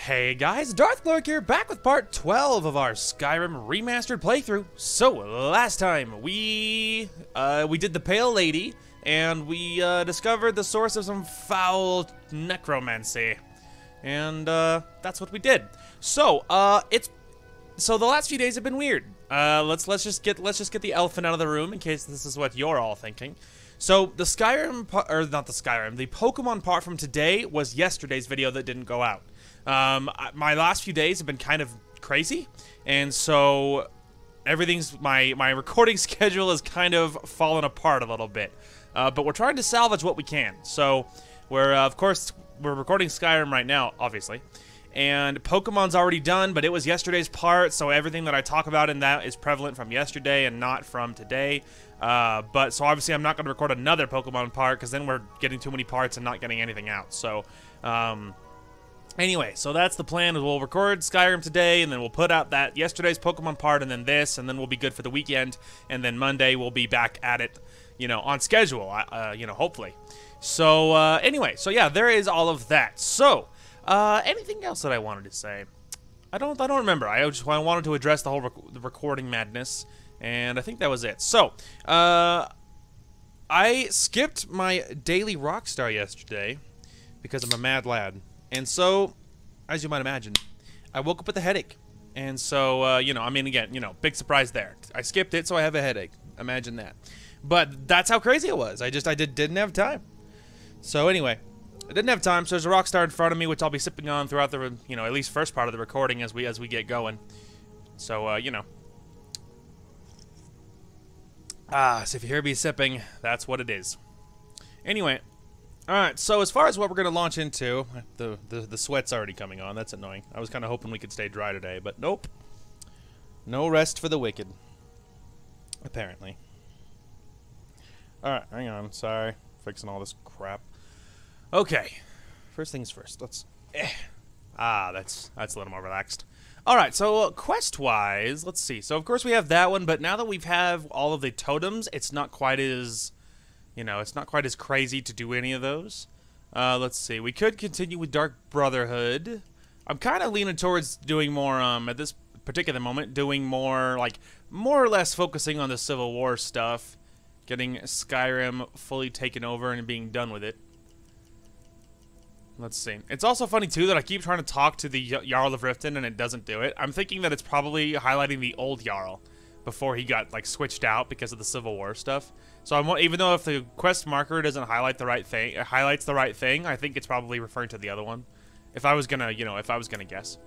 Hey guys, Darth here, back with part 12 of our Skyrim Remastered playthrough. So, last time we did the Pale Lady, and we discovered the source of some foul necromancy. And that's what we did. So, the last few days have been weird. Let's just get the elephant out of the room in case this is what you're all thinking. So the the Pokemon part from today was yesterday's video that didn't go out. My last few days have been kind of crazy, and so my recording schedule has kind of fallen apart a little bit. But we're trying to salvage what we can. So we're recording Skyrim right now, obviously. And Pokemon's already done, but it was yesterday's part, so everything that I talk about in that is prevalent from yesterday and not from today. So obviously I'm not going to record another Pokemon part, because then we're getting too many parts and not getting anything out. So, anyway, so that's the plan. We'll record Skyrim today, and then we'll put out that yesterday's Pokemon part, and then this, and then we'll be good for the weekend. And then Monday we'll be back at it, on schedule, hopefully. So, anyway, so yeah, there is all of that. So, anything else that I wanted to say? I don't remember. I wanted to address the whole recording madness, and I think that was it. So, I skipped my daily Rockstar yesterday because I'm a mad lad. And so, as you might imagine, I woke up with a headache. And so, big surprise there. I skipped it, so I have a headache. Imagine that. But that's how crazy it was. I didn't have time. So anyway, I didn't have time, so there's a Rockstar in front of me, which I'll be sipping on throughout the, at least first part of the recording as we get going. So, so if you hear me sipping, that's what it is. Anyway, alright, so as far as what we're going to launch into, the sweat's already coming on, that's annoying. I was kind of hoping we could stay dry today, but nope. No rest for the wicked. Apparently. Alright, hang on, sorry. Fixing all this crap. Okay, first things first, let's... that's a little more relaxed. Alright, so quest-wise, let's see. So, of course, we have that one, but now that we have all of the totems, it's not quite as... it's not quite as crazy to do any of those. Let's see. We could continue with Dark Brotherhood. I'm kind of leaning towards doing more, at this particular moment, doing more, more or less focusing on the Civil War stuff. Getting Skyrim fully taken over and being done with it. Let's see. It's also funny, too, that I keep trying to talk to the Jarl of Riften and it doesn't do it. I'm thinking that it's probably highlighting the old Jarl before he got, switched out because of the Civil War stuff. So even though if the quest marker doesn't highlight the right thing, it highlights the right thing, I think it's probably referring to the other one. If I was gonna, if I was gonna guess.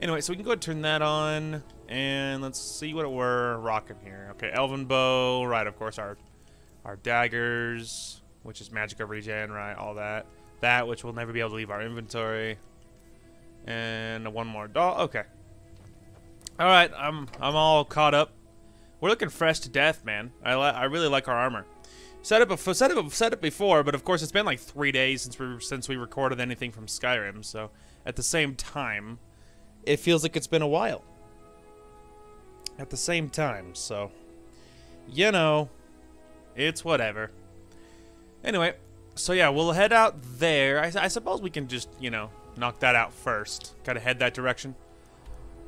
Anyway, so we can go ahead and turn that on, and let's see what we're rocking here. Okay, Elven Bow, right, of course, our daggers, which is Magicka regen, right, all that. That, which we'll never be able to leave our inventory. And one more doll, okay. Alright, I'm all caught up. We're looking fresh to death, man. I really like our armor. Said it before, but of course it's been like 3 days since we recorded anything from Skyrim, so at the same time, it feels like it's been a while. At the same time, so it's whatever. Anyway, so yeah, we'll head out there. I suppose we can just, knock that out first. Kind of head that direction.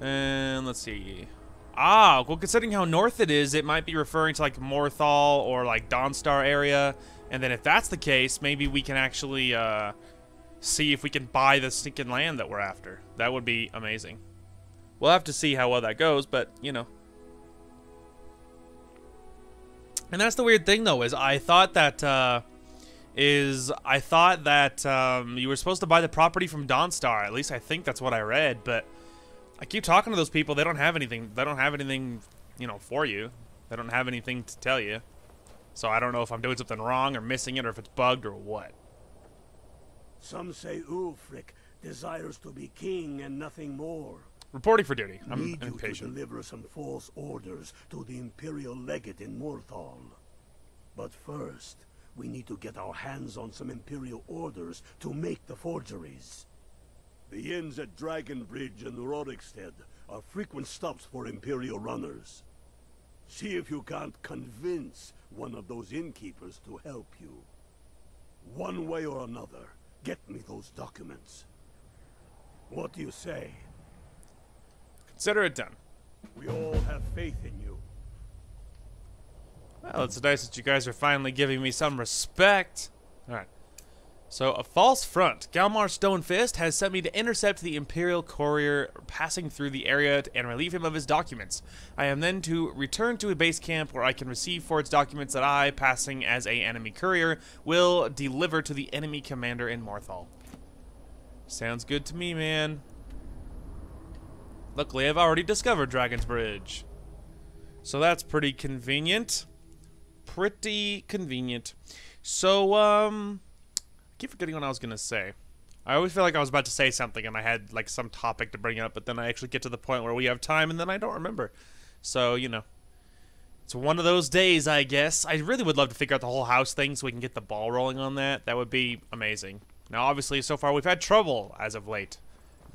And let's see. Well, considering how north it is, it might be referring to, Morthal or, Dawnstar area. And then if that's the case, maybe we can actually, see if we can buy the stinking land that we're after. That would be amazing. We'll have to see how well that goes, but, And that's the weird thing, though, is I thought that you were supposed to buy the property from Dawnstar. At least I think that's what I read, but I keep talking to those people. They don't have anything. They don't have anything, for you. They don't have anything to tell you. So I don't know if I'm doing something wrong or missing it or if it's bugged or what. Some say Ulfric desires to be king and nothing more. Reporting for duty. I'm Need you impatient. to deliver some false orders to the Imperial Legate in Morthal. But first, we need to get our hands on some Imperial orders to make the forgeries. The inns at Dragonbridge and Rorikstead are frequent stops for Imperial runners. See if you can't convince one of those innkeepers to help you. One way or another, get me those documents. What do you say? Consider it done. We all have faith in you. Well, it's nice that you guys are finally giving me some respect. Alright. So, a false front. Galmar Stonefist has sent me to intercept the Imperial courier passing through the area and relieve him of his documents. I am then to return to a base camp where I can receive forged documents that I, passing as a enemy courier, will deliver to the enemy commander in Morthal. Sounds good to me, man. Luckily, I've already discovered Dragon's Bridge. So that's pretty convenient. Pretty convenient. So, I keep forgetting what I was gonna say. I always feel like I was about to say something and I had like some topic to bring up, but then I actually get to the point where we have time and then I don't remember. So, you know, it's one of those days, I guess. I really would love to figure out the whole house thing so we can get the ball rolling on that. That would be amazing. Now, obviously, so far we've had trouble as of late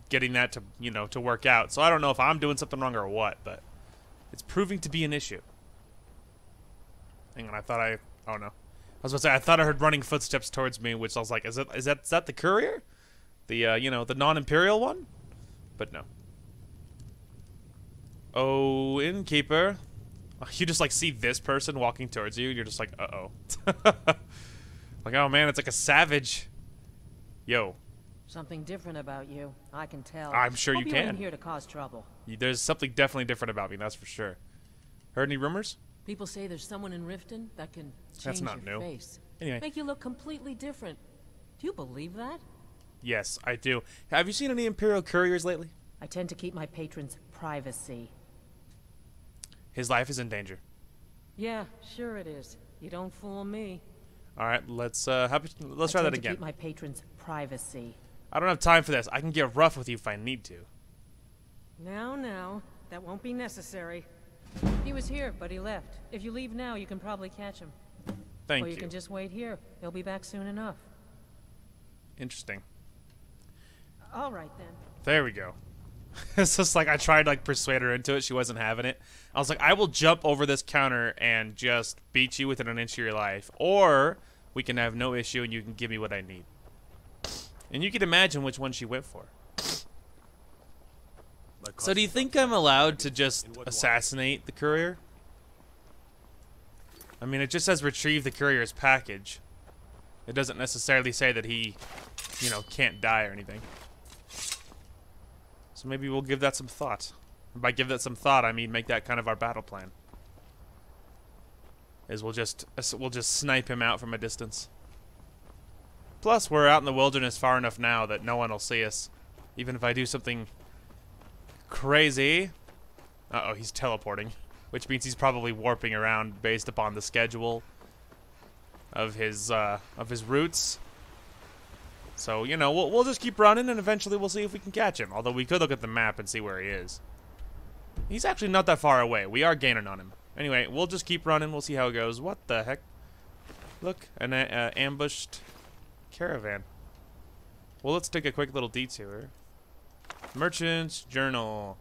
getting that to, you know, to work out. So I don't know if I'm doing something wrong or what, but it's proving to be an issue. Hang on, oh no. I was about to say, I thought I heard running footsteps towards me, which I was like, is that the courier? The, you know, the non-imperial one? But no. Oh, innkeeper. You just, like, see this person walking towards you, and you're just like, uh-oh. Like, oh, man, it's like a savage. Yo. Something different about you, I can tell. I'm sure you Hope can. You ain't here to cause trouble. There's something definitely different about me, that's for sure. Heard any rumors? People say there's someone in Riften that can change That's not your new. face. Anyway. Make you look completely different. Do you believe that? Yes, I do. Have you seen any Imperial couriers lately? I tend to keep my patrons' privacy. His life is in danger. Yeah, sure it is. You don't fool me. All right, let's try that I tend to again. keep my patrons' privacy. I don't have time for this. I can get rough with you if I need to. Now, that won't be necessary. He was here, but he left. If you leave now, you can probably catch him. Thank Or you. you can just wait here. He'll be back soon enough. Interesting. All right, then. There we go. It's just like I tried to like persuade her into it. She wasn't having it. I was like, I will jump over this counter and just beat you within an inch of your life. Or we can have no issue and you can give me what I need. And you can imagine which one she went for. So do you think I'm allowed to just assassinate the courier? I mean, it just says retrieve the courier's package. It doesn't necessarily say that he, you know, can't die or anything. So maybe we'll give that some thought. And by give that some thought, I mean make that kind of our battle plan. Is we'll just snipe him out from a distance. Plus, we're out in the wilderness far enough now that no one will see us. Even if I do something crazy. Uh-oh, he's teleporting. Which means he's probably warping around based upon the schedule of his routes. So, you know, we'll just keep running and eventually we'll see if we can catch him. Although we could look at the map and see where he is. He's actually not that far away. We are gaining on him. Anyway, we'll just keep running. We'll see how it goes. What the heck? Look, an ambushed caravan. Well, let's take a quick little detour. Merchant's Journal.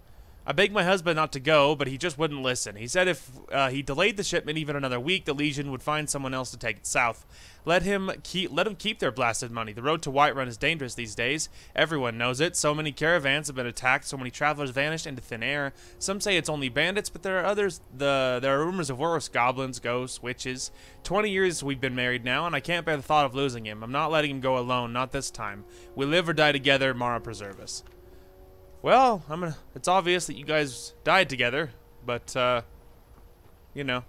I begged my husband not to go, but he just wouldn't listen. He said if he delayed the shipment even another week, the Legion would find someone else to take it south. Let him keep their blasted money. The road to Whiterun is dangerous these days. Everyone knows it. So many caravans have been attacked. So many travelers vanished into thin air. Some say it's only bandits, but there are others. There are rumors of worse: goblins, ghosts, witches. 20 years we've been married now, and I can't bear the thought of losing him. I'm not letting him go alone. Not this time. We live or die together. Mara preserve us. Well, it's obvious that you guys died together, but you know,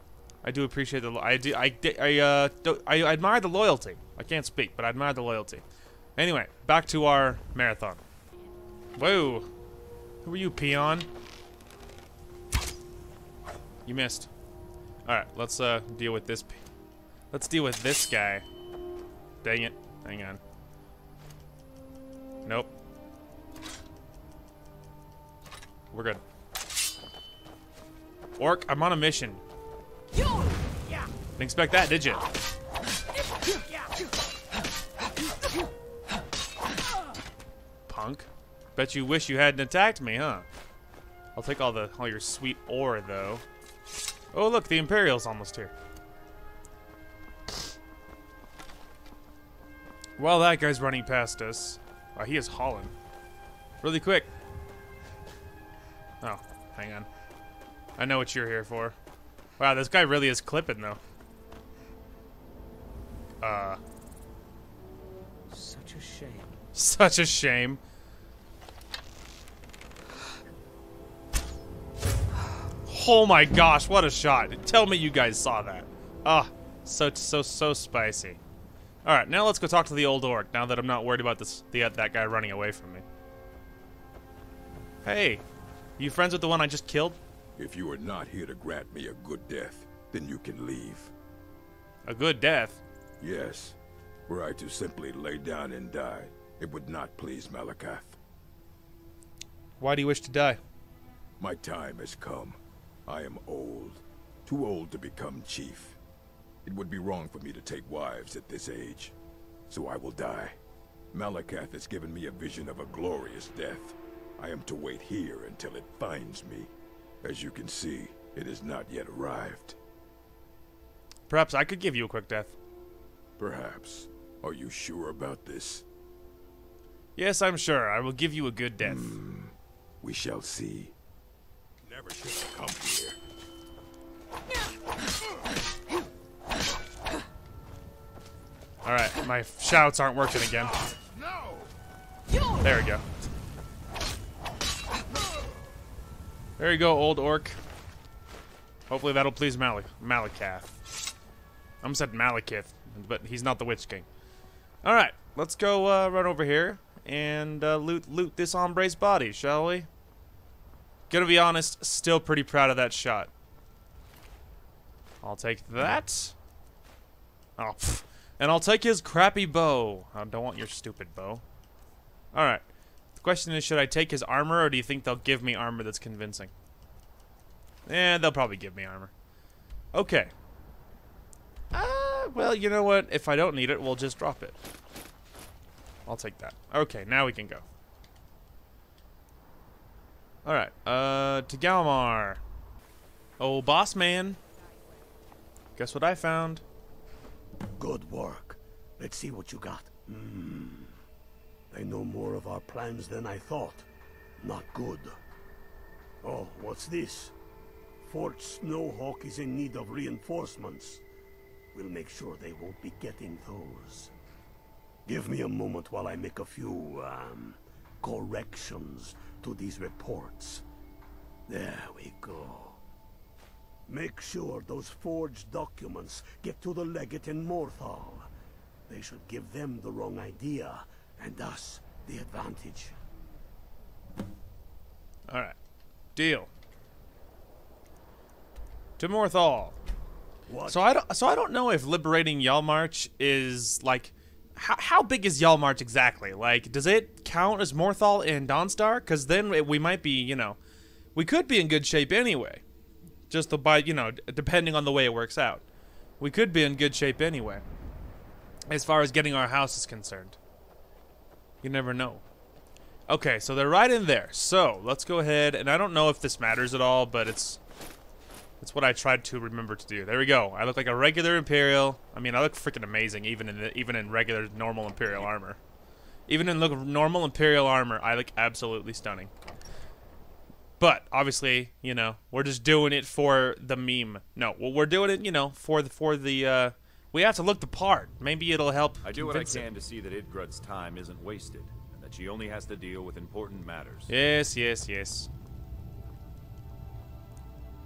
I do appreciate I admire the loyalty. I can't speak, but I admire the loyalty. Anyway, back to our marathon. Whoa, who are you, peon? You missed. All right, let's deal with this. Let's deal with this guy. Dang it! Hang on. Nope. We're good. Orc, I'm on a mission. Didn't expect that, did you? Punk. Bet you wish you hadn't attacked me, huh? I'll take all your sweet ore, though. Oh, look, the Imperial's almost here. While that guy's running past us, he is hauling. Really quick. Oh, hang on. I know what you're here for. Wow, this guy really is clipping, though. Such a shame. Such a shame. Oh my gosh, what a shot. Tell me you guys saw that. Ah, so spicy. Alright, now let's go talk to the old orc, now that I'm not worried about that guy running away from me. Hey, you friends with the one I just killed? If you are not here to grant me a good death, then you can leave. A good death? Yes. Were I to simply lay down and die, it would not please Malakath. Why do you wish to die? My time has come. I am old. Too old to become chief. It would be wrong for me to take wives at this age. So I will die. Malakath has given me a vision of a glorious death. I am to wait here until it finds me. As you can see, it has not yet arrived. Perhaps I could give you a quick death. Perhaps. Are you sure about this? Yes, I'm sure. I will give you a good death. We shall see. Never should have come here. Alright, my shouts aren't working again. There we go. There you go, old orc. Hopefully that'll please Malakath. I almost said Malekith, but he's not the Witch King. Alright, let's go run over here and loot this hombre's body, shall we? Gonna be honest, still pretty proud of that shot. I'll take that. Oh, pfft. And I'll take his crappy bow. I don't want your stupid bow. Alright. The question is, should I take his armor, or do you think they'll give me armor that's convincing? Eh, they'll probably give me armor. Okay. Well, you know what? If I don't need it, we'll just drop it. I'll take that. Okay, now we can go. Alright, to Galmar. Oh, boss man. Guess what I found? Good work. Let's see what you got. They know more of our plans than I thought. Not good. Oh, what's this? Fort Snowhawk is in need of reinforcements. We'll make sure they won't be getting those. Give me a moment while I make a few, corrections to these reports. There we go. Make sure those forged documents get to the legate in Morthal. They should give them the wrong idea, and us the advantage. Alright. Deal. To Morthal. What? So I don't know if liberating Yalmarch is like how big is Yalmarch exactly? Like, does it count as Morthal and Dawnstar? Because then we might be, you know, we could be in good shape anyway. Just by, you know, depending on the way it works out. We could be in good shape anyway. As far as getting our house is concerned. You never know. Okay, so they're right in there. So, let's go ahead, and I don't know if this matters at all, but it's what I tried to remember to do. There we go. I look like a regular Imperial. I mean, I look freaking amazing, even in regular, normal Imperial armor. Even in normal Imperial armor, I look absolutely stunning. But obviously, you know, we're just doing it for the meme. No, well, we're doing it, you know, for the. We have to look the part. Maybe it'll help. I do what I can to see that Idgrud's time isn't wasted, and that she only has to deal with important matters. Yes, yes, yes.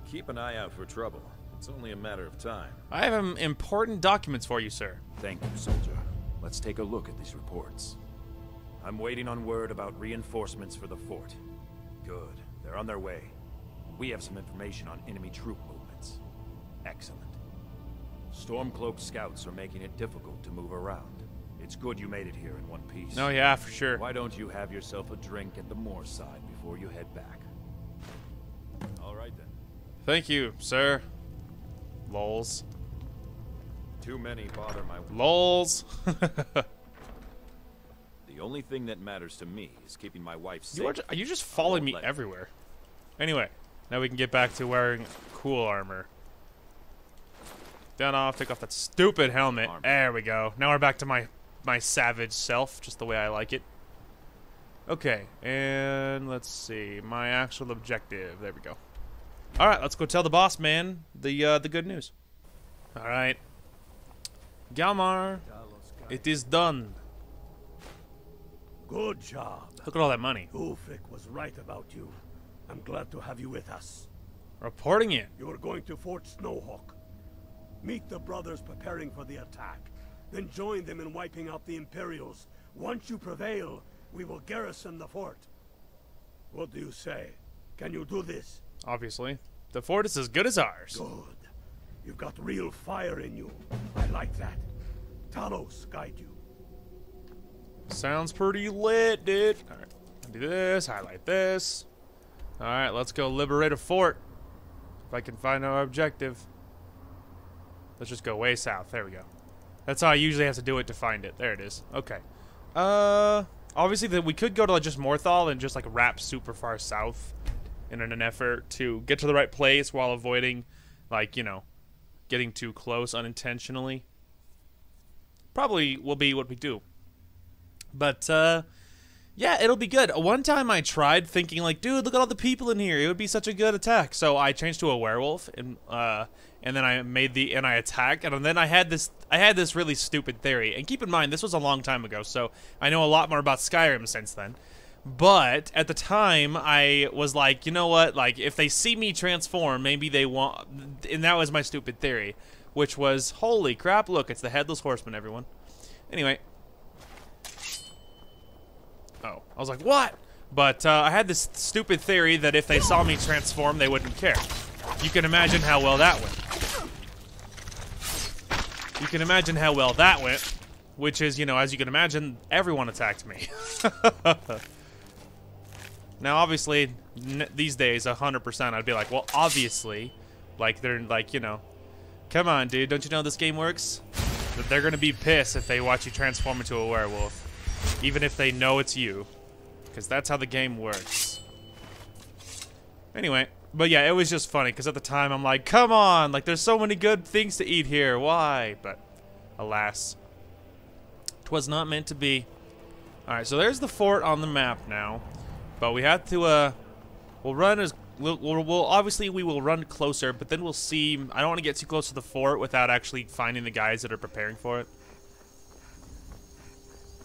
Keep an eye out for trouble. It's only a matter of time. I have important documents for you, sir. Thank you, soldier. Let's take a look at these reports. I'm waiting on word about reinforcements for the fort. Good. They're on their way. We have some information on enemy troop movements. Excellent. Stormcloak scouts are making it difficult to move around. It's good you made it here in one piece. Oh yeah, for sure. Why don't you have yourself a drink at the moor side before you head back? All right then. Thank you, sir. Lols. Too many bother my... Lols. The only thing that matters to me is keeping my wife safe. Are you just following me everywhere? Anyway, now we can get back to wearing cool armor. Down off, take off that stupid helmet. There we go. Now we're back to my savage self, just the way I like it. Okay, and let's see. My actual objective. There we go. Alright, let's go tell the boss man the good news. Alright. Galmar, it is done. Good job. Look at all that money. Ulfric was right about you. I'm glad to have you with us. Reporting it. You are going to Fort Snowhawk. Meet the brothers preparing for the attack. Then join them in wiping out the Imperials. Once you prevail, we will garrison the fort. What do you say? Can you do this? Obviously. The fort is as good as ours. Good. You've got real fire in you. I like that. Talos guide you. Sounds pretty lit, dude. Alright. Do this, highlight this. Alright, let's go liberate a fort. If I can find our objective. Let's just go way south. There we go. That's how I usually have to do it to find it. There it is. Okay. Obviously we could go to like just Morthal and just like wrap super far south in an effort to get to the right place while avoiding, like, you know, getting too close unintentionally. Probably will be what we do. But, yeah, it'll be good. One time I tried thinking like, dude, look at all the people in here. It would be such a good attack. So I changed to a werewolf and then I attacked, and then I had this really stupid theory. And keep in mind, this was a long time ago, so I know a lot more about Skyrim since then. But at the time, I was like, you know what? Like, if they see me transform, maybe they want. And that was my stupid theory, which was, holy crap! Look, it's the headless horseman, everyone. Anyway. Oh, I was like, what? But I had this stupid theory that if they saw me transform, they wouldn't care. You can imagine how well that went. You can imagine how well that went, which is, you know, as you can imagine, everyone attacked me. Now, obviously, these days, 100%, I'd be like, well, obviously, like, they're like, you know, come on, dude, don't you know this game works? That they're gonna be pissed if they watch you transform into a werewolf, even if they know it's you, because that's how the game works. Anyway, but yeah, it was just funny, because at the time, I'm like, come on, like, there's so many good things to eat here, why? But, alas, 'twas not meant to be. Alright, so there's the fort on the map now. But we have to, obviously we will run closer, but then we'll see. I don't want to get too close to the fort without actually finding the guys that are preparing for it.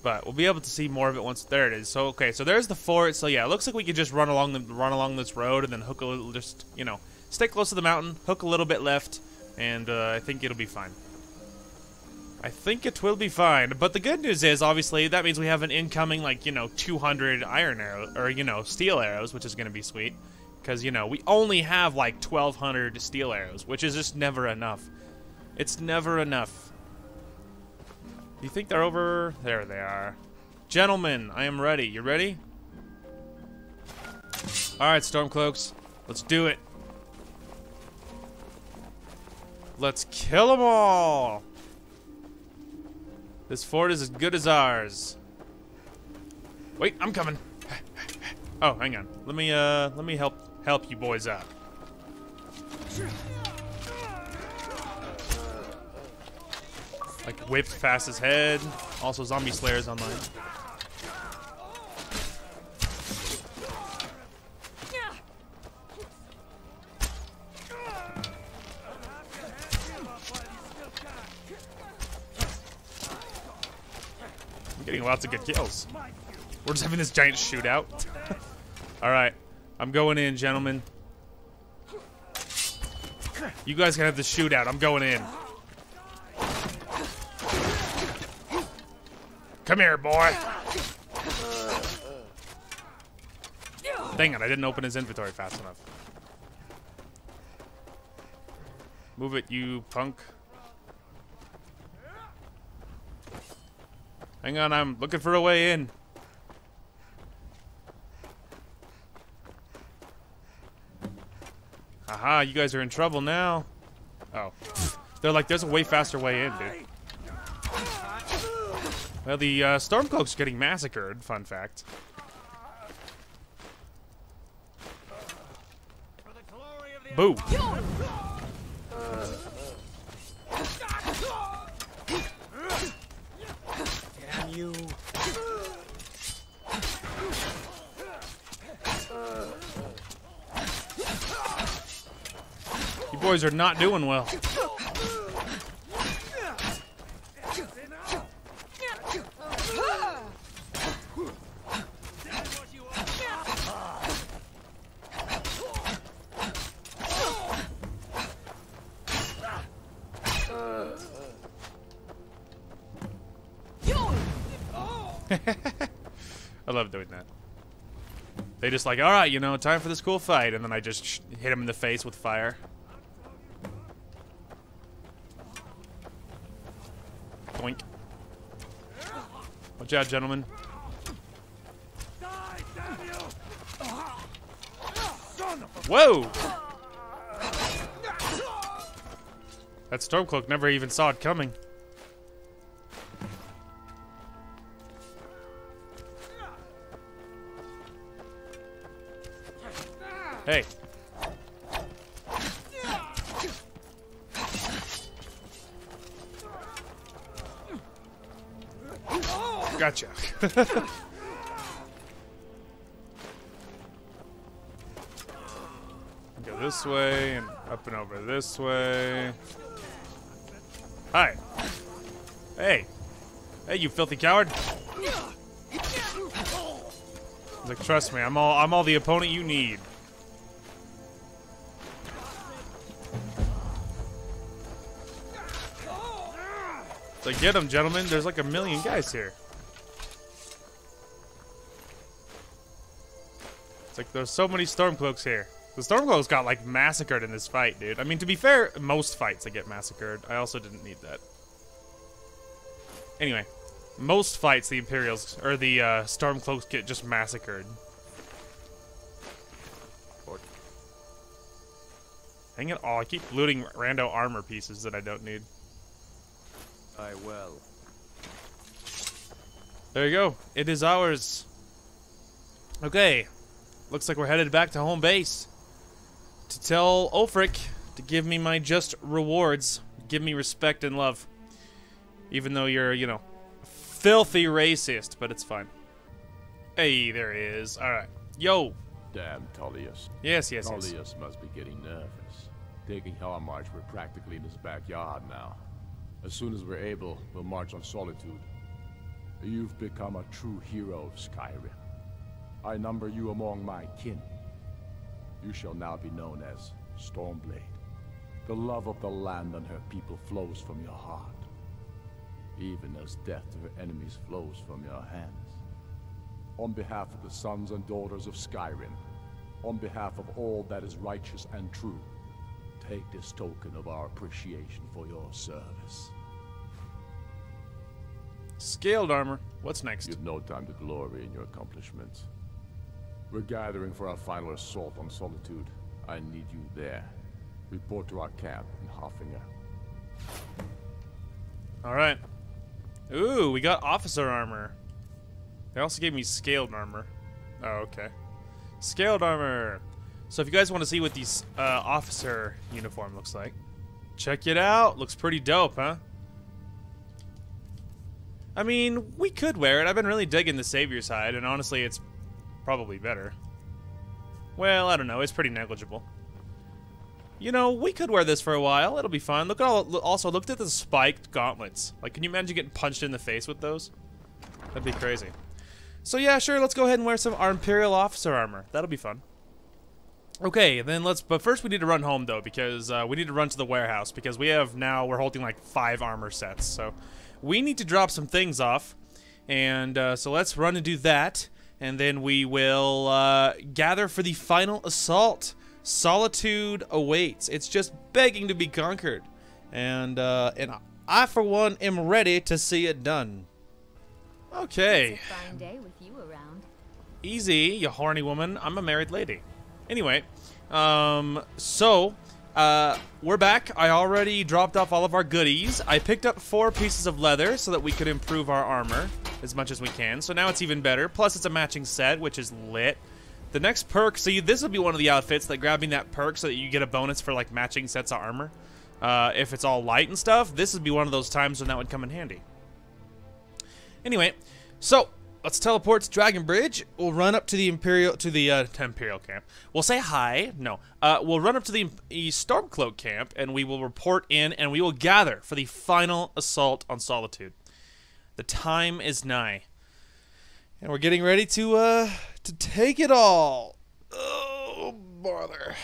But we'll be able to see more of it once. There it is. So okay, so there's the fort. So yeah, it looks like we could just run along this road and then hook a little, just, you know, stay close to the mountain, hook a little bit left, and I think it'll be fine. I think it will be fine, but the good news is, obviously, that means we have an incoming, like, you know, 200 iron arrows, or, you know, steel arrows, which is going to be sweet, because, you know, we only have, like, 1,200 steel arrows, which is just never enough. It's never enough. Do you think they're over? There they are. Gentlemen, I am ready. You ready? Alright, Stormcloaks, let's do it. Let's kill them all! This fort is as good as ours. Wait, I'm coming. Oh, hang on. Let me help you boys out. Like, whipped past his head. Also, zombie slayers online. Getting lots of good kills. We're just having this giant shootout. Alright. I'm going in, gentlemen. You guys can have the shootout. I'm going in. Come here, boy. Dang it, I didn't open his inventory fast enough. Move it, you punk. Hang on, I'm looking for a way in. Aha, you guys are in trouble now. Oh. They're like, there's a way faster way in, dude. Well, the Stormcloaks are getting massacred, fun fact. Boo. You boys are not doing well. I love doing that. They just like, all right, you know, time for this cool fight, and then I just hit him in the face with fire. Boink. Watch out, gentlemen. Whoa! That Stormcloak never even saw it coming. Hey. Gotcha. Go this way and up and over this way. Hi. Hey. Hey, you filthy coward. He's like, trust me, I'm all the opponent you need. It's like, get him, gentlemen. There's like a million guys here. It's like, there's so many Stormcloaks here. The Stormcloaks got, like, massacred in this fight, dude. I mean, to be fair, most fights I get massacred. I also didn't need that. Anyway, most fights the Imperials, or the Stormcloaks get just massacred. Hang it all. I keep looting rando armor pieces that I don't need. I will. There you go. It is ours. Okay. Looks like we're headed back to home base. To tell Ulfric to give me my just rewards. Give me respect and love. Even though you're, you know, filthy racist, but it's fine. Hey, there he is. Alright. Yo. Damn Tullius. Yes, yes, yes. Tullius must be getting nervous. Taking Hellmarch, we're practically in his backyard now. As soon as we're able, we'll march on Solitude. You've become a true hero of Skyrim. I number you among my kin. You shall now be known as Stormblade. The love of the land and her people flows from your heart, even as death to her enemies flows from your hands. On behalf of the sons and daughters of Skyrim, on behalf of all that is righteous and true, take this token of our appreciation for your service. Scaled armor. What's next? You've no time to glory in your accomplishments. We're gathering for our final assault on Solitude. I need you there. Report to our camp in Hoffinger. Alright. Ooh, we got officer armor. They also gave me scaled armor. Oh, okay. Scaled armor. So if you guys want to see what these officer uniform looks like, check it out. Looks pretty dope, huh? I mean, we could wear it. I've been really digging the Savior side, and honestly, it's probably better. Well, I don't know. It's pretty negligible. You know, we could wear this for a while. It'll be fun. Look at also look at the spiked gauntlets. Like, can you imagine getting punched in the face with those? That'd be crazy. So yeah, sure. Let's go ahead and wear our Imperial officer armor. That'll be fun. Okay, then but first we need to run home though, because we need to run to the warehouse, because we're holding like 5 armor sets, so we need to drop some things off, and so let's run and do that, and then we will gather for the final assault. Solitude awaits. It's just begging to be conquered, and I for one am ready to see it done. Okay. It's a fine day with you around. Easy, you horny woman. I'm a married lady. Anyway, we're back. I already dropped off all of our goodies. I picked up 4 pieces of leather so that we could improve our armor as much as we can. So now it's even better. Plus, it's a matching set, which is lit. The next perk, so this will be one of the outfits, that grabbing that perk so that you get a bonus for like matching sets of armor. If it's all light and stuff, this would be one of those times when that would come in handy. Anyway, so let's teleport to Dragon Bridge. We'll run up to the Imperial camp. We'll say hi. No, we'll run up to the Stormcloak camp, and we will report in, and we will gather for the final assault on Solitude. The time is nigh, and we're getting ready to take it all. Oh, bother.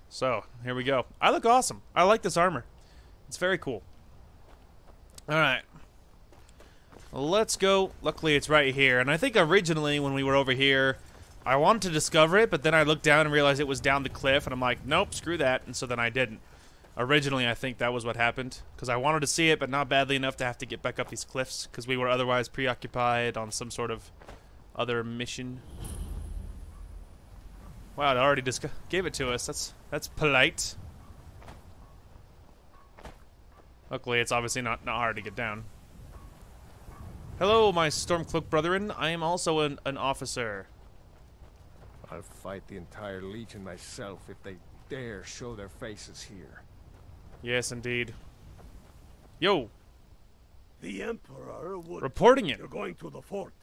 So here we go. I look awesome. I like this armor. It's very cool. All right. Let's go. Luckily, it's right here. And I think originally when we were over here, I wanted to discover it, but then I looked down and realized it was down the cliff, and I'm like, nope, screw that. And so then I didn't. Originally, I think that was what happened, because I wanted to see it, but not badly enough to have to get back up these cliffs, because we were otherwise preoccupied on some sort of other mission. Wow, it already gave it to us. That's polite. Luckily, it's obviously not hard to get down. Hello, my Stormcloak brethren. I am also an officer. I'll fight the entire Legion myself if they dare show their faces here. Yes, indeed. Yo! The Emperor would... Reporting it. You're going to the fort.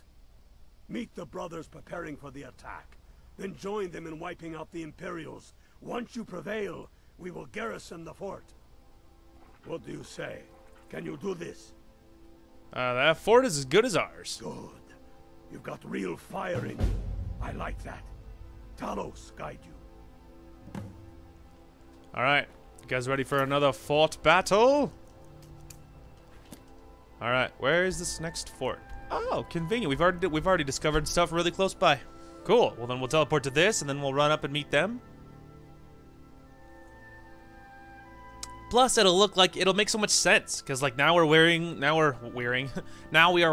Meet the brothers preparing for the attack. Then join them in wiping out the Imperials. Once you prevail, we will garrison the fort. What do you say? Can you do this? That fort is as good as ours. Good. You've got real fire in you. I like that. Talos guide you. Alright. You guys ready for another fort battle? Alright, where is this next fort? Oh, convenient. We've already discovered stuff really close by. Cool. Well, then we'll teleport to this, and then we'll run up and meet them. Plus, it'll make so much sense, because like now we are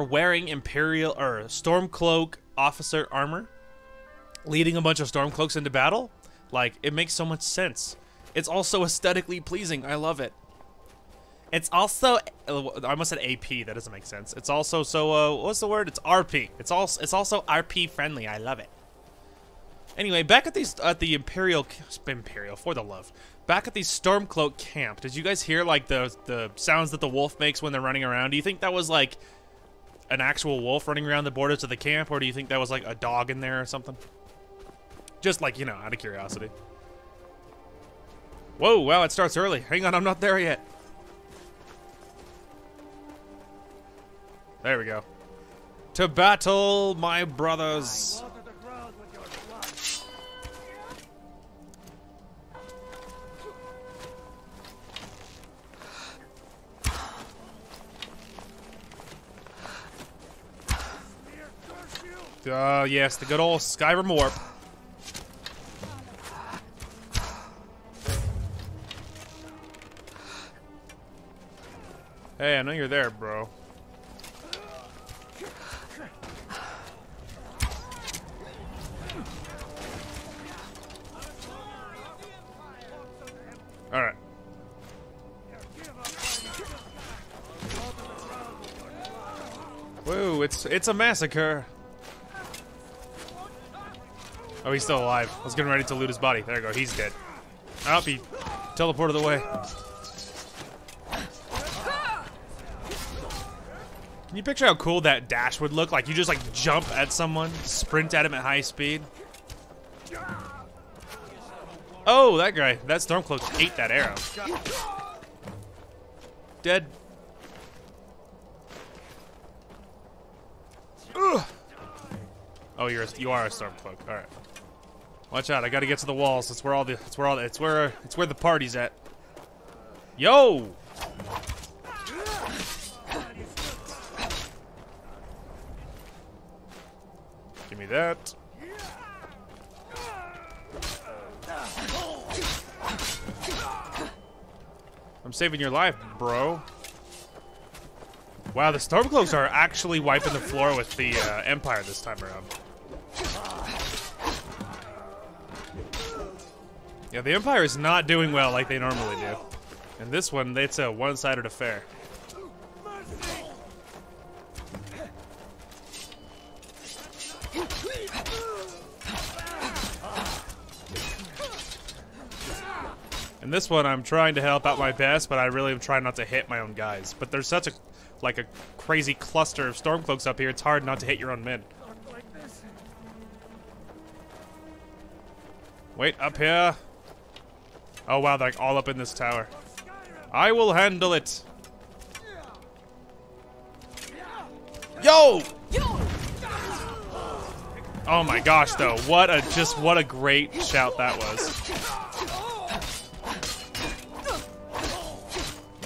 wearing Imperial or Stormcloak officer armor, leading a bunch of Stormcloaks into battle. Like, it makes so much sense. It's also aesthetically pleasing. I love it. It's also, I almost said AP. That doesn't make sense. It's also so what's the word? It's RP. It's also RP friendly. I love it. Anyway, back at the Imperial, for the love. Back at the Stormcloak camp, did you guys hear like the sounds that the wolf makes when they're running around? Do you think that was like an actual wolf running around the borders of the camp, or do you think that was like a dog in there or something? Just like, you know, out of curiosity. Whoa, wow, it starts early. Hang on, I'm not there yet. There we go. To battle, my brothers. Yes, the good old Skyrim warp. Hey, I know you're there, bro. All right. Whoa, it's a massacre. Oh, he's still alive. I was getting ready to loot his body. There we go. He's dead. Oh, he teleported away. Can you picture how cool that dash would look? Like you just like jump at someone, sprint at him at high speed. Oh, that guy. That Stormcloak ate that arrow. Dead. Ugh. Oh, you are a Stormcloak. All right. Watch out! I gotta get to the walls. It's where the party's at. Yo! Give me that. I'm saving your life, bro. Wow, the Stormcloaks are actually wiping the floor with the Empire this time around. Yeah, the Empire is not doing well like they normally do. And this one, it's a one-sided affair. And this one, I'm trying to help out my best, but I really am trying not to hit my own guys. But there's such like a crazy cluster of Stormcloaks up here, it's hard not to hit your own men. Wait, up here. Oh wow, they're like all up in this tower. I will handle it. Yo! Oh my gosh, though, what a great shout that was.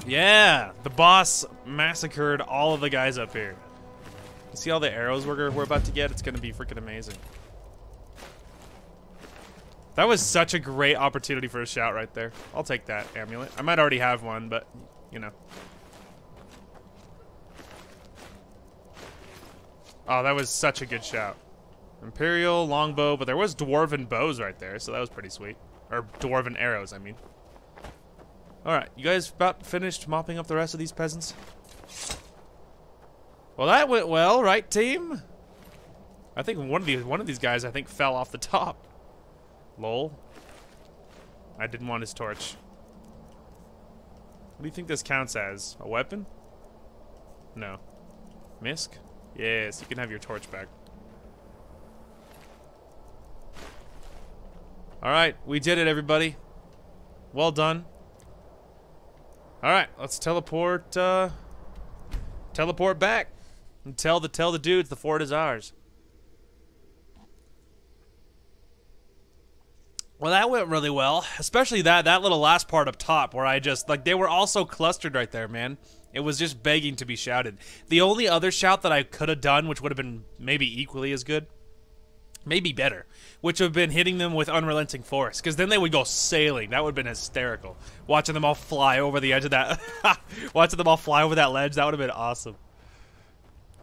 Yeah, the boss massacred all of the guys up here. You see all the arrows we're about to get? It's gonna be freaking amazing. That was such a great opportunity for a shout right there. I'll take that amulet. I might already have one, but you know. Oh, that was such a good shout. Imperial longbow, but there was dwarven bows right there, so that was pretty sweet. Or dwarven arrows, I mean. Alright, you guys about finished mopping up the rest of these peasants? Well, that went well, right, team? I think one of these guys, I think, fell off the top. Lol. I didn't want his torch. What do you think this counts as? A weapon? No. Misk? Yes, you can have your torch back. Alright, we did it, everybody. Well done. Alright, let's teleport back. And tell the dudes the fort is ours. Well, that went really well. Especially that little last part up top where I just, like, they were all so clustered right there, man. It was just begging to be shouted. The only other shout that I could have done, which would have been maybe equally as good, maybe better, which would have been hitting them with Unrelenting Force, because then they would go sailing. That would have been hysterical. Watching them all fly over the edge of that, watching them all fly over that ledge, that would have been awesome.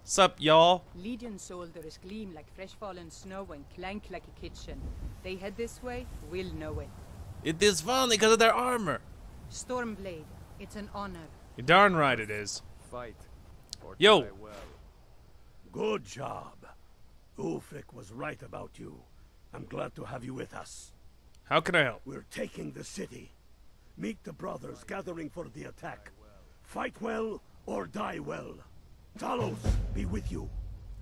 Sup, y'all? Legion soldiers gleam like fresh fallen snow and clank like a kitchen. They head this way, we'll know it. It is funny because of their armor. Stormblade, it's an honor. You're darn right it is. Fight. Or Yo. die well. Good job. Ulfric was right about you. I'm glad to have you with us. How can I help? We're taking the city. Meet the brothers gathering for the attack. Fight well or die well. Talos, be with you.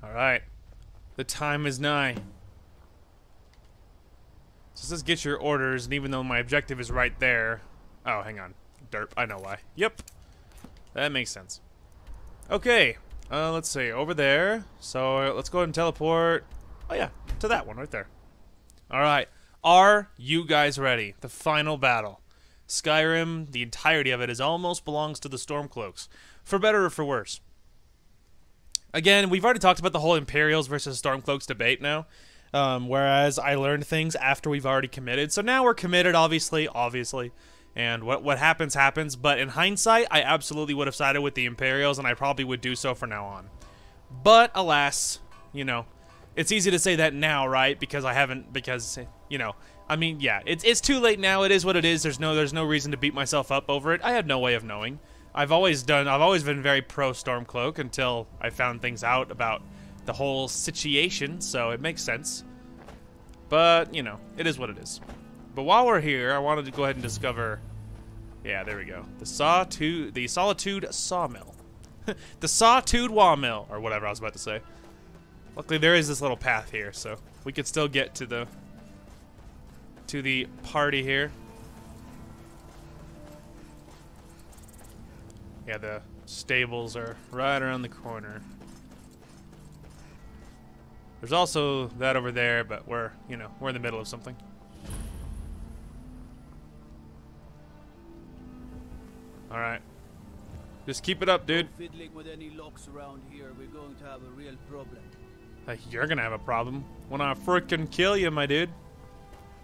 All right. The time is nigh. So let's get your orders, and even though my objective is right there... Oh, hang on. Derp, I know why. Yep. That makes sense. Okay. Let's see. Over there. So let's go ahead and teleport... Oh, yeah. To that one right there. All right. Are you guys ready? The final battle. Skyrim, the entirety of it, almost belongs to the Stormcloaks. For better or for worse. Again, we've already talked about the whole Imperials versus Stormcloaks debate now. Whereas I learned things after we've already committed. So now we're committed, obviously. And what happens, happens. But in hindsight, I absolutely would have sided with the Imperials, and I probably would do so from now on. But, alas, you know, it's easy to say that now, right? Because I haven't, because, you know, I mean, yeah, it's too late now. It is what it is. There's no reason to beat myself up over it. I had no way of knowing. I've always been very pro Stormcloak until I found things out about the whole situation, so it makes sense. But, you know, it is what it is. But while we're here, I wanted to go ahead and discover... Yeah, there we go. The Solitude Sawmill. The Sawtooth Wawmill, or whatever I was about to say. Luckily, there is this little path here, so we could still get to the party here. Yeah, the stables are right around the corner. There's also that over there, but we're in the middle of something. All right. Just keep it up, dude. Fiddling with any locks around here, we're going to have a real problem. You're gonna have a problem when I frickin' kill you, my dude.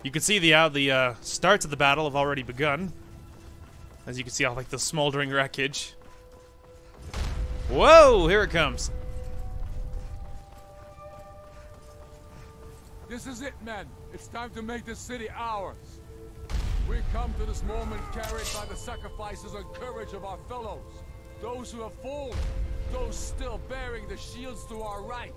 You can see the starts of the battle have already begun. As you can see, all like the smoldering wreckage. Whoa! Here it comes. This is it, men. It's time to make this city ours. We come to this moment carried by the sacrifices and courage of our fellows. Those who have fallen, those still bearing the shields to our right.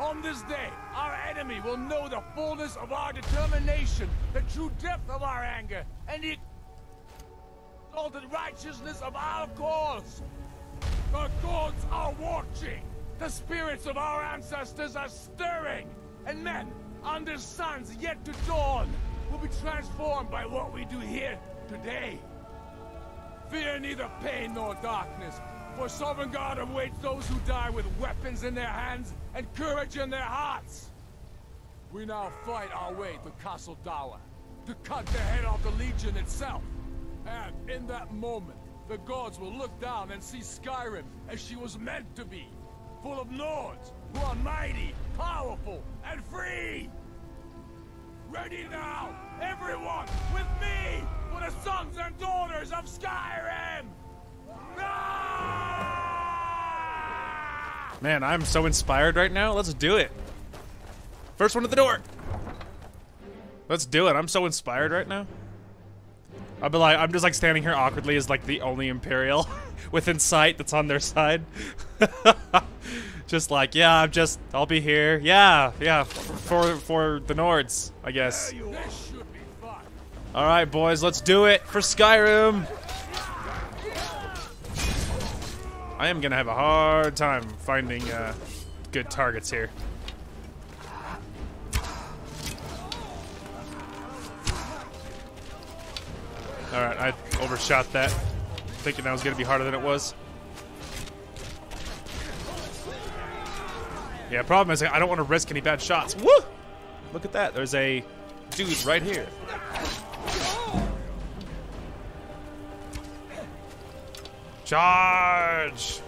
On this day, our enemy will know the fullness of our determination, the true depth of our anger, and the exalted righteousness of our cause. The gods are watching! The spirits of our ancestors are stirring! And men, under suns yet to dawn, will be transformed by what we do here today. Fear neither pain nor darkness, for Sovereign God awaits those who die with weapons in their hands and courage in their hearts. We now fight our way to Castle Dower, to cut the head off the Legion itself. And in that moment, the gods will look down and see Skyrim as she was meant to be, full of Nords who are mighty, powerful, and free! Ready now, everyone, with me, for the sons and daughters of Skyrim! Ah! Man, I'm so inspired right now. Let's do it. First one at the door. Let's do it. I'm so inspired right now. I'll be like, I'm just like standing here awkwardly as like the only Imperial within sight that's on their side. Just like, yeah, I'll be here. Yeah, for the Nords, I guess. All right, boys, let's do it for Skyrim. I am gonna have a hard time finding good targets here. All right, I overshot that, thinking that was gonna be harder than it was. Yeah, problem is I don't want to risk any bad shots. Woo! Look at that. There's a dude right here. Charge!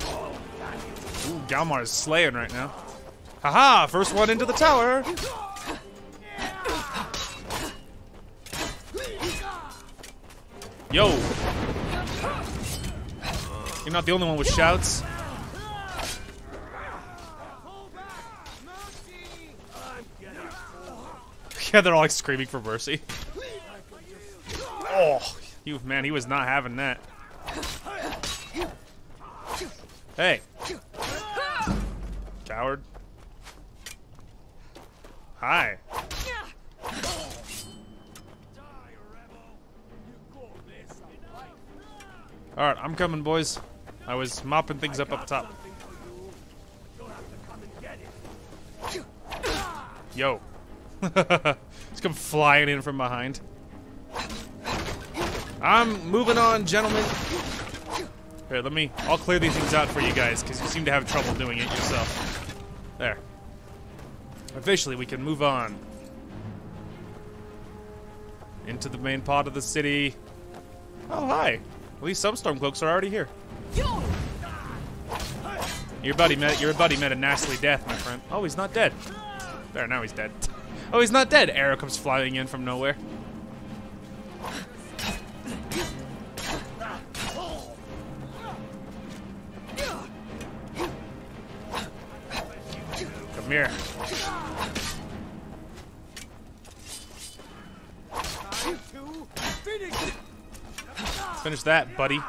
Ooh, Galmar is slaying right now. Haha! First one into the tower. Yo! You're not the only one with shouts. Yeah, they're all like screaming for mercy. Oh, man, he was not having that. Hey. Coward. Hi. Alright, I'm coming, boys. I was mopping things up top. Yo. Just come flying in from behind. I'm moving on, gentlemen. Here, I'll clear these things out for you guys, because you seem to have trouble doing it yourself. There. Officially, we can move on. Into the main part of the city. Oh, hi. At least some Stormcloaks are already here. Your buddy met a nastily death, my friend. Oh, he's not dead. There, now he's dead. Oh, he's not dead. Arrow comes flying in from nowhere. Come here. Let's finish that, buddy.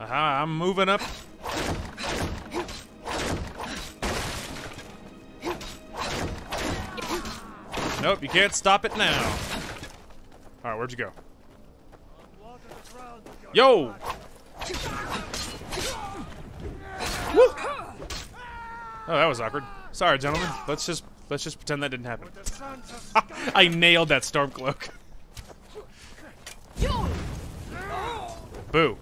Aha, I'm moving up. Nope, you can't stop it now. Alright, where'd you go? Yo! Woo! Oh, that was awkward. Sorry, gentlemen. Let's just pretend that didn't happen. I nailed that Stormcloak. Boo.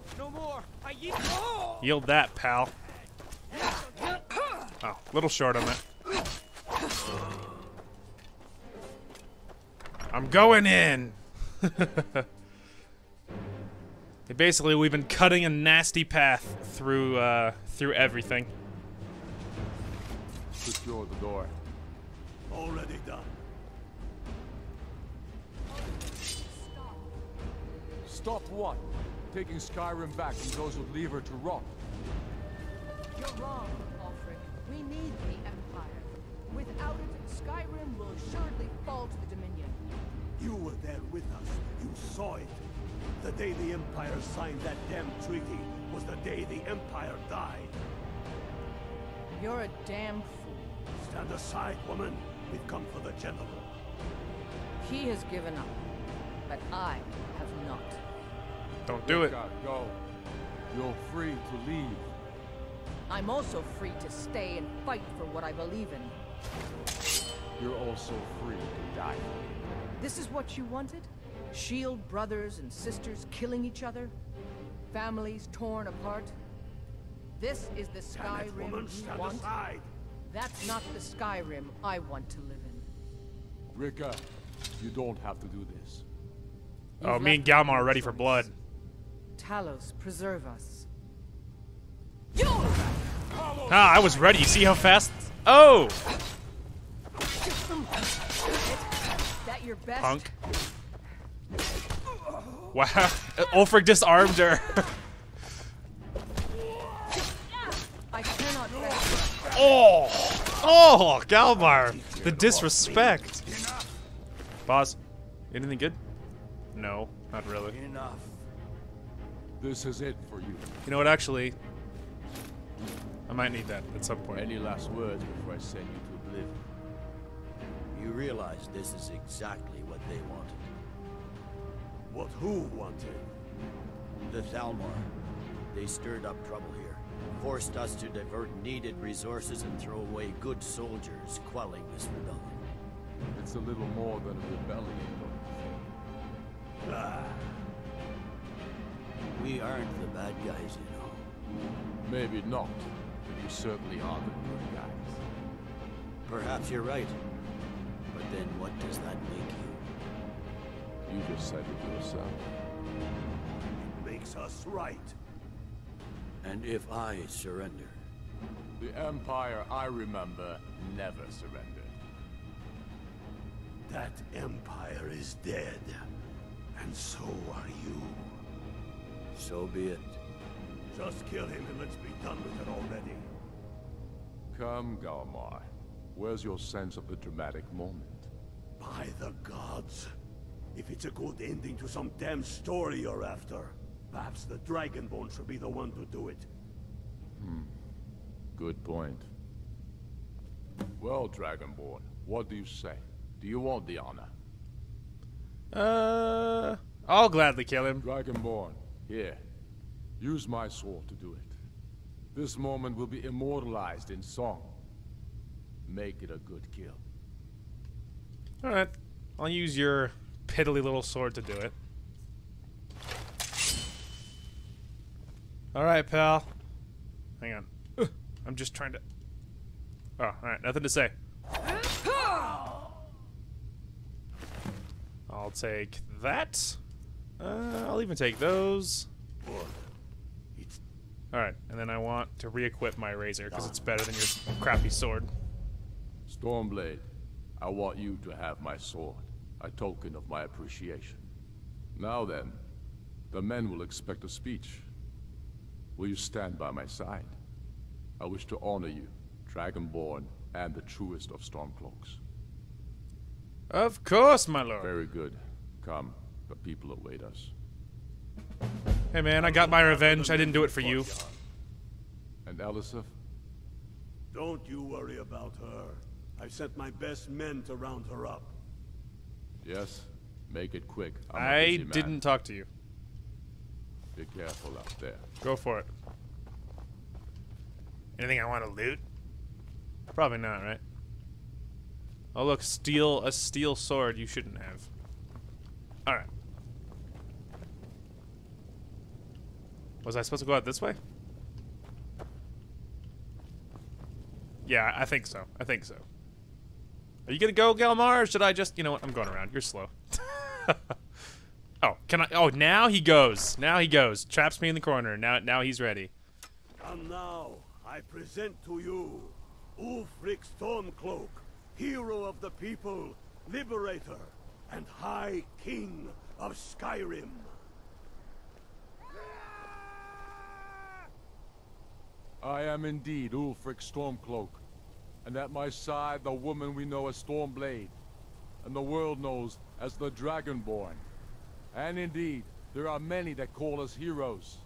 Yield that, pal. Oh, little short on that. I'm going in. Basically, we've been cutting a nasty path through everything. Secure the door. Already done. Stop what? Taking Skyrim back from those who leave her to rot. You're wrong, Ulfric. We need the Empire. Without it, Skyrim will assuredly fall to the Dominion. You were there with us. You saw it. The day the Empire signed that damn treaty was the day the Empire died. You're a damn fool. Stand aside, woman. We've come for the General. He has given up, but I have not. Don't do it. Go. You're free to leave. I'm also free to stay and fight for what I believe in. You're also free to die. This is what you wanted? Shield brothers and sisters killing each other? Families torn apart? This is the Skyrim you want? Aside. That's not the Skyrim I want to live in. Rika, you don't have to do this. Oh, You've me and left Galmar are no ready for choice. blood. Talos, preserve us. Ah, I was ready. You see how fast? Oh! That your best? Punk. Wow. Ulfric disarmed her. I cannot rest. Oh! Oh, Galmar! The disrespect. Boss, anything good? No, not really. Enough. This is it for you. You know what, actually, I might need that at some point. Any last words before I send you to oblivion? You realize this is exactly what they wanted. What who wanted? The Thalmor. They stirred up trouble here, forced us to divert needed resources and throw away good soldiers, quelling this rebellion. It's a little more than a rebellion, don't you think? Ah. We aren't the bad guys, you know. Maybe not, but you certainly are the good guys. Perhaps you're right. But then what does that make you? You just said it yourself. It makes us right. And if I surrender? The Empire I remember never surrendered. That empire is dead. And so are you. So be it. Just kill him and let's be done with it already. Come, Galmar. Where's your sense of the dramatic moment? By the gods. If it's a good ending to some damn story you're after, perhaps the Dragonborn should be the one to do it. Good point. Well, Dragonborn, what do you say? Do you want the honor? I'll gladly kill him. Dragonborn, here. Use my sword to do it. This moment will be immortalized in song. Make it a good kill. Alright. I'll use your piddly little sword to do it. Alright, pal. Hang on. I'm just trying to... Oh, alright. Nothing to say. I'll take that. I'll even take those. Alright, and then I want to re-equip my razor, because it's better than your crappy sword. Stormblade, I want you to have my sword, a token of my appreciation. Now then, the men will expect a speech. Will you stand by my side? I wish to honor you, Dragonborn, and the truest of Stormcloaks. Of course, my lord. Very good. Come, the people await us. Hey man, I got my revenge. I didn't do it for you. And Elisif? Don't you worry about her. I've sent my best men to round her up. Yes? Make it quick. I'm a I busy man. didn't talk to you. Be careful out there. Go for it. Anything I want to loot? Probably not, right? Oh look, a steel sword you shouldn't have. Alright. Was I supposed to go out this way? Yeah, I think so. I think so. Are you gonna go, Galmar, or should I just... You know what? I'm going around. You're slow. Oh, can I... Oh, now he goes. Now he goes. Traps me in the corner. Now he's ready. And now, I present to you Ulfric Stormcloak, hero of the people, liberator, and High King of Skyrim. I am indeed Ulfric Stormcloak, and at my side the woman we know as Stormblade, and the world knows as the Dragonborn. And indeed, there are many that call us heroes.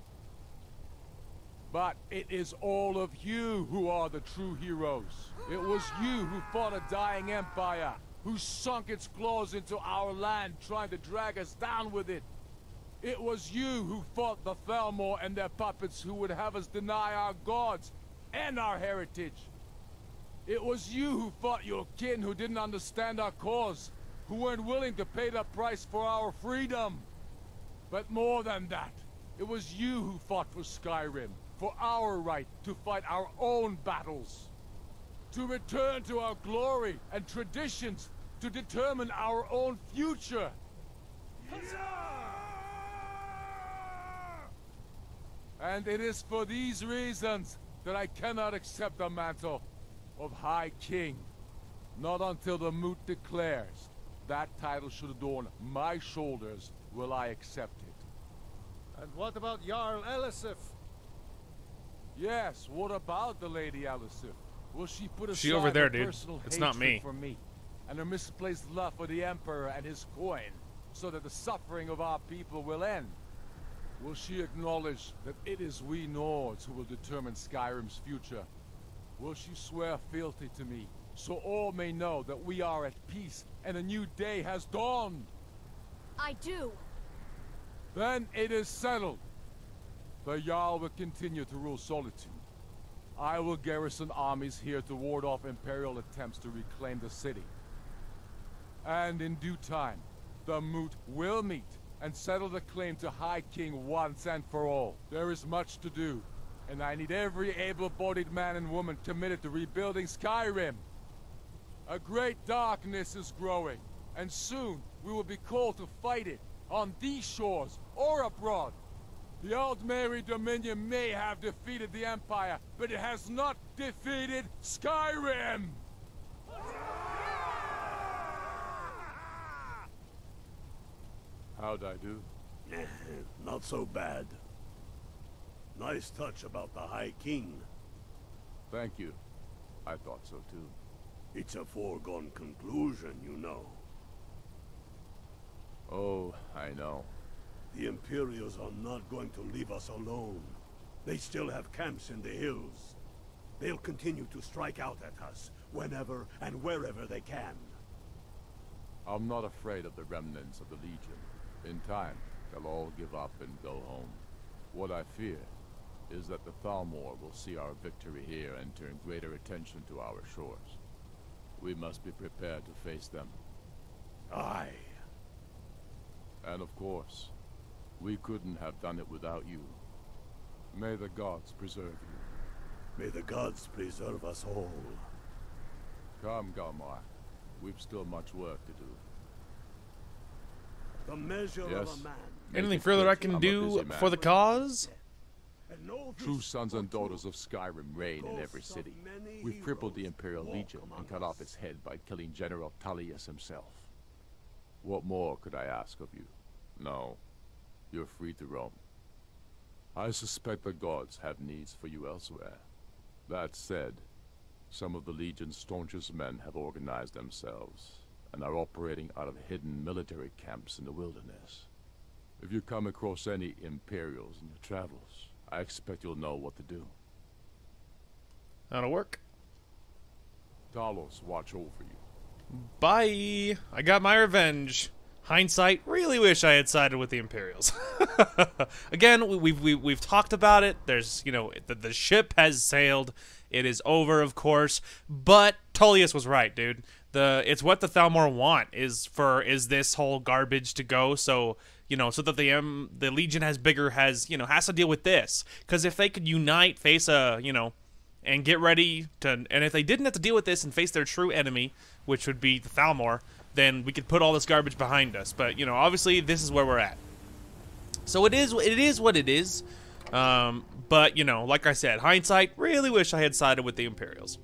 But it is all of you who are the true heroes. It was you who fought a dying empire, who sunk its claws into our land trying to drag us down with it. It was you who fought the Thalmor and their puppets who would have us deny our gods and our heritage. It was you who fought your kin who didn't understand our cause, who weren't willing to pay the price for our freedom. But more than that, it was you who fought for Skyrim, for our right to fight our own battles. To return to our glory and traditions, to determine our own future. And it is for these reasons that I cannot accept the mantle of High King. Not until the Moot declares that title should adorn my shoulders will I accept it. And what about Jarl Elisif? Yes, what about the Lady Elisif? Will she put aside She over there, her dude. personal It's not hatred me. for me and her misplaced love for the Emperor and his coin, so that the suffering of our people will end? Will she acknowledge that it is we Nords who will determine Skyrim's future? Will she swear fealty to me, so all may know that we are at peace and a new day has dawned? I do. Then it is settled. The Jarl will continue to rule Solitude. I will garrison armies here to ward off Imperial attempts to reclaim the city. And in due time, the Moot will meet and settle the claim to High King once and for all. There is much to do, and I need every able-bodied man and woman committed to rebuilding Skyrim. A great darkness is growing, and soon we will be called to fight it, on these shores or abroad. The Aldmeri Dominion may have defeated the Empire, but it has not defeated Skyrim! How'd I do? Not so bad. Nice touch about the High King. Thank you. I thought so too. It's a foregone conclusion, you know. Oh, I know. The Imperials are not going to leave us alone. They still have camps in the hills. They'll continue to strike out at us, whenever and wherever they can. I'm not afraid of the remnants of the Legion. In time, they'll all give up and go home. What I fear is that the Thalmor will see our victory here and turn greater attention to our shores. We must be prepared to face them. Aye. And of course, we couldn't have done it without you. May the gods preserve you. May the gods preserve us all. Come, Galmar. We've still much work to do. The measure Yes. of a man. Anything further I can do for the cause? True sons and daughters of Skyrim reign in every city. We've crippled the Imperial Legion and cut off its head by killing General Tullius himself. What more could I ask of you? No, you're free to roam. I suspect the gods have needs for you elsewhere. That said, some of the Legion's staunchest men have organized themselves and are operating out of hidden military camps in the wilderness. If you come across any Imperials in your travels, I expect you'll know what to do. That'll work. Talos, watch over you. Bye. I got my revenge. Hindsight, really wish I had sided with the Imperials. Again, we've talked about it. There's, you know, the ship has sailed. It is over, of course. But Tullius was right, dude. It's what the Thalmor want is this whole garbage to go. So, you know, so that the Legion has to deal with this. Because if they could unite, face and get ready to, and if they didn't have to deal with this and face their true enemy, which would be the Thalmor, then we could put all this garbage behind us. But, you know, obviously this is where we're at. So it is what it is. But, you know, like I said, hindsight, really wish I had sided with the Imperials.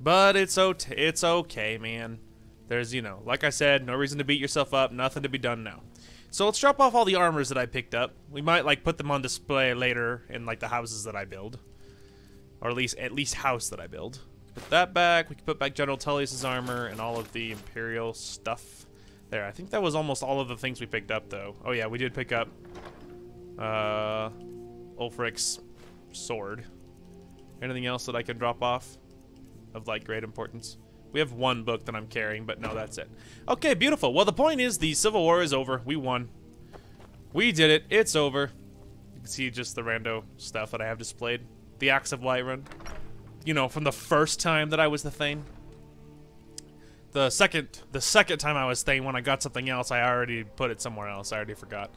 But it's okay, man. There's, you know, like I said, no reason to beat yourself up, nothing to be done now. So let's drop off all the armors that I picked up. We might, like, put them on display later in, like, the houses that I build. Or at least house that I build. Put that back. We can put back General Tullius' armor and all of the Imperial stuff. There, I think that was almost all of the things we picked up, though. Oh, yeah, we did pick up Ulfric's sword. Anything else that I can drop off of, like, great importance? We have one book that I'm carrying, but no, that's it. Okay, beautiful. Well, the point is the Civil War is over. We won. We did it. It's over. You can see just the rando stuff that I have displayed. The Axe of Whiterun. You know, from the first time that I was the Thane. The second time I was Thane, when I got something else, I already put it somewhere else. I already forgot.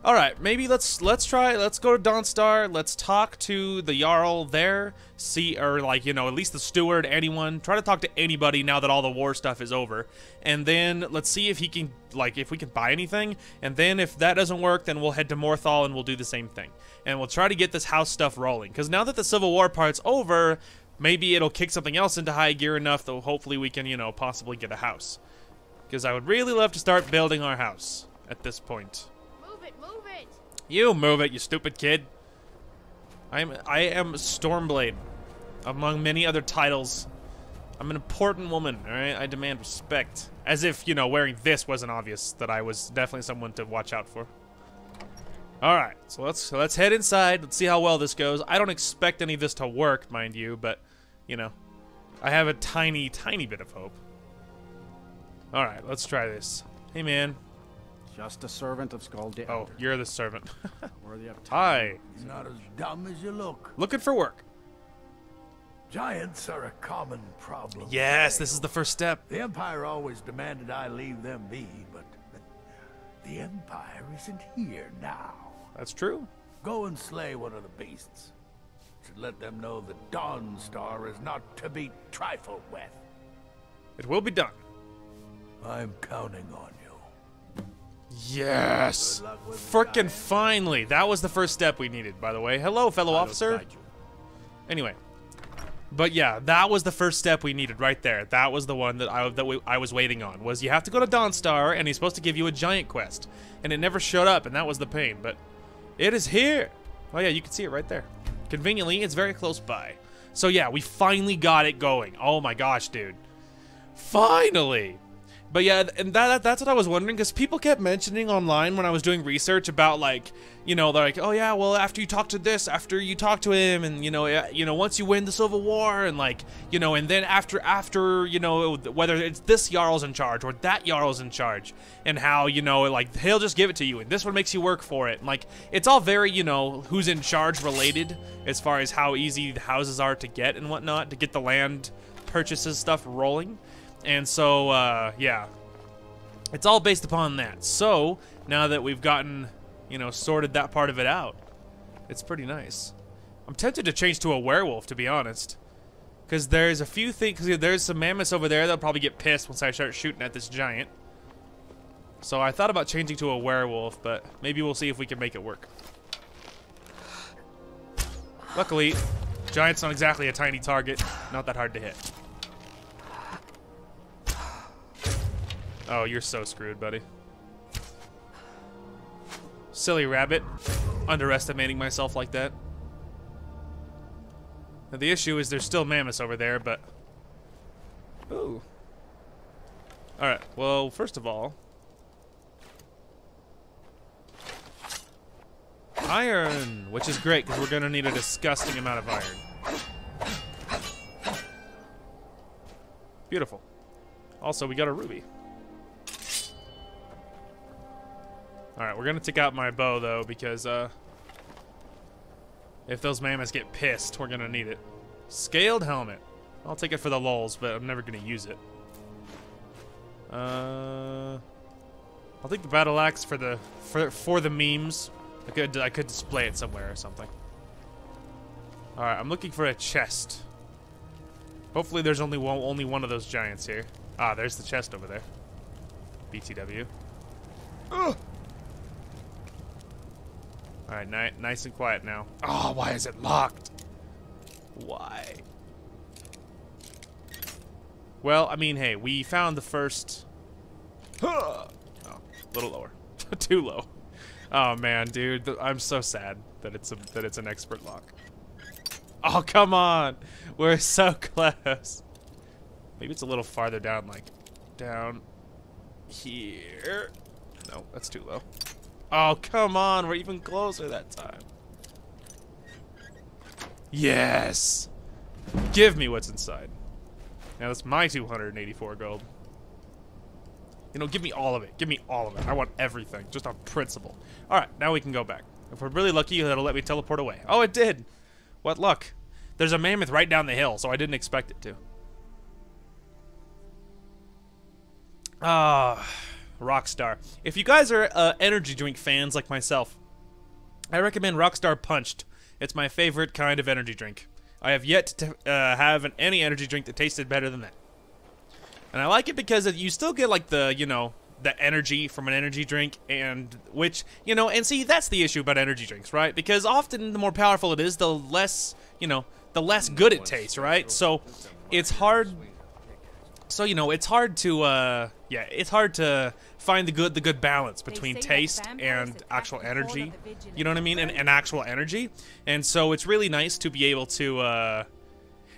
All right, maybe let's go to Dawnstar. Let's talk to the Jarl there. See, or like, you know, at least the steward, anyone. Try to talk to anybody now that all the war stuff is over. And then let's see if he can, like, if we can buy anything. And then if that doesn't work, then we'll head to Morthal and we'll do the same thing. And we'll try to get this house stuff rolling. Because now that the Civil War part's over, maybe it'll kick something else into high gear enough that hopefully we can, you know, possibly get a house. Because I would really love to start building our house at this point. Move it! You move it, you stupid kid. I am Stormblade, among many other titles. I'm an important woman, alright? I demand respect. As if, you know, wearing this wasn't obvious that I was definitely someone to watch out for. Alright, so let's head inside. Let's see how well this goes. I don't expect any of this to work, mind you, but, you know, I have a tiny, tiny bit of hope. Alright, let's try this. Hey, man. Just a servant of Skull the Oh, you're the servant. Worthy of Hi. You're not as dumb as you look. Looking for work. Giants are a common problem. Yes, this is the first step. The Empire always demanded I leave them be, but the Empire isn't here now. That's true. Go and slay one of the beasts. Should let them know that Dawnstar is not to be trifled with. It will be done. I'm counting on you. Yes! Frickin' finally! That was the first step we needed, by the way. Hello, fellow officer. Anyway. But yeah, that was the first step we needed right there. That was the one that I was waiting on. Was you have to go to Dawnstar, and he's supposed to give you a giant quest. And it never showed up, and that was the pain. But it is here! Oh yeah, you can see it right there. Conveniently, it's very close by. So yeah, we finally got it going. Oh my gosh, dude. Finally! But yeah, and that's what I was wondering, because people kept mentioning online when I was doing research about, like, you know, they're like, oh yeah, well, after you talk to this, after you talk to him, and, you know, once you win the Civil War, and, like, you know, and then after, you know, whether it's this Jarl's in charge, or that Jarl's in charge, and how, you know, like, he'll just give it to you, and this one makes you work for it, and, like, it's all very, you know, who's in charge related, as far as how easy the houses are to get and whatnot, to get the land purchases stuff rolling. And so, yeah, it's all based upon that. So, now that we've gotten, you know, sorted that part of it out, it's pretty nice. I'm tempted to change to a werewolf, to be honest. Because there's a few things, because there's some mammoths over there that'll probably get pissed once I start shooting at this giant. So I thought about changing to a werewolf, but maybe we'll see if we can make it work. Luckily, giant's not exactly a tiny target, not that hard to hit. Oh, you're so screwed, buddy. Silly rabbit. Underestimating myself like that. Now, the issue is there's still mammoths over there, but... Ooh. Alright, well, first of all... Iron! Which is great, because we're going to need a disgusting amount of iron. Beautiful. Also, we got a ruby. Alright, we're gonna take out my bow, though, because, if those mammoths get pissed, we're gonna need it. Scaled helmet. I'll take it for the lulz, but I'm never gonna use it. I'll take the battle axe for the memes. I could display it somewhere or something. Alright, I'm looking for a chest. Hopefully there's only one of those giants here. Ah, there's the chest over there. BTW. Ugh! Alright, nice and quiet now. Oh, why is it locked? Why? Well, I mean, hey, we found the first... Oh, a little lower. Too low. Oh, man, dude. I'm so sad that it's an expert lock. Oh, come on! We're so close. Maybe it's a little farther down, like, down here. No, that's too low. Oh, come on. We're even closer that time. Yes! Give me what's inside. Now, that's my 284 gold. You know, give me all of it. Give me all of it. I want everything, just on principle. All right, now we can go back. If we're really lucky, it'll let me teleport away. Oh, it did. What luck. There's a mammoth right down the hill, so I didn't expect it to. Rockstar. If you guys are energy drink fans like myself, I recommend Rockstar Punched. It's my favorite kind of energy drink. I have yet to have any energy drink that tasted better than that. And I like it because you still get like the, you know, the energy from an energy drink, and which, you know, and see, that's the issue about energy drinks, right? Because often the more powerful it is, the less, you know, the less good it tastes, right? So it's hard. So, you know, it's hard to, yeah, it's hard to find the good balance between taste and actual energy. You know what I mean? And actual energy. And so it's really nice to be able to,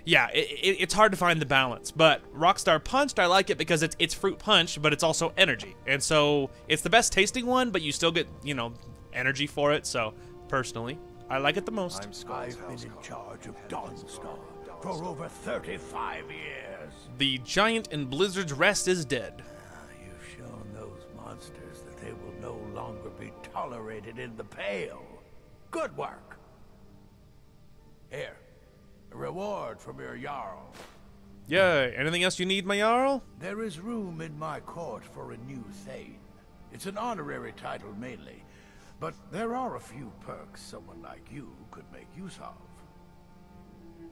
yeah, it's hard to find the balance. But Rockstar Punched, I like it because it's fruit punch, but it's also energy. And so it's the best tasting one, but you still get, you know, energy for it. So personally, I like it the most. I've been in charge of Dawnstar for over 35 years. The giant in Blizzard's Rest is dead. You've shown those monsters that they will no longer be tolerated in the Pale. Good work. Here, a reward from your Jarl. Yay, anything else you need, my Jarl? There is room in my court for a new Thane. It's an honorary title mainly, but there are a few perks someone like you could make use of.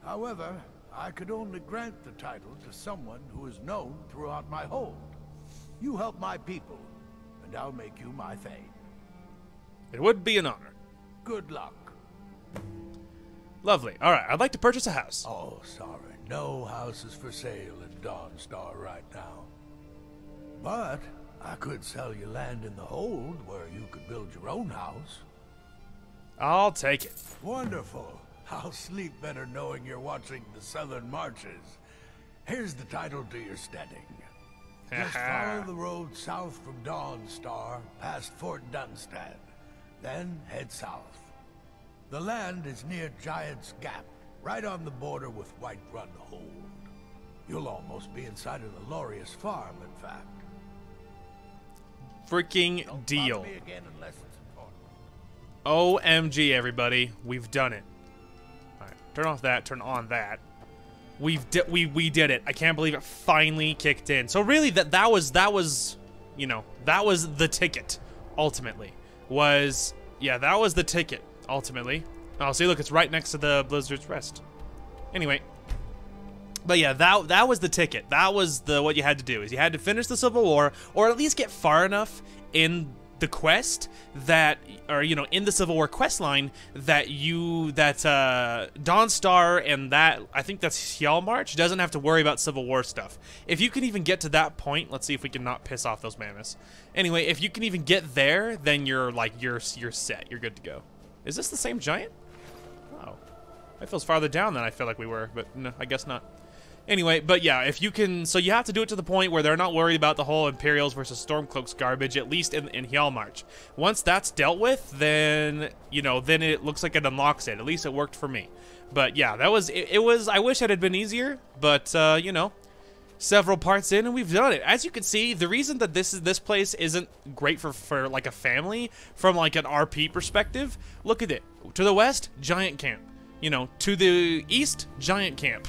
However, I could only grant the title to someone who is known throughout my hold. You help my people, and I'll make you my Thane. It would be an honor. Good luck. Lovely. All right, I'd like to purchase a house. Oh, sorry. No houses for sale in Dawnstar right now. But I could sell you land in the hold where you could build your own house. I'll take it. Wonderful. I'll sleep better knowing you're watching the Southern Marches. Here's the title to your steading. Just follow the road south from Dawnstar, past Fort Dunstad. Then head south. The land is near Giant's Gap, right on the border with Whiterun Hold. You'll almost be inside of the Laureus farm, in fact. Freaking Don't deal. bother me again unless it's important. OMG, everybody. We've done it. All right, turn off that, turn on that. We did it. I can't believe it finally kicked in. So really, that was, you know, that was the ticket, ultimately. That was the ticket, ultimately. Oh, see, look, it's right next to the Blizzard's Rest. Anyway. But yeah, that was the ticket. That was what you had to do, is you had to finish the Civil War, or at least get far enough in the quest that, or, you know, in the Civil War Questline that Dawnstar and that, I think that's Hjalmarch, doesn't have to worry about Civil War stuff. If you can even get to that point, let's see if we can not piss off those mammoths. Anyway, if you can even get there, then you're set. You're good to go. Is this the same giant? Oh. That feels farther down than I feel like we were, but no, I guess not. Anyway, but yeah, if you can, so you have to do it to the point where they're not worried about the whole Imperials versus Stormcloaks garbage, at least in Hjalmarch. Once that's dealt with, then, you know, then it looks like it unlocks it. At least it worked for me. But yeah, that was, it was, I wish it had been easier, but, you know, several parts in and we've done it. As you can see, the reason that this place isn't great for like a family, from like an RP perspective, look at it. To the west, giant camp. You know, to the east, giant camp.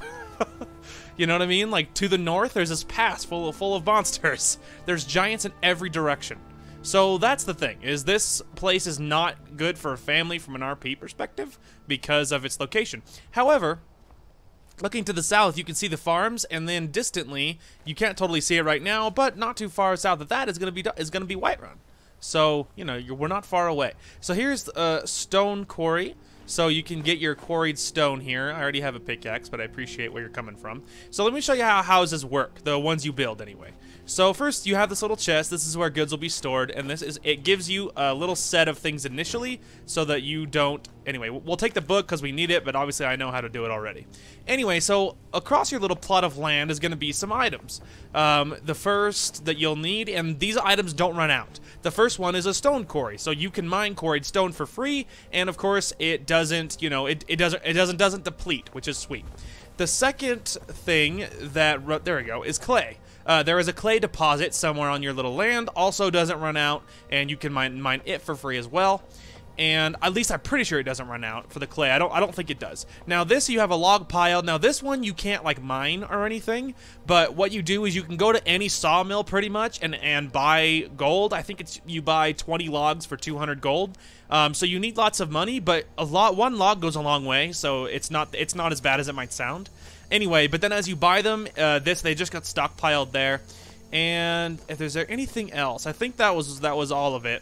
You know what I mean? Like, to the north, there's this pass full of monsters. There's giants in every direction. So that's the thing, is this place is not good for a family from an RP perspective because of its location. However, looking to the south, you can see the farms, and then distantly, you can't totally see it right now, but not too far south of that is going to be Whiterun. So, you know, we're not far away. So here's Stone Quarry. So you can get your quarried stone here. I already have a pickaxe, but I appreciate where you're coming from. So let me show you how houses work, the ones you build anyway. So first you have this little chest. This is where goods will be stored, and it gives you a little set of things initially so that you don't, anyway, we'll take the book because we need it, but obviously I know how to do it already. Anyway, so across your little plot of land is going to be some items. The first that you'll need, and these items don't run out. The first one is a stone quarry, so you can mine quarried stone for free, and of course it doesn't, you know, it doesn't deplete, which is sweet. The second thing that, there we go, is clay. There is a clay deposit somewhere on your little land, also doesn't run out, and you can mine it for free as well. And at least I'm pretty sure it doesn't run out for the clay. I don't think it does. Now this, you have a log pile. Now this one you can't like mine or anything, but what you do is you can go to any sawmill pretty much and buy gold. I think it's you buy 20 logs for 200 gold. So you need lots of money, but one log goes a long way, so it's not as bad as it might sound. Anyway, but then as you buy them, they just got stockpiled there. And if there's anything else, I think that was all of it.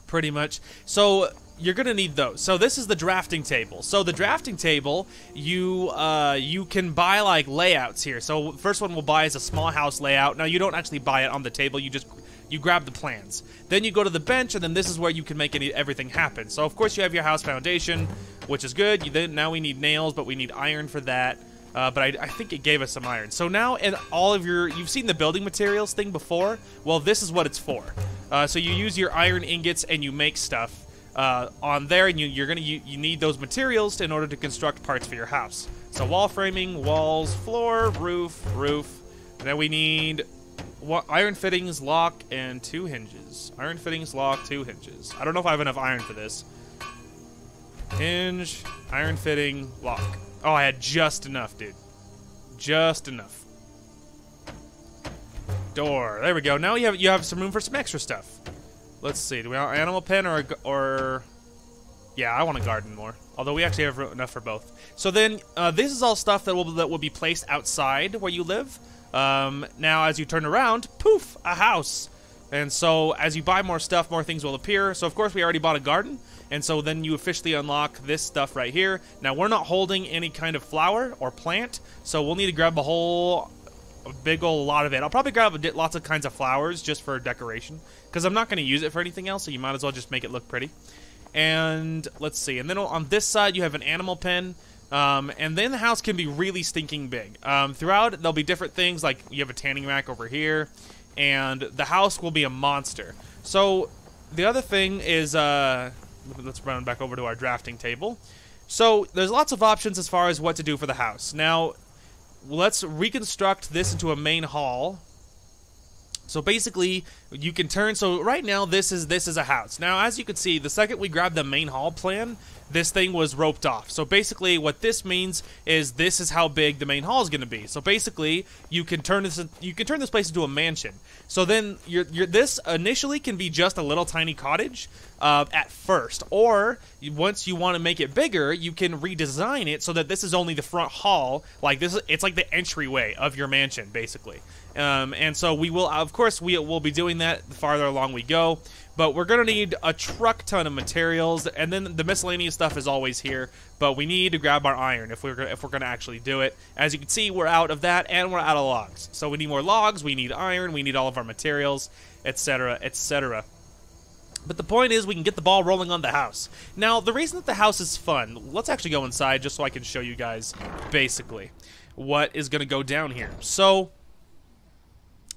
Pretty much. So you're gonna need those. So this is the drafting table. So the drafting table, you can buy like layouts here. So first one we'll buy is a small house layout. Now you don't actually buy it on the table. You grab the plans. Then you go to the bench, and then this is where you can make everything happen. So of course you have your house foundation, which is good. Now we need nails, but we need iron for that. But I think it gave us some iron. So now in all of you've seen the building materials thing before. Well, this is what it's for. So you use your iron ingots and you make stuff on there, and you need those materials in order to construct parts for your house. So wall framing, walls, floor, roof. And then we need iron fittings, lock, and 2 hinges. Iron fittings, lock, 2 hinges. I don't know if I have enough iron for this. Hinge, iron fitting, lock. Oh, I had just enough, dude. Just enough. Door. There we go. Now you have some room for some extra stuff. Let's see. Do we want an animal pen or... Yeah, I want a garden more. Although we actually have enough for both. So then, this is all stuff that will be placed outside where you live. Now, as you turn around, poof, a house. And so, as you buy more stuff, more things will appear. So, of course, we already bought a garden. And so then you officially unlock this stuff right here. Now, we're not holding any kind of flower or plant, so we'll need to grab a big old lot of it. I'll probably grab lots of kinds of flowers just for decoration, because I'm not going to use it for anything else, so you might as well just make it look pretty. And let's see. And then on this side, you have an animal pen. And then the house can be really stinking big. Throughout, there'll be different things, like you have a tanning rack over here, and the house will be a monster. So the other thing is... let's run back over to our drafting table. So there's lots of options as far as what to do for the house. Now, let's reconstruct this into a main hall. So basically, you can turn... So right now, this is a house. Now, as you can see, the second we grab the main hall plan, this thing was roped off. So basically, what this means is this is how big the main hall is going to be. So basically, you can turn this place into a mansion. So then, this initially can be just a little tiny cottage at first, or once you want to make it bigger, you can redesign it so that this is only the front hall. Like this, it's like the entryway of your mansion, basically. And so we will, of course, we will be doing that the farther along we go. But we're going to need a truck ton of materials, and then the miscellaneous stuff is always here. But we need to grab our iron if we're going to actually do it. As you can see, we're out of that, and we're out of logs. So we need more logs, we need iron, we need all of our materials, etc., etc. But the point is, we can get the ball rolling on the house. Now, the reason that the house is fun, let's actually go inside just so I can show you guys, basically, what is going to go down here. So...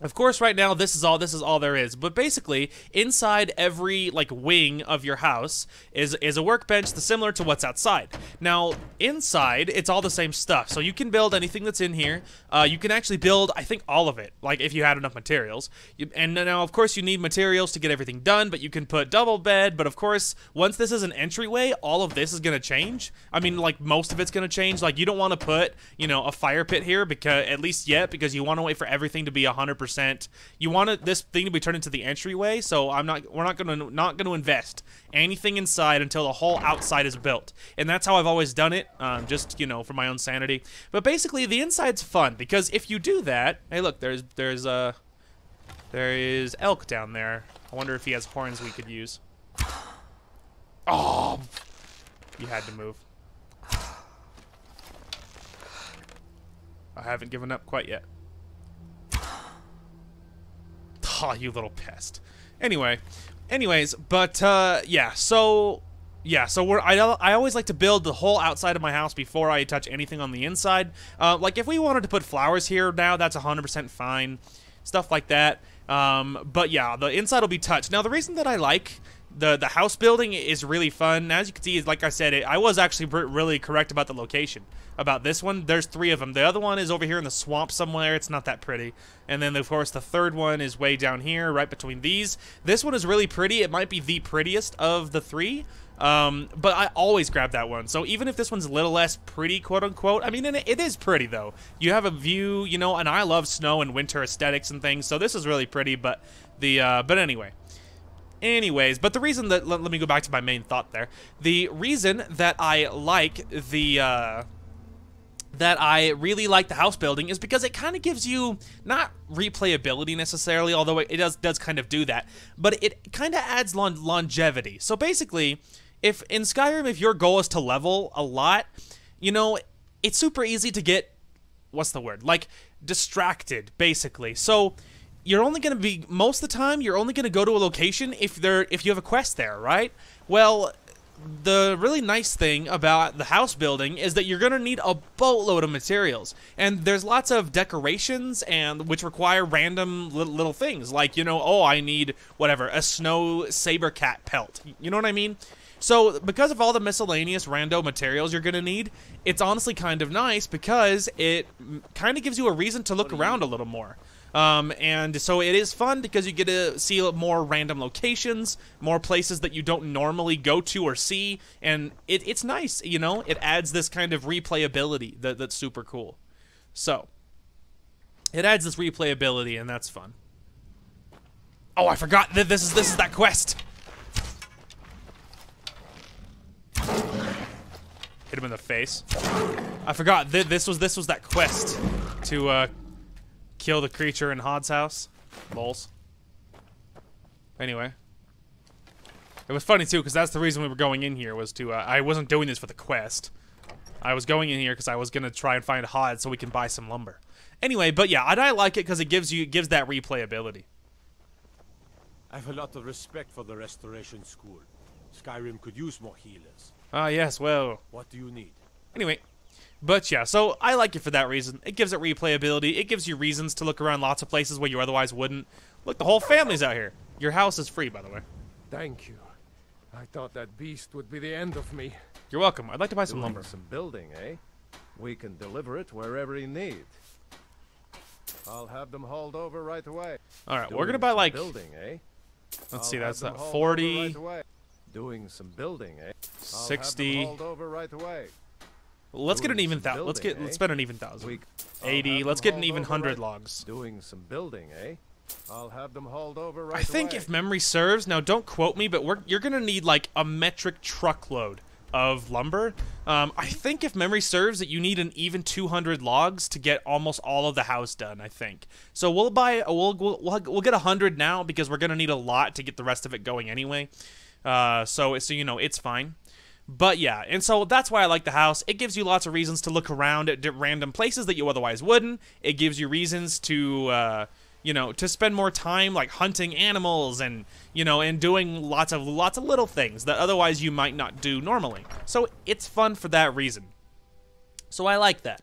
of course, right now, this is all there is. But basically, inside every, like, wing of your house is a workbench similar to what's outside. Now, inside, it's all the same stuff. So you can build anything that's in here. You can actually build, I think, all of it, like, if you had enough materials. And now, of course, you need materials to get everything done, but you can put double bed. But, of course, once this is an entryway, all of this is going to change. I mean, like, most of it's going to change. Like, you don't want to put, you know, a fire pit here, because at least yet, because you want to wait for everything to be 100%. You want this thing to be turned into the entryway, so we're not going to invest anything inside until the whole outside is built. And that's how I've always done it, just, you know, for my own sanity. But basically, the inside's fun, because if you do that, hey, look, there is elk down there. I wonder if he has horns we could use. Oh, you had to move. I haven't given up quite yet. Oh, you little pest. Anyways, but yeah, so I always like to build the whole outside of my house before I touch anything on the inside. Like if we wanted to put flowers here now, that's 100% fine, stuff like that. But yeah, the inside will be touched. Now the reason that I like The house building is really fun. As you can see, like I said, I was actually really correct about the location. About this one, there's 3 of them. The other one is over here in the swamp somewhere. It's not that pretty. And then, of course, the third one is way down here, right between these. This one is really pretty. It might be the prettiest of the 3. But I always grab that one. So even if this one's a little less pretty, quote-unquote, I mean, it is pretty, though. You have a view, you know, and I love snow and winter aesthetics and things, so this is really pretty, but but anyway. Anyways, but the reason that, let me go back to my main thought there. The reason that I like that I really like the house building is because it kind of gives you, not replayability necessarily, although it does kind of do that, but it kind of adds longevity. So basically, if in Skyrim, if your goal is to level a lot, you know, it's super easy to get, what's the word, like, distracted, basically. So you're only going to be, most of the time, you're only going to go to a location if you have a quest there, right? Well, the really nice thing about the house building is that you're going to need a boatload of materials. And there's lots of decorations and which require random little things. Like, you know, oh, I need, whatever, a snow saber cat pelt. You know what I mean? So, because of all the miscellaneous rando materials you're going to need, it's honestly kind of nice because it kind of gives you a reason to look around a little more. And so it is fun because you get to see more random locations, more places that you don't normally go to or see, and it's nice, you know? It adds this kind of replayability that's super cool. So, it adds this replayability, and that's fun. Oh, I forgot that this is that quest! Hit him in the face. I forgot this was that quest to, kill the creature in Hod's house. Lols. Anyway. It was funny, too, because that's the reason we were going in here, was to, I wasn't doing this for the quest. I was going in here because I was going to try and find Hod so we can buy some lumber. Anyway, but yeah, I like it because it gives that replayability. I have a lot of respect for the Restoration School. Skyrim could use more healers. Ah, yes, well. What do you need? Anyway. But yeah, so I like it for that reason. It gives it replayability. It gives you reasons to look around lots of places where you otherwise wouldn't. Look, the whole family's out here. Your house is free, by the way. Thank you. I thought that beast would be the end of me. You're welcome. I'd like to buy some lumber. Some building, eh? We can deliver it wherever you need. I'll have them hauled over right away. All right, we're gonna buy like building, eh? Let's see, that's 40. Right doing some building, eh? 60. Hauled over right away. Let's get an even thousand. Let's spend an even 1,000. 80. Let's get an even 100 logs. Doing some building, eh? I'll have them hauled over right I think if memory serves, now don't quote me, but you're gonna need like a metric truckload of lumber. I think if memory serves that you need an even 200 logs to get almost all of the house done, I think. So we'll get 100 now because we're gonna need a lot to get the rest of it going anyway. So you know, it's fine. But yeah, and so that's why I like the house. It gives you lots of reasons to look around at random places that you otherwise wouldn't. It gives you reasons to, you know, to spend more time like hunting animals and, you know, and doing lots of little things that otherwise you might not do normally. So it's fun for that reason. So I like that.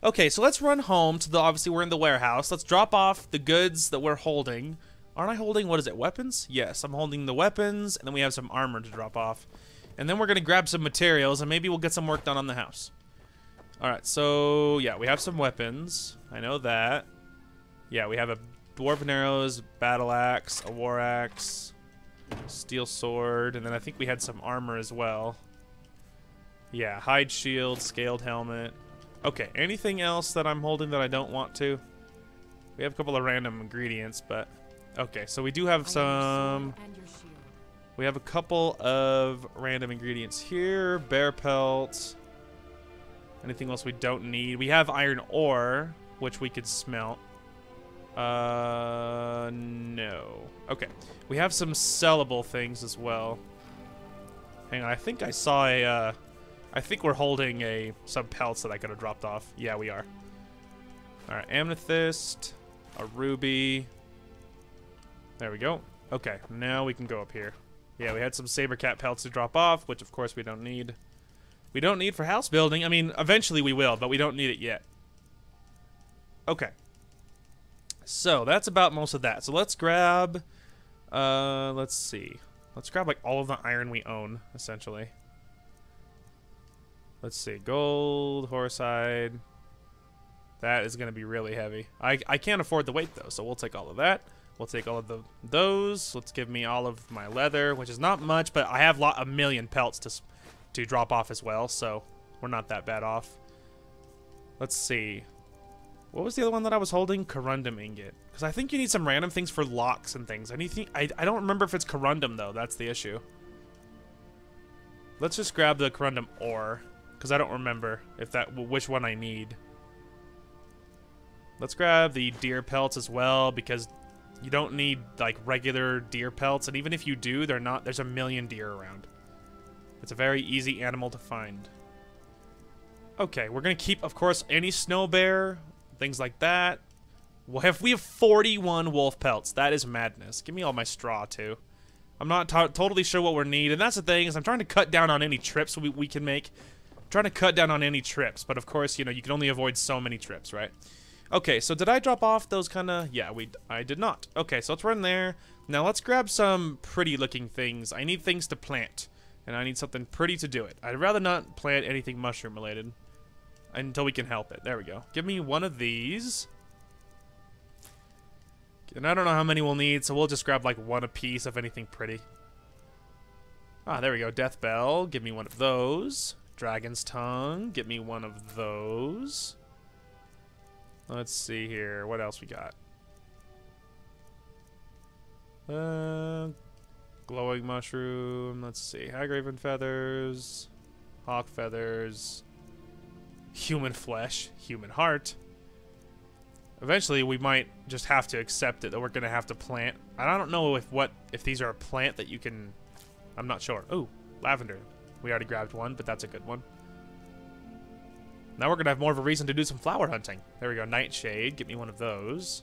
Okay, so let's run home to obviously we're in the warehouse. Let's drop off the goods that we're holding. Aren't I holding, what is it, weapons? Yes, I'm holding the weapons, and then we have some armor to drop off. And then we're going to grab some materials, and maybe we'll get some work done on the house. Alright, so, yeah, we have some weapons. I know that. Yeah, we have a dwarven arrows, battle axe, a war axe, steel sword, and then I think we had some armor as well. Yeah, hide shield, scaled helmet. Okay, anything else that I'm holding that I don't want to? We have a couple of random ingredients, but... Okay, so we do have some... We have a couple of random ingredients here. Bear pelt. Anything else we don't need? We have iron ore, which we could smelt. No. Okay. We have some sellable things as well. Hang on, I think I saw a, I think we're holding some pelts that I could have dropped off. Yeah, we are. Alright, amethyst, a ruby. There we go. Okay, now we can go up here. Yeah, we had some saber cat pelts to drop off, which of course we don't need. We don't need for house building. I mean, eventually we will, but we don't need it yet. Okay. So, that's about most of that. So let's grab, let's see. Let's grab like all of the iron we own, essentially. Let's see, gold, horsehide. That is going to be really heavy. I can't afford the weight though, so we'll take all of that. We'll take all of those. Let's give me all of my leather, which is not much, but I have a million pelts to drop off as well, so we're not that bad off. Let's see. What was the other one that I was holding? Corundum ingot. Because I think you need some random things for locks and things. I don't remember if it's corundum though. That's the issue. Let's just grab the corundum ore, because I don't remember which one I need. Let's grab the deer pelts as well, because you don't need like regular deer pelts, and even if you do, there's a million deer around. It's a very easy animal to find. Okay, we're gonna keep, of course, any snow bear, things like that. We have 41 wolf pelts. That is madness. Give me all my straw too. I'm not totally sure what we need, and that's the thing, is I'm trying to cut down on any trips we can make. I'm trying to cut down on any trips, but of course, you know, you can only avoid so many trips, right? Okay, so did I drop off those kind of... Yeah, I did not. Okay, so let's run there. Now let's grab some pretty looking things. I need things to plant, and I need something pretty to do it. I'd rather not plant anything mushroom related until we can help it. There we go. Give me one of these. And I don't know how many we'll need, so we'll just grab like one a piece of anything pretty. Ah, there we go. Death Bell. Give me one of those. Dragon's Tongue. Give me one of those. Let's see here. What else we got? Glowing mushroom. Let's see. Hagraven feathers. Hawk feathers. Human flesh. Human heart. Eventually, we might just have to accept it that we're gonna have to plant. I don't know if these are a plant that you can. I'm not sure. Ooh, lavender. We already grabbed one, but that's a good one. Now we're going to have more of a reason to do some flower hunting. There we go, Nightshade. Get me one of those.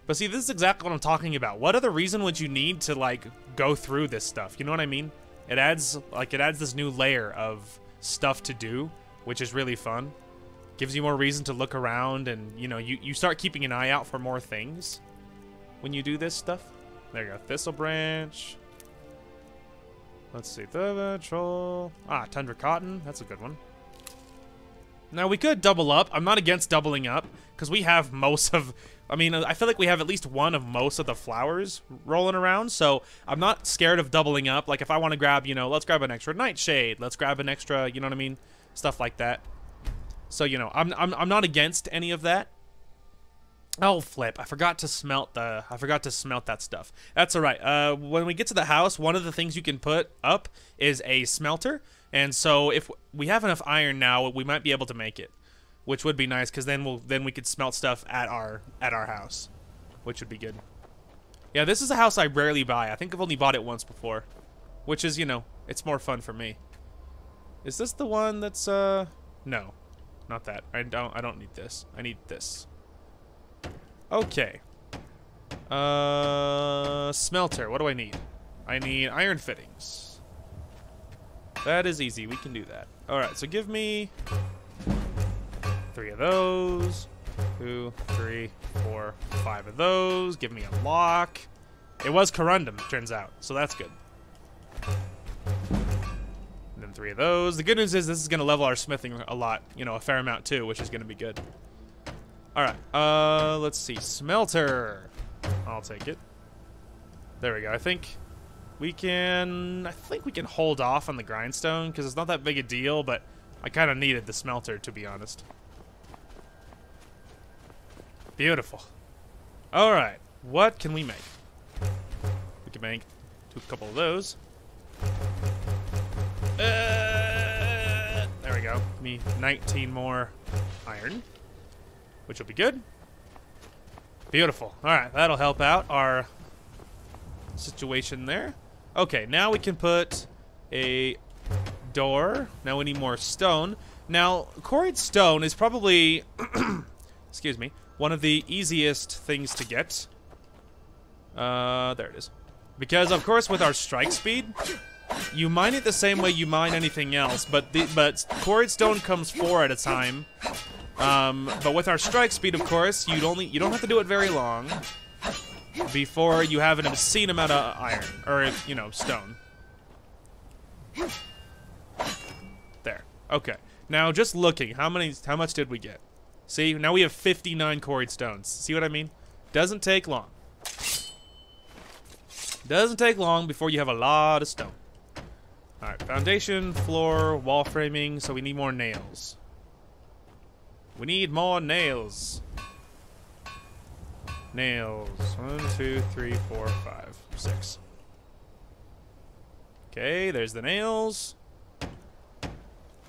But see, this is exactly what I'm talking about. What other reason would you need to, like, go through this stuff? You know what I mean? It adds this new layer of stuff to do, which is really fun. Gives you more reason to look around, and, you know, you start keeping an eye out for more things when you do this stuff. There you go, Thistle Branch. Let's see, the troll. Ah, Tundra Cotton. That's a good one. Now, we could double up. I'm not against doubling up, because we have most of... I mean, I feel like we have at least one of most of the flowers rolling around, so I'm not scared of doubling up. Like, if I want to grab, you know, let's grab an extra Nightshade. Let's grab an extra, you know what I mean? Stuff like that. So, you know, I'm not against any of that. Oh, flip. I forgot to smelt that stuff. That's all right. When we get to the house, one of the things you can put up is a smelter. And so if we have enough iron now, we might be able to make it, which would be nice, because then we could smelt stuff at our house, which would be good. Yeah, this is a house I rarely buy. I think I've only bought it once before, which is, you know, it's more fun for me. Is this the one that's no, not that. I don't need this. I need this. Okay. Smelter. What do I need? I need iron fittings. That is easy. We can do that. Alright, so give me 3 of those. 2, 3, 4, 5 of those. Give me a lock. It was corundum, turns out. So that's good. And then 3 of those. The good news is this is going to level our smithing a lot. You know, a fair amount too, which is going to be good. Alright, let's see. Smelter. I'll take it. There we go. I think we can hold off on the grindstone, because it's not that big a deal, but I kind of needed the smelter, to be honest. Beautiful. Alright, what can we make? We can make a couple of those. There we go. Give me 19 more iron, which will be good. Beautiful. Alright, that'll help out our situation there. Okay, now we can put a door. Now we need more stone. Now, quarried stone is probably, excuse me, one of the easiest things to get. There it is. Because, of course, with our strike speed, you mine it the same way you mine anything else, but quarried stone comes 4 at a time. But with our strike speed, of course, you don't have to do it very long. before you have an obscene amount of iron, or, you know, stone. There. Okay. Now, just looking, how much did we get? See, now we have 59 quarried stones. See what I mean? Doesn't take long. Doesn't take long before you have a lot of stone. Alright, foundation, floor, wall framing, so we need more nails. We need more nails. Nails. 1, 2, 3, 4, 5, 6. Okay, there's the nails.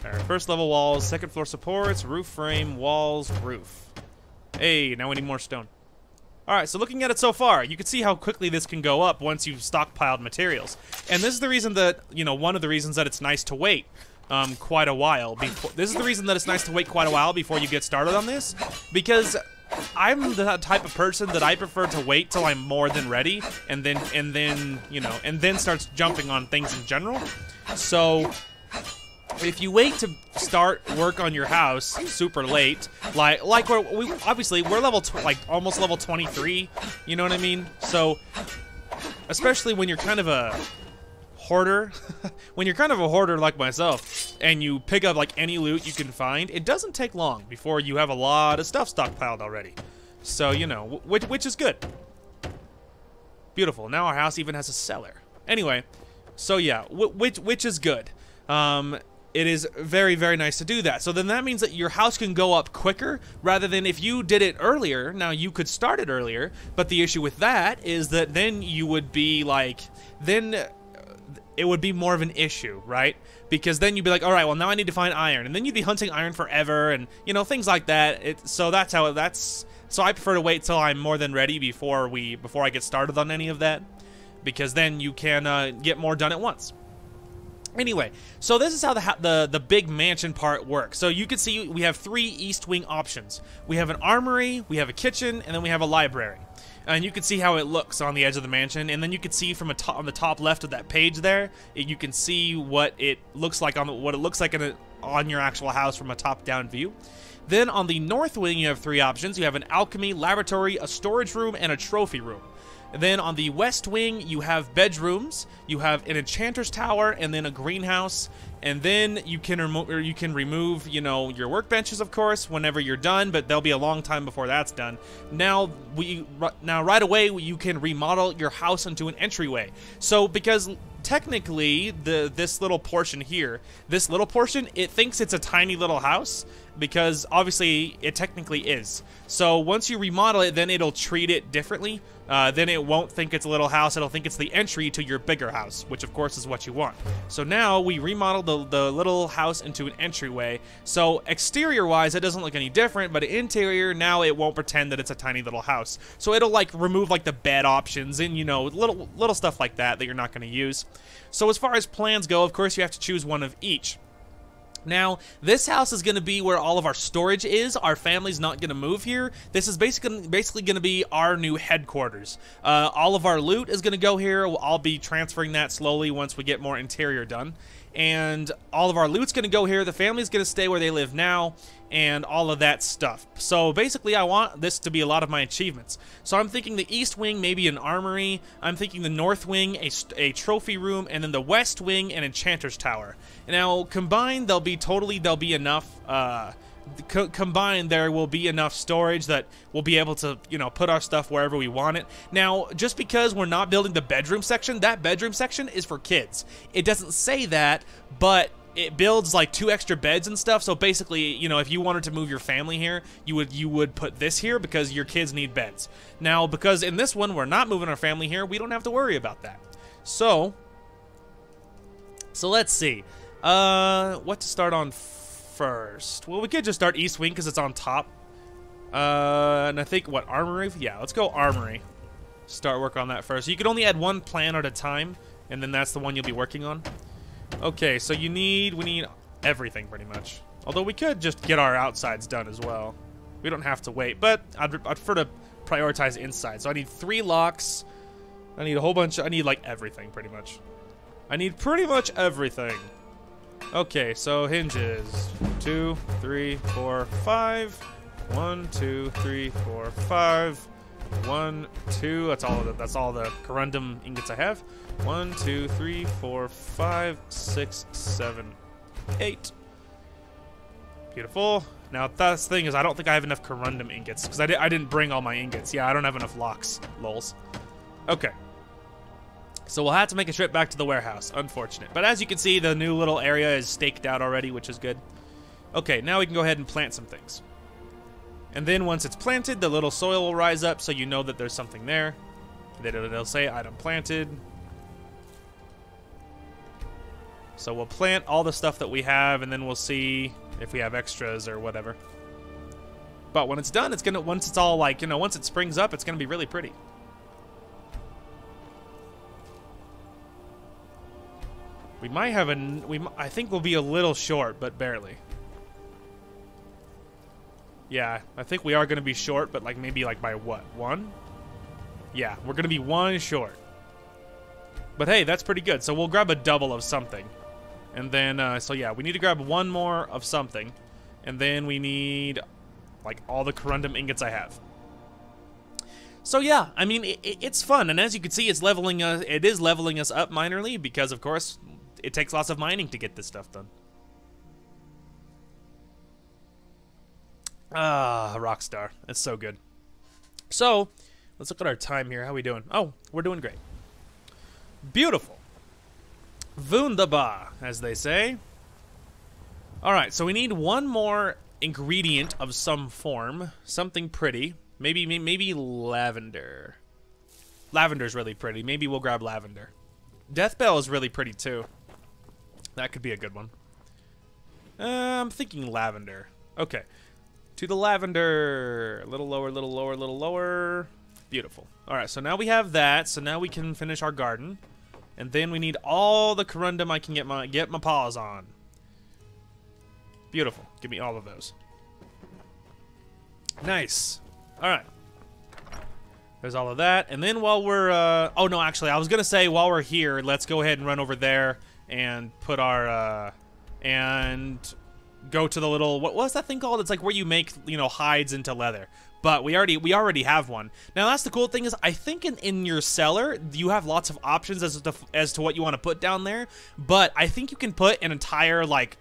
Alright, first level walls, second floor supports, roof frame, walls, roof. Hey, now we need more stone. Alright, so looking at it so far, you can see how quickly this can go up once you've stockpiled materials. And this is the reason that, you know, one of the reasons that it's nice to wait quite a while before. This is the reason that it's nice to wait quite a while before you get started on this, because I'm the type of person that I prefer to wait till I'm more than ready, and then starts jumping on things in general. So if you wait to start work on your house super late, like we're almost level 23, you know what I mean? So especially when you're kind of a hoarder, when you're kind of a hoarder like myself, and you pick up like any loot you can find, it doesn't take long before you have a lot of stuff stockpiled already. So, you know, which is good. Beautiful. Now our house even has a cellar. Anyway, so yeah, which is good. It is very, very nice to do that. So then that means that your house can go up quicker, rather than if you did it earlier. Now, you could start it earlier, but the issue with that is that then you would be like, then it would be more of an issue, right? Because then you'd be like, all right, well, now I need to find iron, and then you'd be hunting iron forever, and, you know, things like that. So that's how so I prefer to wait till I'm more than ready before I get started on any of that, because then you can get more done at once. Anyway, so this is how the big mansion part works. So you can see we have 3 east wing options. We have an armory, we have a kitchen, and then we have a library. And you can see how it looks on the edge of the mansion, and then you can see from on the top left of that page there, you can see what it looks like on your actual house from a top-down view. Then on the north wing, you have 3 options. You have an alchemy, laboratory, a storage room, and a trophy room. And then on the west wing, you have bedrooms, you have an enchanter's tower, and then a greenhouse. And then you can remove, you know, your workbenches, of course, whenever you're done, but there'll be a long time before that's done. Now right away, you can remodel your house into an entryway. So because technically this little portion here, it thinks it's a tiny little house, because obviously it technically is. So once you remodel it, then it'll treat it differently. Then it won't think it's a little house, it'll think it's the entry to your bigger house, which of course is what you want. So now we remodeled the little house into an entryway. So exterior wise, it doesn't look any different, but interior, now it won't pretend that it's a tiny little house. So it'll like remove like the bed options and, you know, little stuff like that you're not going to use. So as far as plans go, of course you have to choose one of each. Now, this house is going to be where all of our storage is. Our family's not going to move here. This is basically going to be our new headquarters. All of our loot is going to go here. I'll be transferring that slowly once we get more interior done. And all of our loot's going to go here. The family's going to stay where they live now, and all of that stuff. So basically, I want this to be a lot of my achievements. So I'm thinking the east wing, maybe an armory. I'm thinking the north wing, a trophy room, and then the west wing, an enchanter's tower. Now, combined, there'll be enough, combined, there will be enough storage that we'll be able to, you know, put our stuff wherever we want it. Now, just because we're not building the bedroom section, that bedroom section is for kids. It doesn't say that, but it builds like 2 extra beds and stuff. So basically, you know, if you wanted to move your family here, you would put this here because your kids need beds. Now, because in this one we're not moving our family here, we don't have to worry about that. So let's see. What to start on first? Well, we could just start east wing because it's on top. And I think, what, armory? Yeah, let's go armory. Start work on that first. So you can only add 1 plan at a time, and then that's the one you'll be working on. Okay, so we need everything pretty much. Although we could just get our outsides done as well. We don't have to wait, but I'd prefer to prioritize inside. So I need 3 locks. I need a whole bunch. I need like everything pretty much. I need pretty much everything. Okay, so hinges. 2, 3, 4, 5. 1, 2, 3, 4, 5. 1, 2. That's all the corundum ingots I have. 1, 2, 3, 4, 5, 6, 7, 8. Beautiful. Now, the thing is, I don't think I have enough corundum ingots, because I didn't bring all my ingots. Yeah, I don't have enough locks. Lols. Okay. So we'll have to make a trip back to the warehouse. Unfortunate. But as you can see, the new little area is staked out already, which is good. Okay, now we can go ahead and plant some things. And then once it's planted, the little soil will rise up, so you know that there's something there. Then it'll say, item planted. So we'll plant all the stuff that we have, and then we'll see if we have extras or whatever. But when it's done, it's gonna, once it's all like, you know, once it springs up, it's gonna be really pretty. We might have I think we'll be a little short, but barely. Yeah, I think we are gonna be short, but like maybe like by what, 1? Yeah, we're gonna be 1 short. But hey, that's pretty good. So we'll grab a double of something. And then, so yeah, we need to grab 1 more of something. And then we need, like, all the corundum ingots I have. So yeah, I mean, it's fun. And as you can see, it is leveling us up minorly because, of course, it takes lots of mining to get this stuff done. Ah, Rockstar. It's so good. So, let's look at our time here. How are we doing? Oh, we're doing great. Beautiful. Wunderbar, as they say. Alright, so we need 1 more ingredient of some form. Something pretty. Maybe lavender. Lavender's really pretty. Maybe we'll grab lavender. Deathbell is really pretty too. That could be a good one. I'm thinking lavender. Okay. To the lavender. A little lower, little lower, little lower. Beautiful. Alright, so now we have that. So now we can finish our garden. And then we need all the corundum I can get my paws on. Beautiful. Give me all of those. Nice. Alright. There's all of that. And then while we're... oh, no, actually, I was going to say while we're here, let's go ahead and run over there and put our... and go to the little... What was that thing called? It's like where you make, you know, hides into leather. But we already have one. Now that's the cool thing is I think in your cellar you have lots of options as to what you want to put down there. But I think you can put an entire what's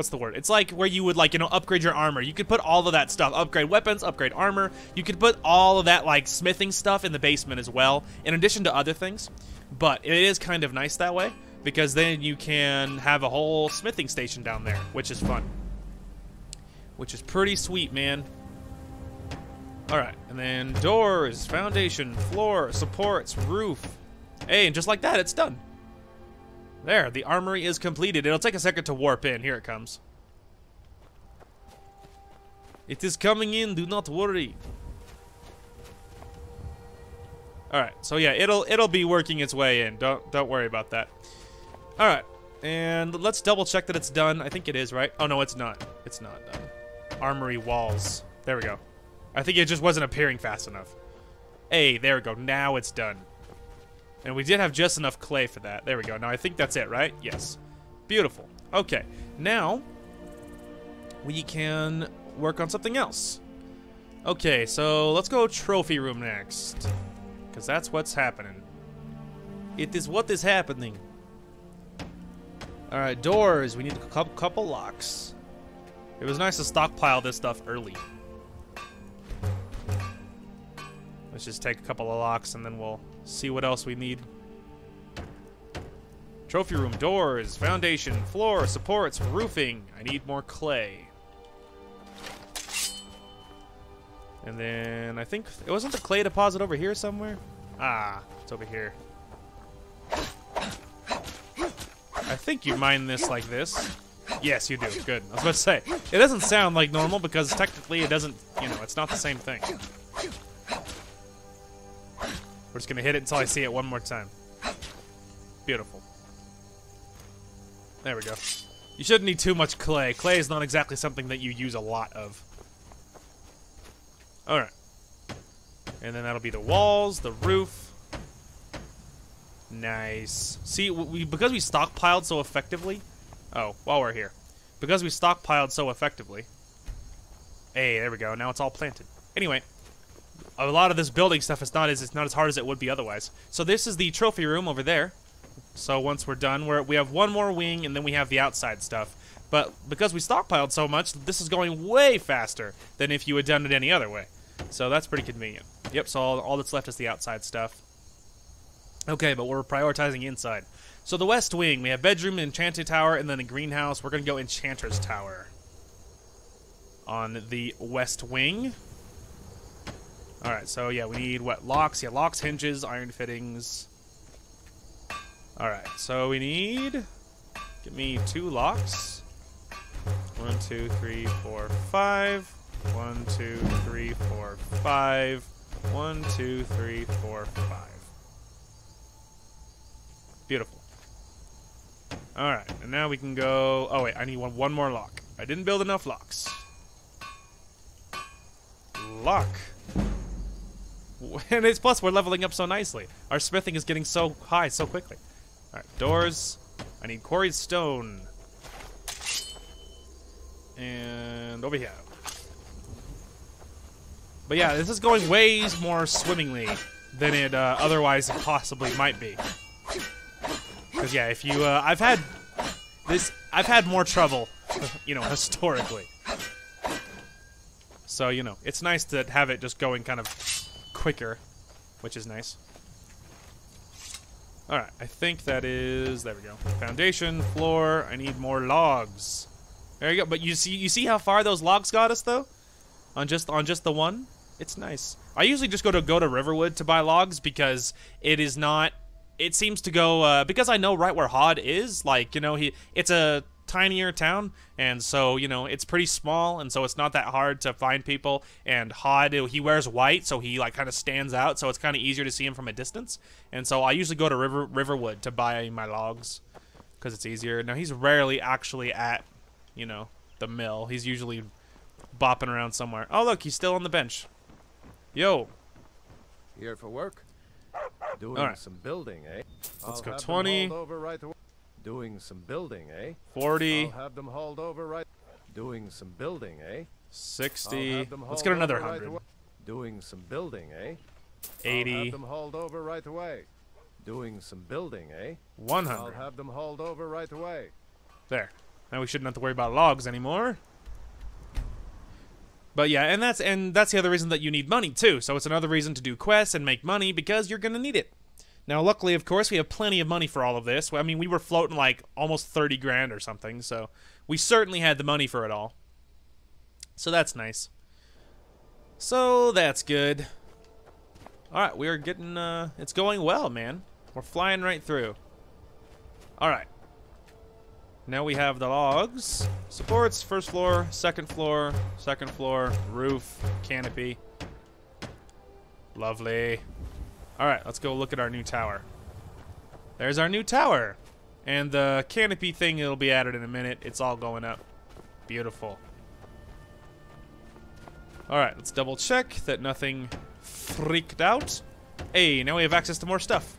the word? It's like where you would upgrade your armor. You could put all of that stuff, upgrade weapons, upgrade armor. You could put all of that like smithing stuff in the basement as well, in addition to other things. But it is kind of nice that way because then you can have a whole smithing station down there, which is fun. Which is pretty sweet, man. Alright, and then doors, foundation, floor, supports, roof. Hey, and just like that, it's done. There, the armory is completed. It'll take a second to warp in. Here it comes. It is coming in, do not worry. Alright, so yeah, it'll be working its way in. Don't worry about that. Alright, and let's double check that it's done. I think it is, right? Oh no, it's not. It's not done. Armory walls. There we go. I think it just wasn't appearing fast enough. Hey, there we go. Now it's done. And we did have just enough clay for that. There we go. Now I think that's it, right? Yes. Beautiful. Okay. Now we can work on something else. Okay, so let's go trophy room next. Because that's what's happening. It is what is happening. Alright, doors. We need a couple locks. It was nice to stockpile this stuff early. Let's just take a couple of locks and then we'll see what else we need. Trophy room, doors, foundation, floor, supports, roofing. I need more clay. And then I think it wasn't the clay deposit over here somewhere? Ah, it's over here. I think you mine this like this. Yes, you do. Good. I was about to say, it doesn't sound like normal because technically it doesn't, you know, it's not the same thing. We're just going to hit it until I see it one more time. Beautiful. There we go. You shouldn't need too much clay. Clay is not exactly something that you use a lot of. Alright. And then that'll be the walls, the roof. Nice. See, because we stockpiled so effectively... Oh, while we're here. Because we stockpiled so effectively, Hey, there we go. Now it's all planted. Anyway, a lot of this building stuff is it's not as hard as it would be otherwise. So this is the trophy room over there. So once we're done, we have one more wing, and then we have the outside stuff. But because we stockpiled so much, this is going way faster than if you had done it any other way. So that's pretty convenient. Yep, so all that's left is the outside stuff. Okay, but we're prioritizing inside. So the west wing, we have bedroom, enchanted tower, and then a greenhouse. We're going to go enchanter's tower on the west wing. Alright, so yeah, we need what? Locks. Yeah, locks, hinges, iron fittings. Alright, so we need... Give me 2 locks. 1, 2, 3, 4, 5. 1, 2, 3, 4, 5. 1, 2, 3, 4, 5. Beautiful. Alright, and now we can go... Oh wait, I need one more lock. I didn't build enough locks. Lock. And it's plus we're leveling up so nicely. Our smithing is getting so high so quickly. Alright, doors. I need quarried stone. And over here. But yeah, this is going way more swimmingly than it otherwise possibly might be. Because yeah, if you, I've had more trouble, you know, historically. So, you know, it's nice to have it just going kind of quicker, which is nice. Alright, I think that is... There we go. Foundation, floor. I need more logs. There you go. But you see how far those logs got us, though? On just the one? It's nice. I usually just go to Riverwood to buy logs because it is not... It seems to go... because I know right where Hod is. Like, you know, it's a tinier town, and so, you know, it's pretty small, and so it's not that hard to find people. And Hod, he wears white, so he like kind of stands out, so it's kind of easier to see him from a distance. And so I usually go to Riverwood to buy my logs because it's easier. Now he's rarely actually at, you know, the mill. He's usually bopping around somewhere. Oh look, he's still on the bench. Yo. Here for work? Doing right. some building, eh? Let's go 20. Doing some building, eh? 40. I'll have them hauled over right. Doing some building, eh? 60. Let's get another 100. Doing some building, eh? 80. I'll have them hauled over right away. Doing some building, eh? 100. I'll have them hauled over right away. There. Now we shouldn't have to worry about logs anymore. But yeah, and that's the other reason that you need money too. So it's another reason to do quests and make money because you're gonna need it. Now, luckily, of course, we have plenty of money for all of this. I mean, we were floating like almost 30 grand or something, so we certainly had the money for it all. So that's nice. So that's good. All right, we are getting, it's going well, man. We're flying right through. All right. Now we have the logs. Supports, first floor, second floor, roof, canopy. Lovely. Alright, let's go look at our new tower. There's our new tower. And the canopy thing, it'll be added in a minute. It's all going up. Beautiful. Alright, let's double check that nothing freaked out. Hey, now we have access to more stuff.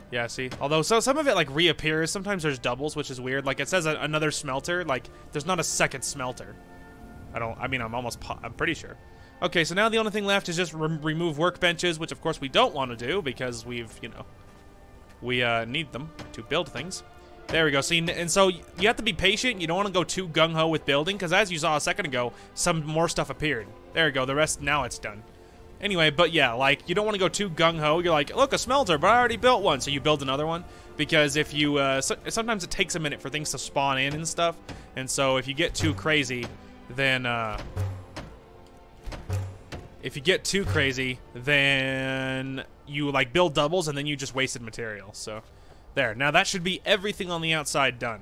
Yeah, see? Although some of it like reappears. Sometimes there's doubles, which is weird. Like it says another smelter. Like there's not a second smelter. I'm pretty sure. Okay, so now the only thing left is just remove workbenches, which of course we don't want to do because we've, you know, we need them to build things. There we go. See, and so you have to be patient. You don't want to go too gung-ho with building because as you saw a second ago, some more stuff appeared. There we go. The rest, now it's done. Anyway, but yeah, like, you don't want to go too gung-ho. You're like, look, a smelter, but I already built one. So you build another one because if you, sometimes it takes a minute for things to spawn in and stuff. And so if you get too crazy, then, you like build doubles and then you just wasted material. So there. Now that should be everything on the outside done.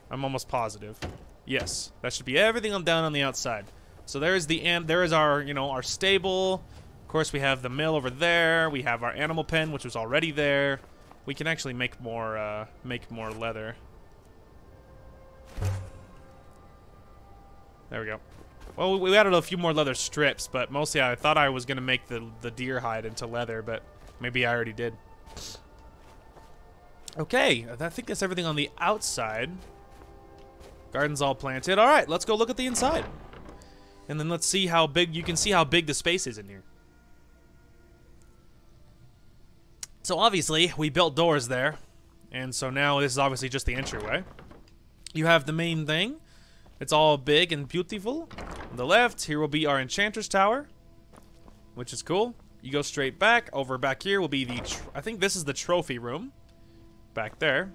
I'm almost positive. Yes, that should be everything done on the outside. So there is there is our, you know, our stable. Of course, we have the mill over there. We have our animal pen, which was already there. We can actually make more leather. There we go. Well, we added a few more leather strips, but mostly I thought I was going to make the deer hide into leather, but maybe I already did. Okay, I think that's everything on the outside. Garden's all planted. All right, let's go look at the inside. And then let's see how big, you can see how big the space is in here. So obviously, we built doors there. And so now this is obviously just the entryway. You have the main thing. It's all big and beautiful. On the left, here will be our Enchantress Tower, which is cool. You go straight back. Over back here will be the, I think this is the trophy room. Back there.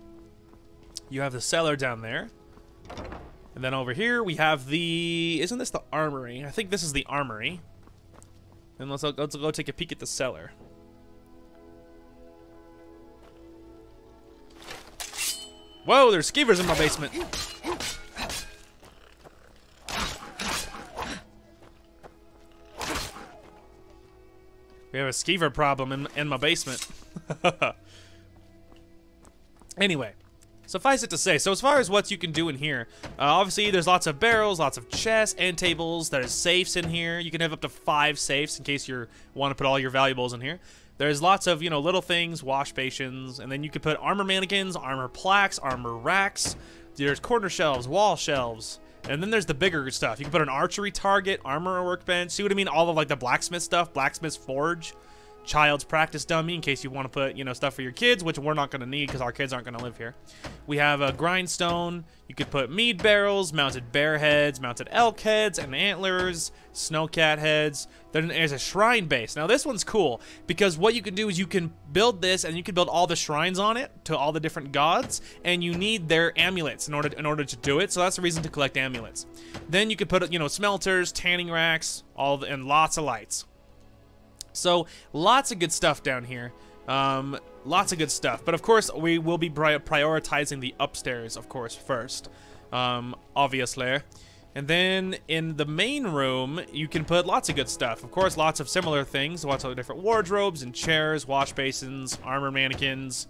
You have the cellar down there. And then over here we have the, isn't this the armory? I think this is the armory. And let's go take a peek at the cellar. Whoa, there's skeevers in my basement. We have a skeever problem in my basement. Anyway, suffice it to say, so as far as what you can do in here, obviously there's lots of barrels, lots of chests and tables. There's safes in here. You can have up to 5 safes in case you want to put all your valuables in here. There's lots of, you know, little things, wash basins, and then you can put armor mannequins, armor plaques, armor racks. There's corner shelves, wall shelves, and then there's the bigger stuff. You can put an archery target, armor workbench. See what I mean? All of like the blacksmith stuff, blacksmith's forge, child's practice dummy in case you want to put, you know, stuff for your kids, which we're not going to need because our kids aren't going to live here. We have a grindstone. You could put mead barrels, mounted bear heads, mounted elk heads and antlers, snowcat heads. Then there's a shrine base. Now this one's cool because what you can do is you can build this and you can build all the shrines on it to all the different gods, and you need their amulets in order to do it. So that's the reason to collect amulets. Then you could put, you know, smelters, tanning racks, and lots of lights. So lots of good stuff down here. Lots of good stuff. But of course, we will be prioritizing the upstairs, of course, first. Obviously. And then in the main room, you can put lots of good stuff. Of course, lots of similar things. Lots of different wardrobes and chairs, wash basins, armor mannequins,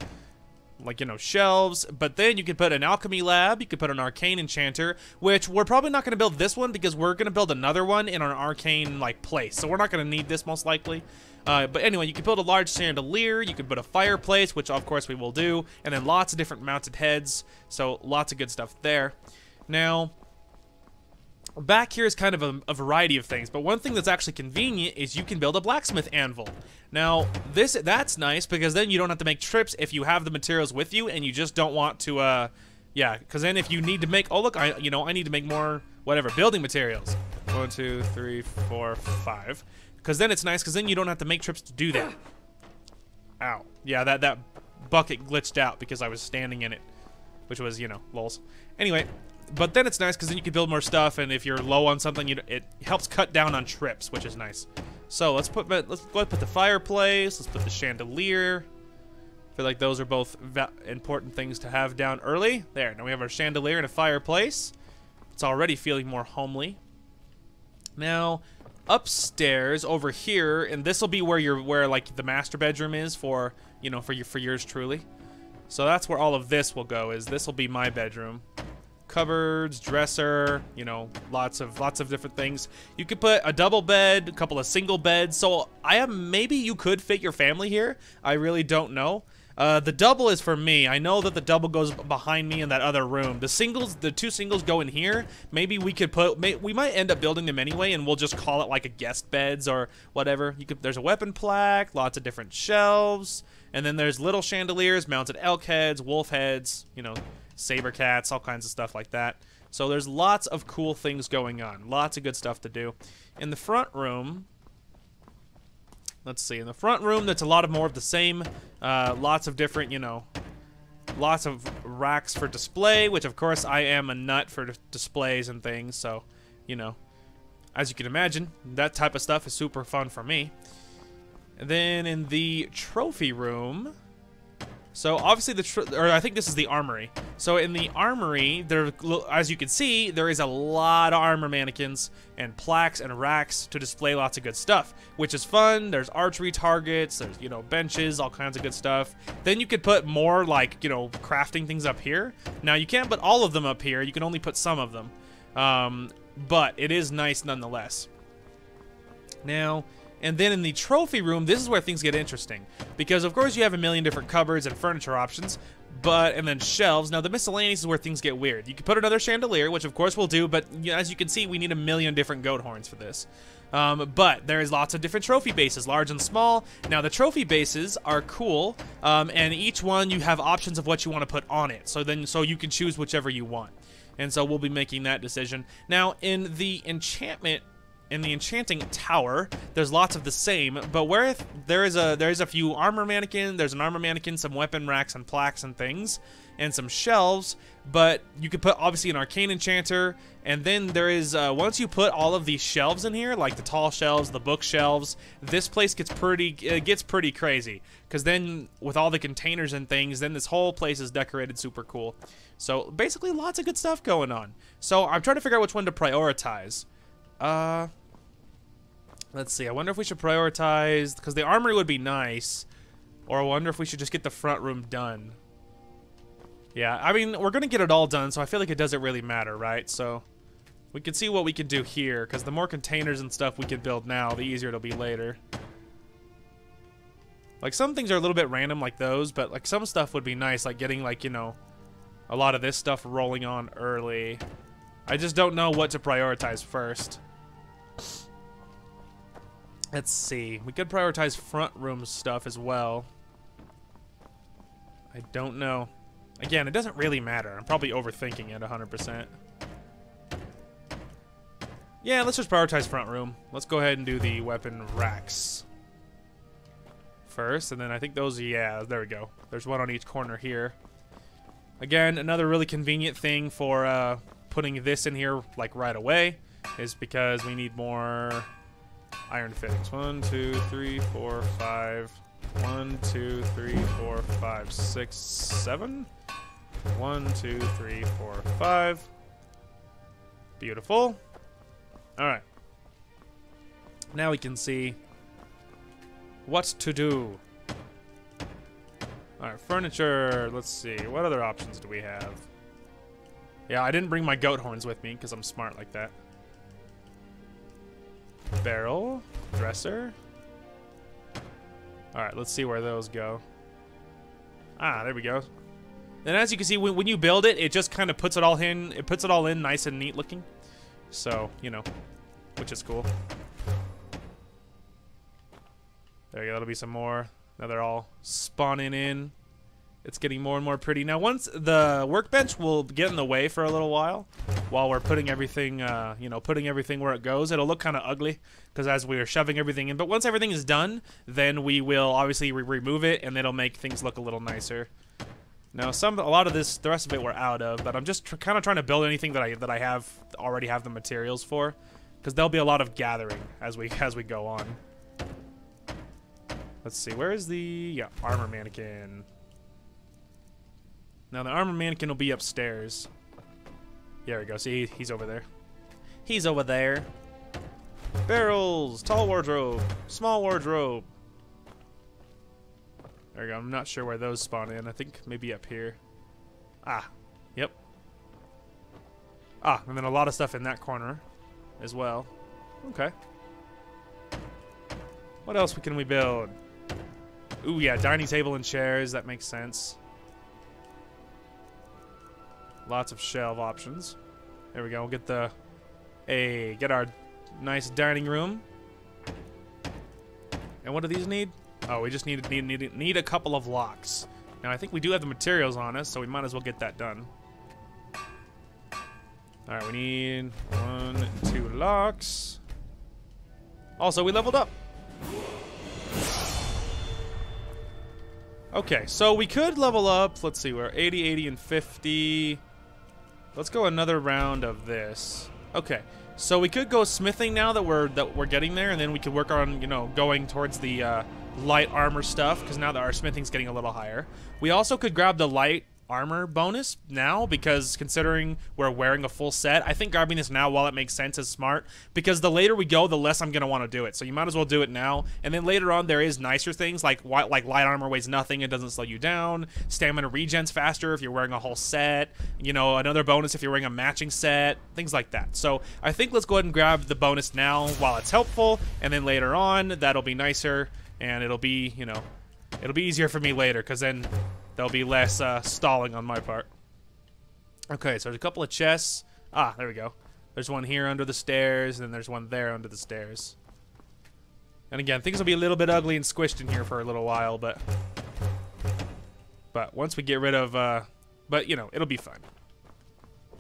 like, you know, shelves. But then you can put an alchemy lab. You could put an arcane enchanter, which we're probably not going to build this one because we're going to build another one in an arcane, like, place. So we're not going to need this most likely. But anyway, you can build a large chandelier. You can put a fireplace, which of course we will do. And then lots of different mounted heads. So lots of good stuff there. Now, back here is kind of a variety of things, but one thing that's actually convenient is you can build a blacksmith anvil. Now, that's nice because then you don't have to make trips if you have the materials with you and you just don't want to, yeah, because then if you need to make, oh look, I need to make more, whatever, building materials. 1, 2, 3, 4, 5. Because then it's nice because then you don't have to make trips to do that. Ow. Yeah, that bucket glitched out because I was standing in it, which was, you know, lols. Anyway. But then it's nice because then you can build more stuff, and if you're low on something, it helps cut down on trips, which is nice. So let's go ahead and put the fireplace. Let's put the chandelier. I feel like those are both important things to have down early. There. Now we have our chandelier and a fireplace. It's already feeling more homely. Now upstairs over here, and this will be where like the master bedroom is for, you know, for yours truly. So that's where all of this will go. This will be my bedroom. Cupboards, dresser, you know, lots of different things. You could put a double bed, a couple of single beds. So maybe you could fit your family here. I really don't know. The double is for me. I know that the double goes behind me in that other room. The 2 singles go in here. Maybe we could we might end up building them anyway, and we'll just call it like a guest beds or whatever. There's a weapon plaque, lots of different shelves, and then there's little chandeliers, mounted elk heads, wolf heads, you know, saber cats, all kinds of stuff like that. So there's lots of cool things going on. Lots of good stuff to do. In the front room, let's see. In the front room, that's a lot more of the same. Lots of different, you know, lots of racks for display, which of course I am a nut for displays and things. So, you know, as you can imagine, that type of stuff is super fun for me. And then in the trophy room, so obviously I think this is the armory. So in the armory, as you can see, there is a lot of armor mannequins and plaques and racks to display lots of good stuff, which is fun. There's archery targets, there's, you know, benches, all kinds of good stuff. Then you could put more, like, you know, crafting things up here. Now you can't put all of them up here. You can only put some of them. But it is nice nonetheless. Now, and then in the trophy room, this is where things get interesting. Because, of course, you have a million different cupboards and furniture options. and then shelves. Now the miscellaneous is where things get weird. You can put another chandelier, which of course we'll do, but as you can see, we need a million different goat horns for this. But there is lots of different trophy bases, large and small. Now the trophy bases are cool, and each one you have options of what you want to put on it. So you can choose whichever you want. And so we'll be making that decision. Now in the enchanting tower, there's lots of the same, but where there is a few armor mannequin, there's an armor mannequin, some weapon racks and plaques and things, and some shelves. But you could put obviously an arcane enchanter, and then there is once you put all of these shelves in here, like the tall shelves, the bookshelves, this place gets pretty crazy. Because then with all the containers and things, then this whole place is decorated super cool. So basically, lots of good stuff going on. So I'm trying to figure out which one to prioritize. Let's see. I wonder if we should prioritize, because the armory would be nice, or I wonder if we should just get the front room done. Yeah, I mean, we're gonna get it all done, so I feel like it doesn't really matter, right? So we can see what we can do here, because the more containers and stuff we can build now, the easier it'll be later. Like, some things are a little bit random, like those, but like some stuff would be nice, like getting, like, you know, a lot of this stuff rolling on early. I just don't know what to prioritize first. Let's see. We could prioritize front room stuff as well. I don't know. Again, it doesn't really matter. I'm probably overthinking it 100%. Yeah, let's just prioritize front room. Let's go ahead and do the weapon racks first, and then I think those, yeah, there we go. There's one on each corner here. Again, another really convenient thing for putting this in here like right away is because we need more iron fittings. 1, 2, 3, 4, 5. 1, 2, 3, 4, 5, 6, 7. 1, 2, 3, 4, 5. Beautiful. Alright. Now we can see what to do. Alright, furniture. Let's see. What other options do we have? Yeah, I didn't bring my goat horns with me because I'm smart like that. Barrel. Dresser. Alright, let's see where those go. Ah, there we go. And as you can see, when you build it, it just kind of puts it all in. It puts it all in nice and neat looking. So, you know, which is cool. There you go. That'll be some more. Now they're all spawning in. It's getting more and more pretty. Now, once the workbench will get in the way for a little while we're putting everything, you know, putting everything where it goes. It'll look kind of ugly because as we are shoving everything in. But once everything is done, then we will obviously remove it, and it'll make things look a little nicer. Now, a lot of this, the rest of it, we're out of. But I'm just kind of trying to build anything that I already have the materials for, because there'll be a lot of gathering as we go on. Let's see. Where is the armor mannequin? Now, the armor mannequin will be upstairs. There we go. See, he's over there. He's over there. Barrels, tall wardrobe, small wardrobe. There we go. I'm not sure where those spawn in. I think maybe up here. Ah, yep. Ah, and then a lot of stuff in that corner as well. Okay. What else can we build? Ooh, yeah, dining table and chairs. That makes sense. Lots of shelf options. There we go. We'll get get our nice dining room. And what do these need? Oh, we just need a couple of locks. Now I think we do have the materials on us, so we might as well get that done. All right, we need 1, 2 locks. Also, we leveled up. Okay, so we could level up. Let's see, we're 80, 80, and 50. Let's go another round of this. Okay, so we could go smithing now that we're getting there, and then we could work on, you know, going towards the light armor stuff, because now that our smithing's getting a little higher. We also could grab the light armor bonus now, because considering we're wearing a full set, I think grabbing this now while it makes sense is smart, because the later we go, the less I'm going to want to do it. So you might as well do it now, and then later on there is nicer things, like light armor weighs nothing, it doesn't slow you down, stamina regens faster if you're wearing a whole set, you know, another bonus if you're wearing a matching set, things like that. So I think let's go ahead and grab the bonus now while it's helpful, and then later on that'll be nicer, and it'll be, you know, it'll be easier for me later, because then there'll be less stalling on my part. Okay, so there's a couple of chests. Ah, there we go. There's one here under the stairs, and then there's one there under the stairs. And again, things will be a little bit ugly and squished in here for a little while, but once we get rid of, but you know, it'll be fine.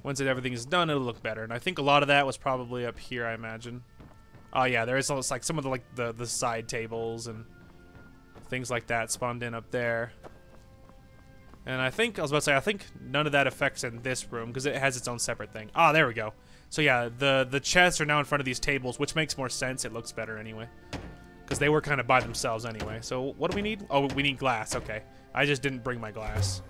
Once everything is done, it'll look better. And I think a lot of that was probably up here, I imagine. Oh yeah, there is like some of the side tables and things like that spawned in up there. And I think I think none of that affects in this room because it has its own separate thing. Ah, there we go. So yeah, the chests are now in front of these tables, which makes more sense. It looks better anyway, because they were kind of by themselves anyway. So what do we need? Oh, we need glass. Okay, I just didn't bring my glass.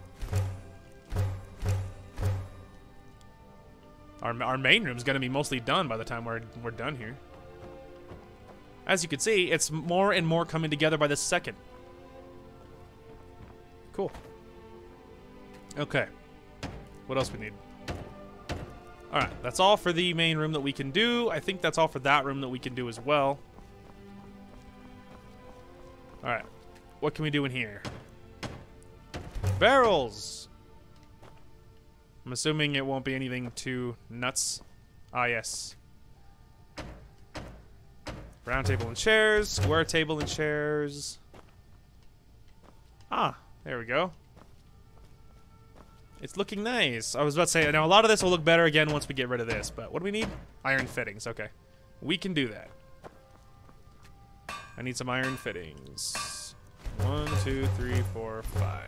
Our main room's gonna be mostly done by the time we're done here. As you can see, it's more and more coming together by the second. Cool. Okay. What else we need? Alright, that's all for the main room that we can do. I think that's all for that room that we can do as well. Alright. What can we do in here? Barrels! I'm assuming it won't be anything too nuts. Ah, yes. Round table and chairs. Square table and chairs. Ah, there we go. It's looking nice. I was about to say, now a lot of this will look better again once we get rid of this, but what do we need? Iron fittings, okay. We can do that. I need some iron fittings. 1, 2, 3, 4, 5.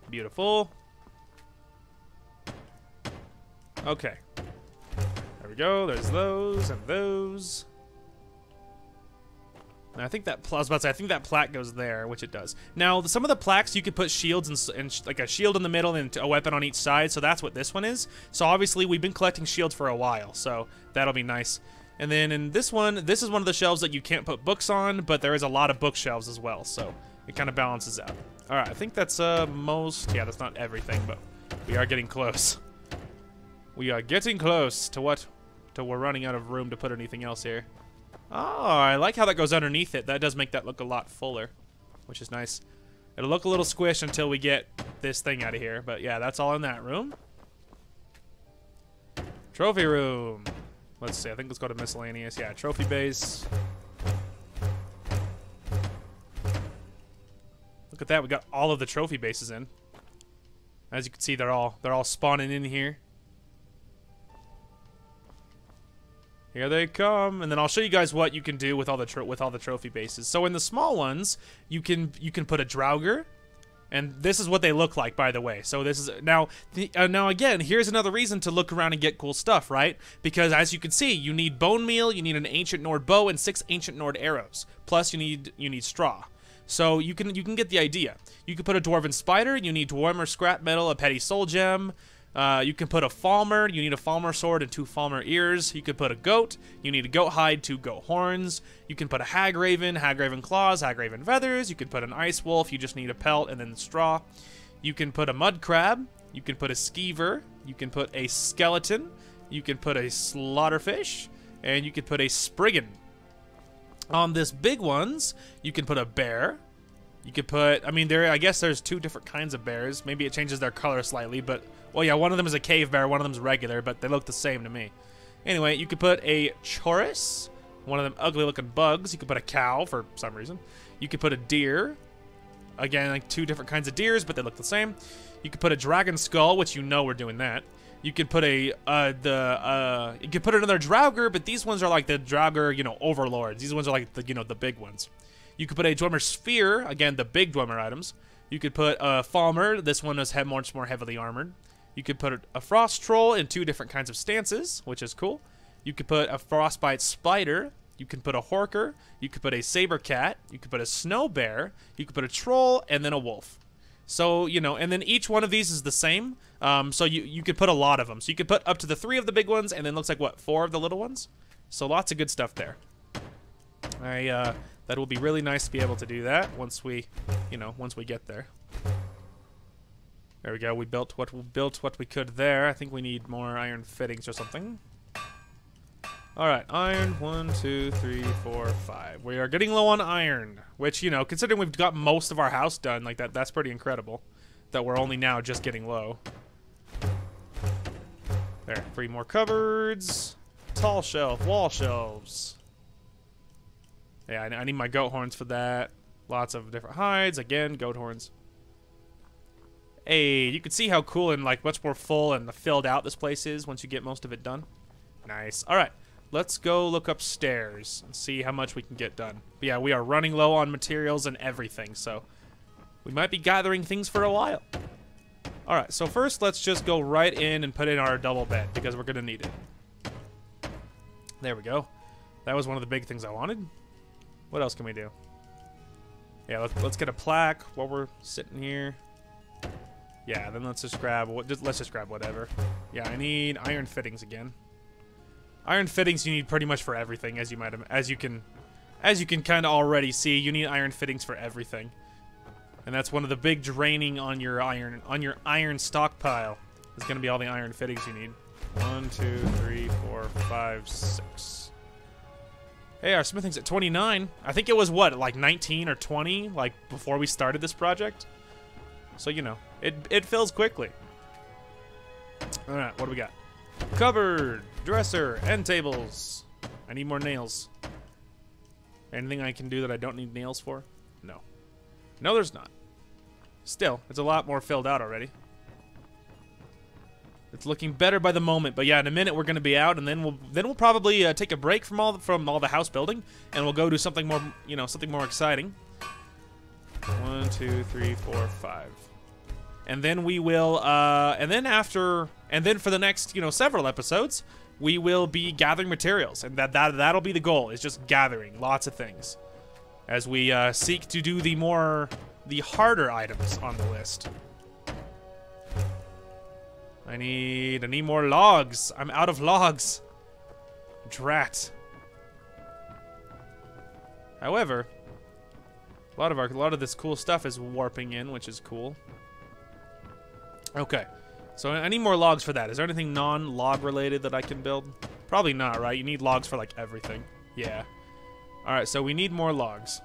Beautiful. Okay. There we go. There's those and those. And I think that I was about to say, I think that plaque goes there, which it does. Now, some of the plaques you could put shields and like a shield in the middle and a weapon on each side. So that's what this one is. So obviously we've been collecting shields for a while, so that'll be nice. And then in this one, this is one of the shelves that you can't put books on, but there is a lot of bookshelves as well, so it kind of balances out. All right, I think that's most. Yeah, that's not everything, but we are getting close. We are getting close to what? To we're running out of room to put anything else here. Oh, I like how that goes underneath it. That does make that look a lot fuller, which is nice. It'll look a little squished until we get this thing out of here. But yeah, that's all in that room. Trophy room. Let's see. I think let's go to miscellaneous. Yeah, trophy base. Look at that. We got all of the trophy bases in. As you can see, they're all spawning in here. Here they come, and then I'll show you guys what you can do with all the trophy bases. So in the small ones, you can put a Draugr, and this is what they look like, by the way. So this is now again, here's another reason to look around and get cool stuff, right? Because as you can see, you need bone meal, you need an ancient Nord bow, and 6 ancient Nord arrows. Plus, you need straw. So you can get the idea. You can put a dwarven spider. You need dwarven scrap metal, a petty soul gem. You can put a Falmer. You need a Falmer sword and 2 Falmer ears. You could put a goat. You need a goat hide, 2 goat horns. You can put a hag raven claws, hag raven feathers. You can put an ice wolf. You just need a pelt and then straw. You can put a mud crab. You can put a skeever. You can put a skeleton. You can put a slaughterfish. And you can put a spriggan. On this big ones, you can put a bear. You could put, I mean, I guess there's 2 different kinds of bears. Maybe it changes their color slightly, but, well, yeah, one of them is a cave bear, one of them is regular, but they look the same to me. Anyway, you could put a chorus, one of them ugly-looking bugs. You could put a cow for some reason. You could put a deer. Again, like 2 different kinds of deers, but they look the same. You could put a dragon skull, which you know we're doing that. You could put you could put another Draugr, but these ones are like the Draugr, you know, overlords. These ones are like the, you know, the big ones. You could put a Dwemer Sphere, again, the big Dwemer items. You could put a Falmer. This one is much more heavily armored. You could put a Frost Troll in 2 different kinds of stances, which is cool. You could put a Frostbite Spider. You can put a Horker. You could put a Saber Cat. You could put a Snow Bear. You could put a Troll, and then a Wolf. So, you know, and then each one of these is the same. So you could put a lot of them. So you could put up to the 3 of the big ones, and then looks like, what, 4 of the little ones? So lots of good stuff there. That will be really nice to be able to do that once we, you know, once we get there. There we go. We built what we could there. I think we need more iron fittings or something. Alright, iron. 1, 2, 3, 4, 5. We are getting low on iron, which, you know, considering we've got most of our house done, like that's pretty incredible. That we're only now just getting low. There, 3 more cupboards. Tall shelf, wall shelves. Yeah, I need my goat horns for that. Lots of different hides. Again, goat horns. Hey, you can see how cool and like much more full and filled out this place is once you get most of it done. Nice. All right, let's go look upstairs and see how much we can get done. But yeah, we are running low on materials and everything, so we might be gathering things for a while. All right, so first let's just go right in and put in our double bed because we're gonna need it. There we go. That was one of the big things I wanted. What else can we do? Yeah, let's get a plaque while we're sitting here. Yeah, then let's just grab whatever. Yeah, I need iron fittings again. Iron fittings you need pretty much for everything, as you can kind of already see. You need iron fittings for everything, and that's one of the big draining on your iron stockpile. Is going to be all the iron fittings you need. 1, 2, 3, 4, 5, 6. Hey, our smithing's at 29. I think it was what, like 19 or 20, like before we started this project. So you know, it fills quickly. All right, what do we got? Cupboard, dresser, end tables. I need more nails. Anything I can do that I don't need nails for? No. No, there's not. Still, it's a lot more filled out already. It's looking better by the moment, but yeah, in a minute we're gonna be out, and then we'll probably take a break from all the house building, and we'll go do something more, you know, something more exciting. 1, 2, 3, 4, 5. And then we will, and then for the next, you know, several episodes, we will be gathering materials, and that'll be the goal, is just gathering lots of things, as we seek to do the harder items on the list. I need more logs. I'm out of logs. Drat. However, a lot of this cool stuff is warping in, which is cool. Okay, so I need more logs for that. Is there anything non-log related that I can build? Probably not, right? You need logs for like everything. Yeah. All right, so we need more logs.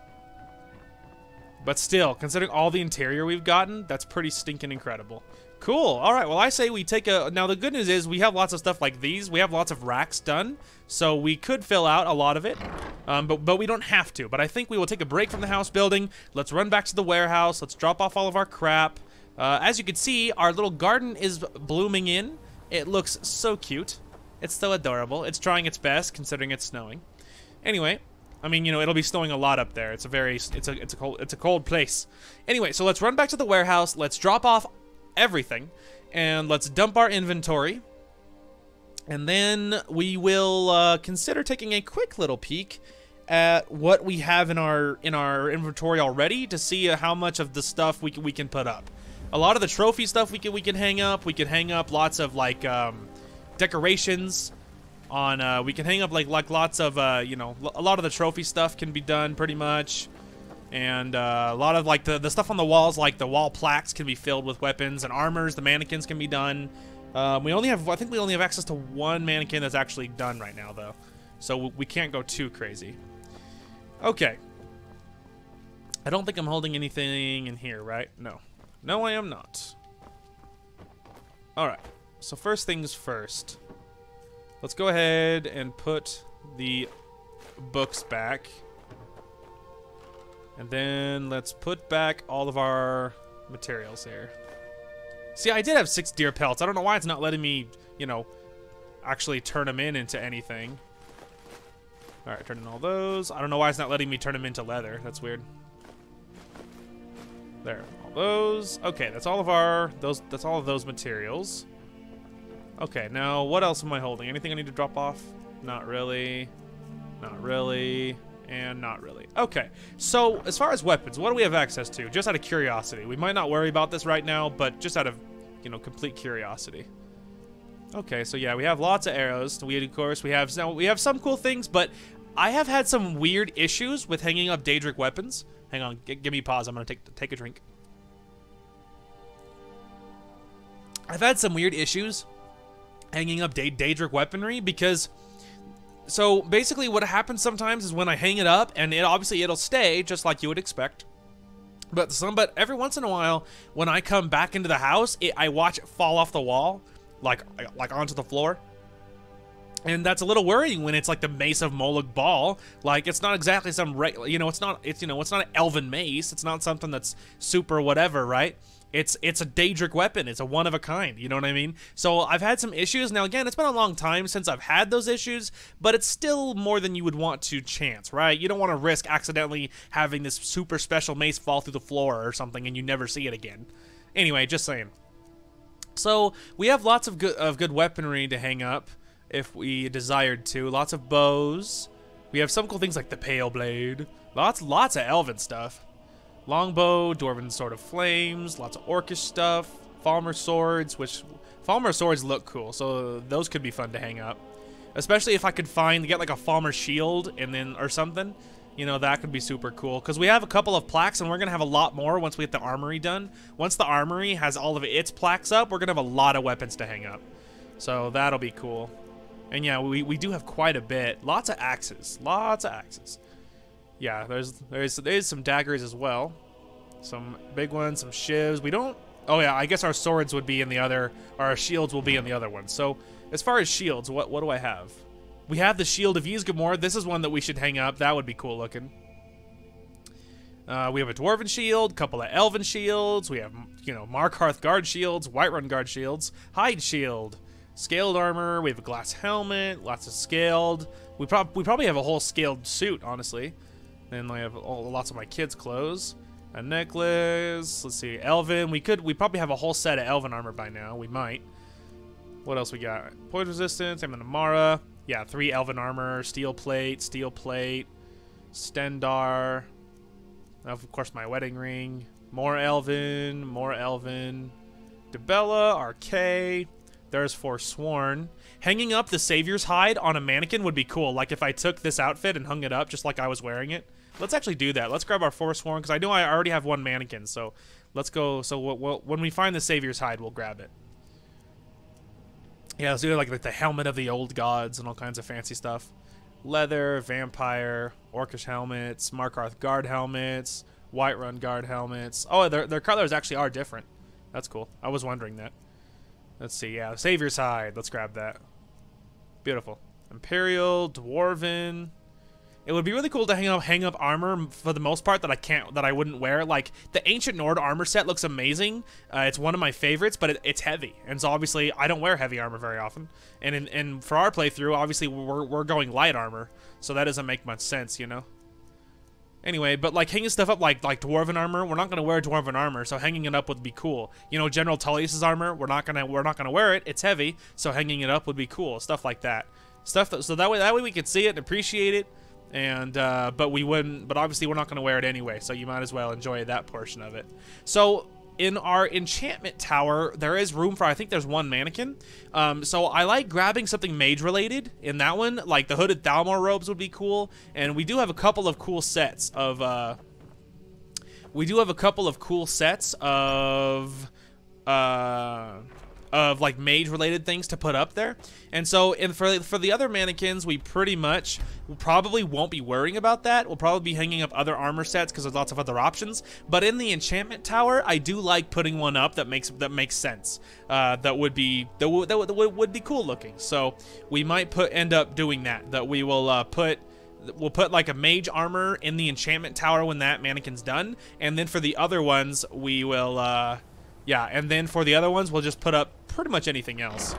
But still, considering all the interior we've gotten, that's pretty stinking incredible. Cool. All right, well, I say we take a... Now, the good news is we have lots of stuff like these. We have lots of racks done, so we could fill out a lot of it, but we don't have to. But I think we will take a break from the house building. Let's run back to the warehouse. Let's drop off all of our crap. As you can see, our little garden is blooming in. It looks so cute. It's so adorable. It's trying its best, considering it's snowing. Anyway... I mean, you know, it'll be snowing a lot up there. It's a cold place. Anyway, so let's run back to the warehouse. Let's drop off everything, and let's dump our inventory. And then we will consider taking a quick little peek at what we have in our inventory already to see how much of the stuff we can put up. A lot of the trophy stuff we can hang up. We can hang up lots of like decorations. On we can hang up like lots of you know, a lot of the trophy stuff can be done pretty much, and a lot of like the stuff on the walls, like the wall plaques, can be filled with weapons and armors. The mannequins can be done. I think we only have access to one mannequin that's actually done right now though, so we can't go too crazy. Okay, I don't think I'm holding anything in here, right? No, I am not. All right, so first things first. Let's go ahead and put the books back. And then let's put back all of our materials here. See, I did have 6 deer pelts. I don't know why it's not letting me, you know, actually turn them into anything. All right, turn in all those. I don't know why it's not letting me turn them into leather. That's weird. There, all those. Okay, that's all of those materials. Okay, now what else am I holding? Anything I need to drop off? Not really. Not really. And not really. Okay, so as far as weapons, what do we have access to? Just out of curiosity. We might not worry about this right now, but just out of, you know, complete curiosity. Okay, so yeah, we have lots of arrows. Of course, we have some cool things, but I have had some weird issues with hanging up Daedric weapons. Hang on, give me pause. I'm gonna take a drink. I've had some weird issues hanging up Daedric weaponry because So basically what happens sometimes is when I hang it up, and it'll stay just like you would expect. But every once in a while, when I come back into the house, I watch it fall off the wall, like onto the floor. And that's a little worrying when it's like the Mace of Moloch Ball. Like, it's not exactly some regular, it's not an elven mace. It's not something that's super whatever, right? It's a Daedric weapon. It's a one of a kind, you know what I mean? So I've had some issues. Now again, it's been a long time since I've had those issues, but it's still more than you would want to chance, right? You don't want to risk accidentally having this super special mace fall through the floor or something and you never see it again. Anyway, just saying. So we have lots of good weaponry to hang up if we desired to. Lots of bows. We have some cool things like the Pale Blade. Lots of elven stuff. Longbow, Dwarven Sword of Flames, lots of orcish stuff, Falmer swords, which Falmer swords look cool, so those could be fun to hang up. Especially if I could get like a Falmer shield and then or something, that could be super cool. Because we have a couple of plaques, and we're gonna have a lot more once we get the armory done. Once the armory has all of its plaques up, we're gonna have a lot of weapons to hang up. So that'll be cool. And yeah, we do have quite a bit. Lots of axes. Lots of axes. Yeah, there's some daggers as well. Some big ones, some shivs. We don't... Oh yeah, I guess our swords would be in the other... Or our shields will be in the other one. So, as far as shields, what do I have? We have the Shield of Ysgramor. This is one that we should hang up. That would be cool looking. We have a Dwarven shield, a couple of Elven shields. We have, Markarth Guard shields, Whiterun Guard shields, Hide shield, scaled armor. We have a glass helmet, lots of scaled. We probably have a whole scaled suit, honestly. Then I have lots of my kids' clothes. A necklace. Let's see. Elven. We probably have a whole set of Elven armor by now. We might. What else we got? Poison resistance. Amara. Yeah, 3 Elven armor. Steel plate. Stendar. Of course, my wedding ring. More Elven. Debella. Arcay. There's Forsworn. Hanging up the Savior's hide on a mannequin would be cool. Like if I took this outfit and hung it up just like I was wearing it. Let's actually do that. Let's grab our Forsworn, because I know I already have one mannequin. So let's go. So when we find the Savior's hide, we'll grab it. Yeah, let's do like the helmet of the old gods and all kinds of fancy stuff. Leather, vampire, orcish helmets, Markarth guard helmets, Whiterun guard helmets. Oh, their colors actually are different. That's cool. I was wondering that. Let's see. Yeah, Savior's hide. Let's grab that. Beautiful. Imperial, Dwarven. It would be really cool to hang up armor for the most part that I wouldn't wear. Like the Ancient Nord armor set looks amazing. It's one of my favorites, but it's heavy, and so obviously I don't wear heavy armor very often. And for our playthrough, obviously we're going light armor, so that doesn't make much sense, Anyway, but like hanging stuff up like Dwarven armor, we're not gonna wear Dwarven armor, so hanging it up would be cool. General Tullius's armor, we're not gonna wear it. It's heavy, so hanging it up would be cool. Stuff like that. So that way we could see it and appreciate it. And but obviously we're not going to wear it anyway, so you might as well enjoy that portion of it. So in our enchantment tower, there is room for, I think there's one mannequin. So I like grabbing something mage related in that one, like the hooded Thalmor robes would be cool. And we do have a couple of cool sets of like mage related things to put up there. And so for the other mannequins, we probably won't be worrying about that. We'll probably be hanging up other armor sets because there's lots of other options. But in the enchantment tower, I do like putting one up that makes sense. That would be cool looking. So we might end up doing that. That we will we'll put like a mage armor in the enchantment tower when that mannequin's done, and then for the other ones we will and then for the other ones we'll just put up pretty much anything else.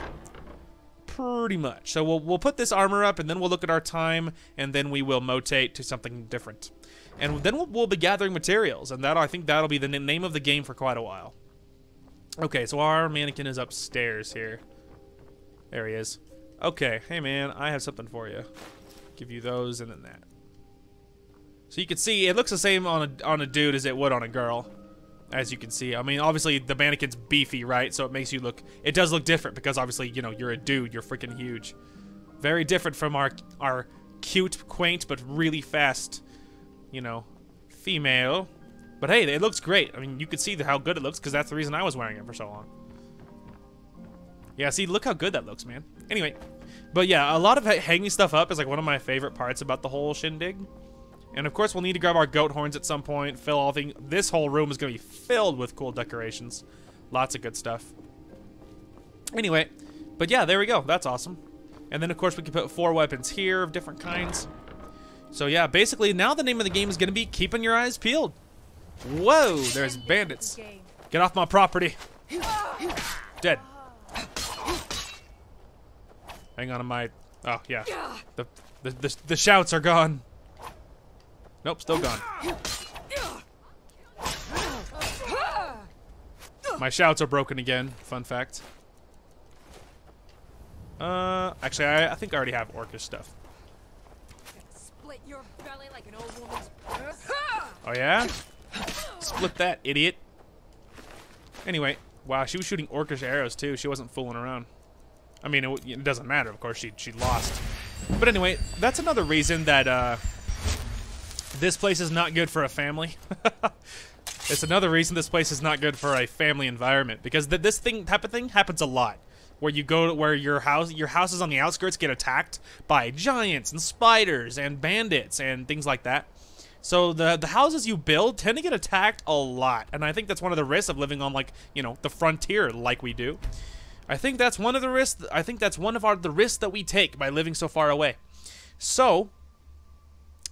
Pretty much. So we'll put this armor up, and then we'll look at our time, and then we will motate to something different. And then we'll be gathering materials, and I think that'll be the name of the game for quite a while. Okay, so our mannequin is upstairs here. There he is. Okay, hey man, I have something for you. Give you those and then that. So you can see it looks the same on a dude as it would on a girl. As you can see, I mean, obviously the mannequin's beefy, right? So it does look different because obviously, you're a dude, you're freaking huge. Very different from our cute, quaint, but really fast, female. But hey, it looks great. I mean, you can see how good it looks because that's the reason I was wearing it for so long. Yeah, see, look how good that looks, man. Anyway, but yeah, a lot of hanging stuff up is like one of my favorite parts about the whole shindig. And of course, we'll need to grab our goat horns at some point. Fill all things. This whole room is going to be filled with cool decorations. Lots of good stuff. Anyway, but yeah, there we go. That's awesome. And then of course we can put 4 weapons here of different kinds. So yeah, basically now the name of the game is going to be keeping your eyes peeled. Whoa, there's bandits. Get off my property. Dead. Hang on, oh yeah. The shouts are gone. Nope, still gone. My shouts are broken again. Fun fact. Actually, I think I already have orcish stuff. Split your belly like an old woman's purse. Oh yeah? Split that, idiot. Anyway, wow, she was shooting orcish arrows too. She wasn't fooling around. I mean, it doesn't matter. Of course, she lost. But anyway, that's another reason that this place is not good for a family. It's another reason this place is not good for a family environment, because this type of thing happens a lot. Where you go to where your houses on the outskirts get attacked by giants and spiders and bandits and things like that. So the houses you build tend to get attacked a lot, and I think that's one of the risks of living on, like, you know, the frontier like we do. I think that's one of the risks. I think that's one of the risks that we take by living so far away. So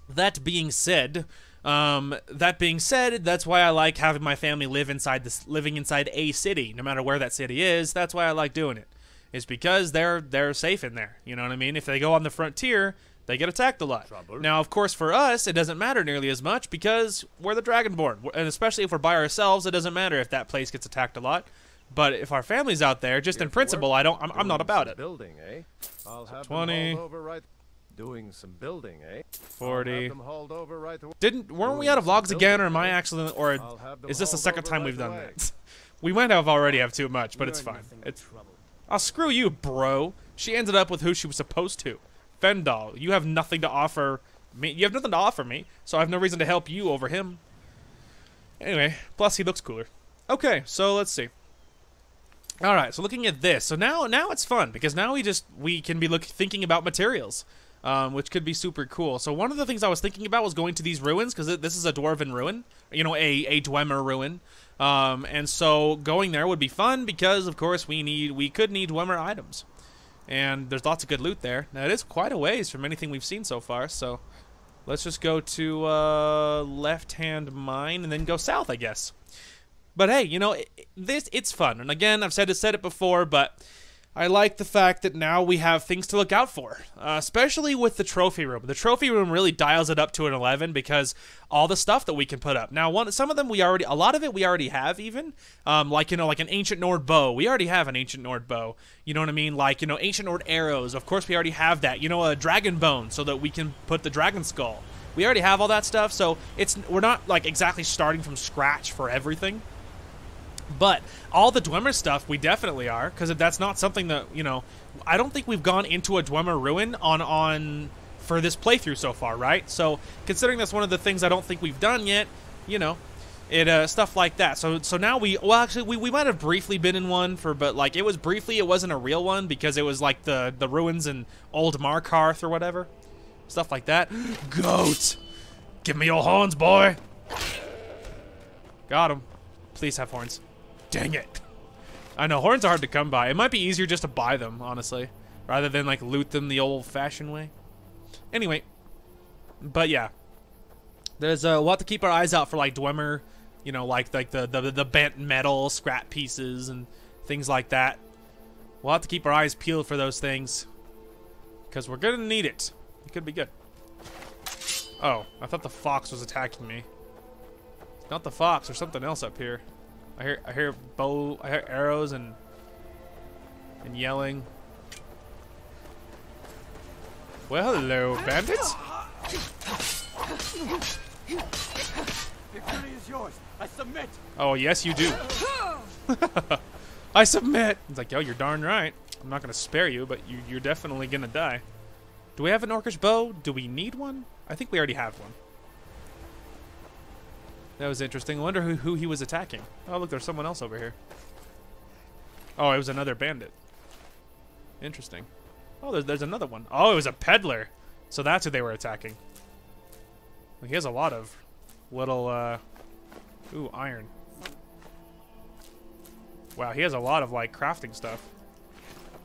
that being said, that's why I like having my family living inside a city, no matter where that city is. That's why I like doing it. It's because they're safe in there. You know what I mean? If they go on the frontier, they get attacked a lot. Trouble. Now, of course, for us, it doesn't matter nearly as much because we're the Dragonborn, and especially if we're by ourselves, it doesn't matter if that place gets attacked a lot. But if our family's out there, just in principle, I'm not about it. Building, eh? I'll have 20. them hauled over right. Doing some building, eh? 40. Them hauled over right Weren't we out of logs again, or am I actually, or is this the second time we've done that? We might have already have too much, but it's fine. Oh, screw you, bro. She ended up with who she was supposed to. Fendal, you have nothing to offer me. You have nothing to offer me, so I have no reason to help you over him. Anyway, plus he looks cooler. Okay, so let's see. All right, so looking at this, so now it's fun because now we can be thinking about materials, which could be super cool. So one of the things I was thinking about was going to these ruins because this is a dwarven ruin, you know, a Dwemer ruin, and so going there would be fun because of course we could need Dwemer items, and there's lots of good loot there. Now it is quite a ways from anything we've seen so far, so let's just go to left-hand mine and then go south, I guess. But hey, you know, it's fun. And again, I've said it before, but I like the fact that now we have things to look out for, especially with the trophy room. The trophy room really dials it up to an 11 because all the stuff that we can put up. Now, some of them a lot of it we already have even, like, you know, like an ancient Nord bow. We already have an ancient Nord bow. You know what I mean? Like, you know, ancient Nord arrows. Of course, we already have that. You know, a dragon bone so that we can put the dragon skull. We already have all that stuff, so we're not like exactly starting from scratch for everything. But all the Dwemer stuff, we definitely are, because that's not something that, you know, I don't think we've gone into a Dwemer ruin for this playthrough so far, right? So considering that's one of the things I don't think we've done yet, you know, stuff like that. So now we might have briefly been in one but like it wasn't a real one because it was like the ruins in Old Markarth or whatever, stuff like that. Goat, give me your horns, boy. Got him. Please have horns. Dang it. I know, horns are hard to come by. It might be easier just to buy them, honestly, rather than, like, loot them the old-fashioned way. Anyway, but yeah. We'll have to keep our eyes out for, like, Dwemer, you know, like the bent metal, scrap pieces, and things like that. We'll have to keep our eyes peeled for those things, because we're gonna need it. It could be good. Oh, I thought the fox was attacking me. It's not the fox, there's something else up here. I hear arrows and yelling. Well, hello, bandits. Victory is yours. I submit. Oh, yes, you do. I submit. It's like, yo, you're darn right. I'm not gonna spare you, but you're definitely gonna die. Do we have an orcish bow? Do we need one? I think we already have one. That was interesting. I wonder who he was attacking. Oh, look, there's someone else over here. Oh, it was another bandit. Interesting. Oh, there's another one. Oh, it was a peddler. So that's who they were attacking. Well, he has a lot of little, ooh, iron. Wow, he has a lot of, like, crafting stuff.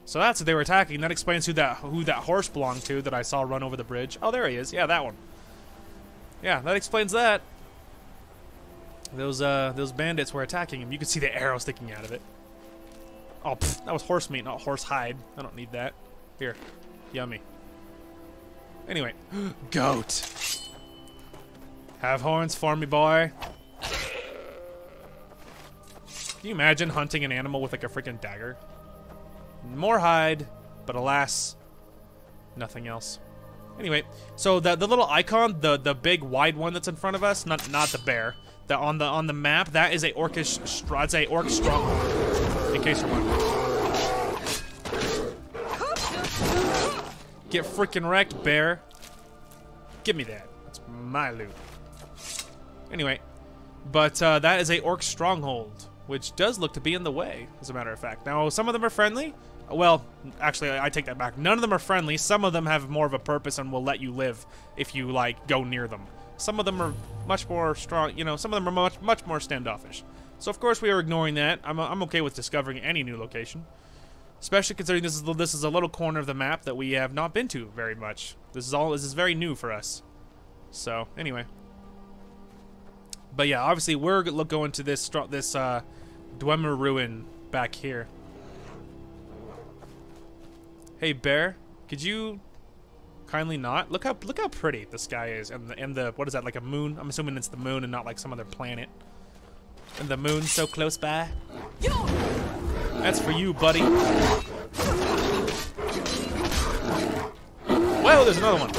So that's who they were attacking. That explains who that horse belonged to that I saw run over the bridge. Oh, there he is. Yeah, that one. Yeah, that explains that. Those bandits were attacking him. You could see the arrow sticking out of it. Oh, pff, that was horse meat, not horse hide. I don't need that. Here. Yummy. Anyway. Goat. Have horns for me, boy. Can you imagine hunting an animal with like a freaking dagger? More hide, but alas, nothing else. Anyway, so the little icon, the big wide one that's in front of us, not the bear. On the map, that is a orcish that's a orc stronghold. In case you're wondering. Get freaking wrecked, bear. Give me that. That's my loot. Anyway, but that is a orc stronghold, which does look to be in the way, as a matter of fact. Now, some of them are friendly. Well, actually, I take that back. None of them are friendly. Some of them have more of a purpose and will let you live if you, like, go near them. Some of them are much more strong, you know, some of them are much more standoffish. So, of course, we are ignoring that. I'm okay with discovering any new location. Especially considering this is a little corner of the map that we have not been to very much. This is very new for us. So, anyway. But yeah, obviously we're going to this Dwemer ruin back here. Hey bear, could you kindly not look how pretty the sky is and the what is that, like a moon? I'm assuming it's the moon and not like some other planet. And the moon's so close by. That's for you, buddy. Whoa, there's another one.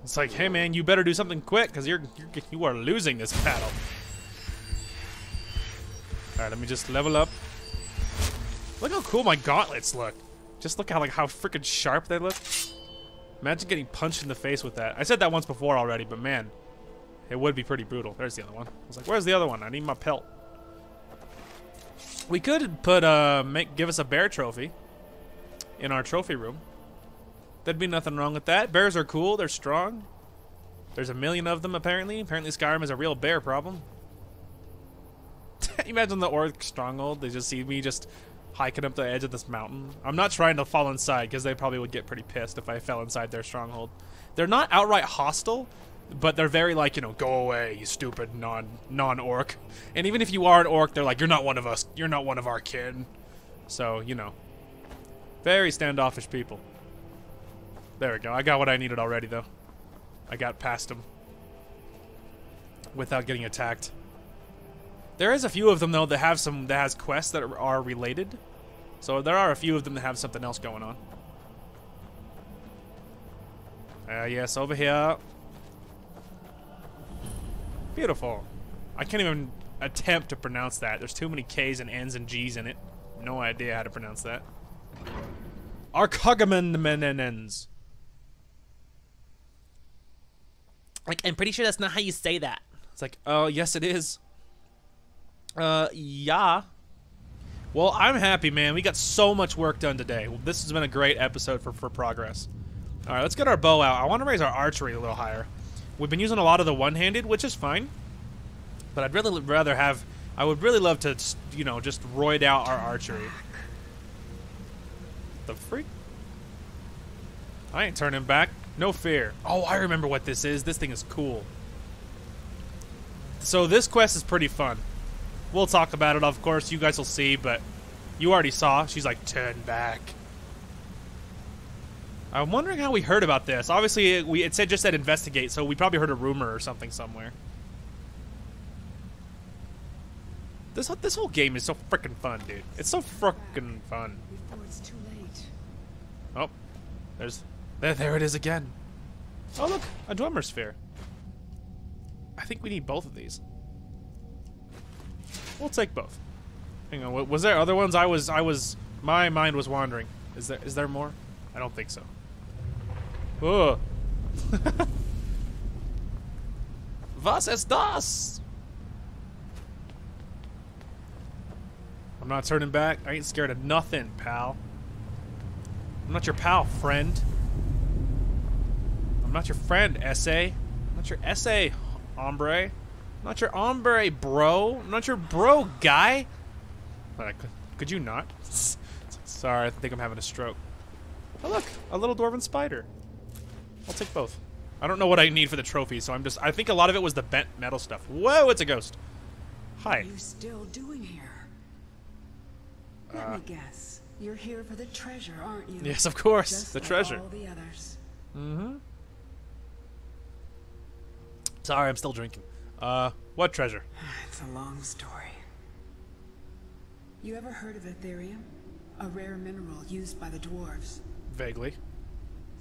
It's like, hey man, you better do something quick, because you are losing this battle. Alright, let me just level up. Look how cool my gauntlets look. Just look how freaking sharp they look. Imagine getting punched in the face with that. I said that once before already, but man, it would be pretty brutal. There's the other one. I was like, where's the other one? I need my pelt. We could put give us a bear trophy in our trophy room. There'd be nothing wrong with that. Bears are cool. They're strong. There's a million of them apparently. Apparently Skyrim is a real bear problem. Imagine the orc stronghold. They just see me just hiking up the edge of this mountain. I'm not trying to fall inside because they probably would get pretty pissed if I fell inside their stronghold. They're not outright hostile, but they're very like, you know, go away, you stupid non-orc. And even if you are an orc, they're like, you're not one of us. You're not one of our kin. So, you know, very standoffish people. There we go. I got what I needed already, though. I got past them without getting attacked. There is a few of them though that has quests that are related. So there are a few of them that have something else going on. Yes, over here. Beautiful. I can't even attempt to pronounce that. There's too many K's and N's and G's in it. No idea how to pronounce that. Arcogamonmenens. Like, I'm pretty sure that's not how you say that. It's like, oh, yes it is. Yeah. Well, I'm happy, man. We got so much work done today. This has been a great episode for progress. Alright, let's get our bow out. I want to raise our archery a little higher. We've been using a lot of the one-handed, which is fine. But I'd really rather have... I would really love to, you know, just roid out our archery. The freak? I ain't turning back. No fear. Oh, I remember what this is. This thing is cool. So this quest is pretty fun. We'll talk about it, of course. You guys will see, but you already saw. She's like, turn back. I'm wondering how we heard about this. Obviously, it just said investigate, so we probably heard a rumor or something somewhere. This whole game is so freaking fun, dude. It's so freaking fun. Before it's too late. Oh, there it is again. Oh look, a Dwemer sphere. I think we need both of these. We'll take both. Hang on, was there other ones? My mind was wandering. Is there more? I don't think so. Oh. Was ist das? I'm not turning back. I ain't scared of nothing, pal. I'm not your pal, friend. I'm not your friend, essay. I'm not your essay, hombre. I'm not your hombre, bro. I'm not your bro, guy. Could you not? Sorry, I think I'm having a stroke. Oh, look, a little dwarven spider. I'll take both. I don't know what I need for the trophy, so I think a lot of it was the bent metal stuff. Whoa, it's a ghost. Hi. What are you still doing here? Let me guess. You're here for the treasure, aren't you? Yes, of course. Just the like treasure. all the others. Mm-hmm. Sorry, I'm still drinking. What treasure? It's a long story. You ever heard of Ethereum? A rare mineral used by the dwarves. Vaguely.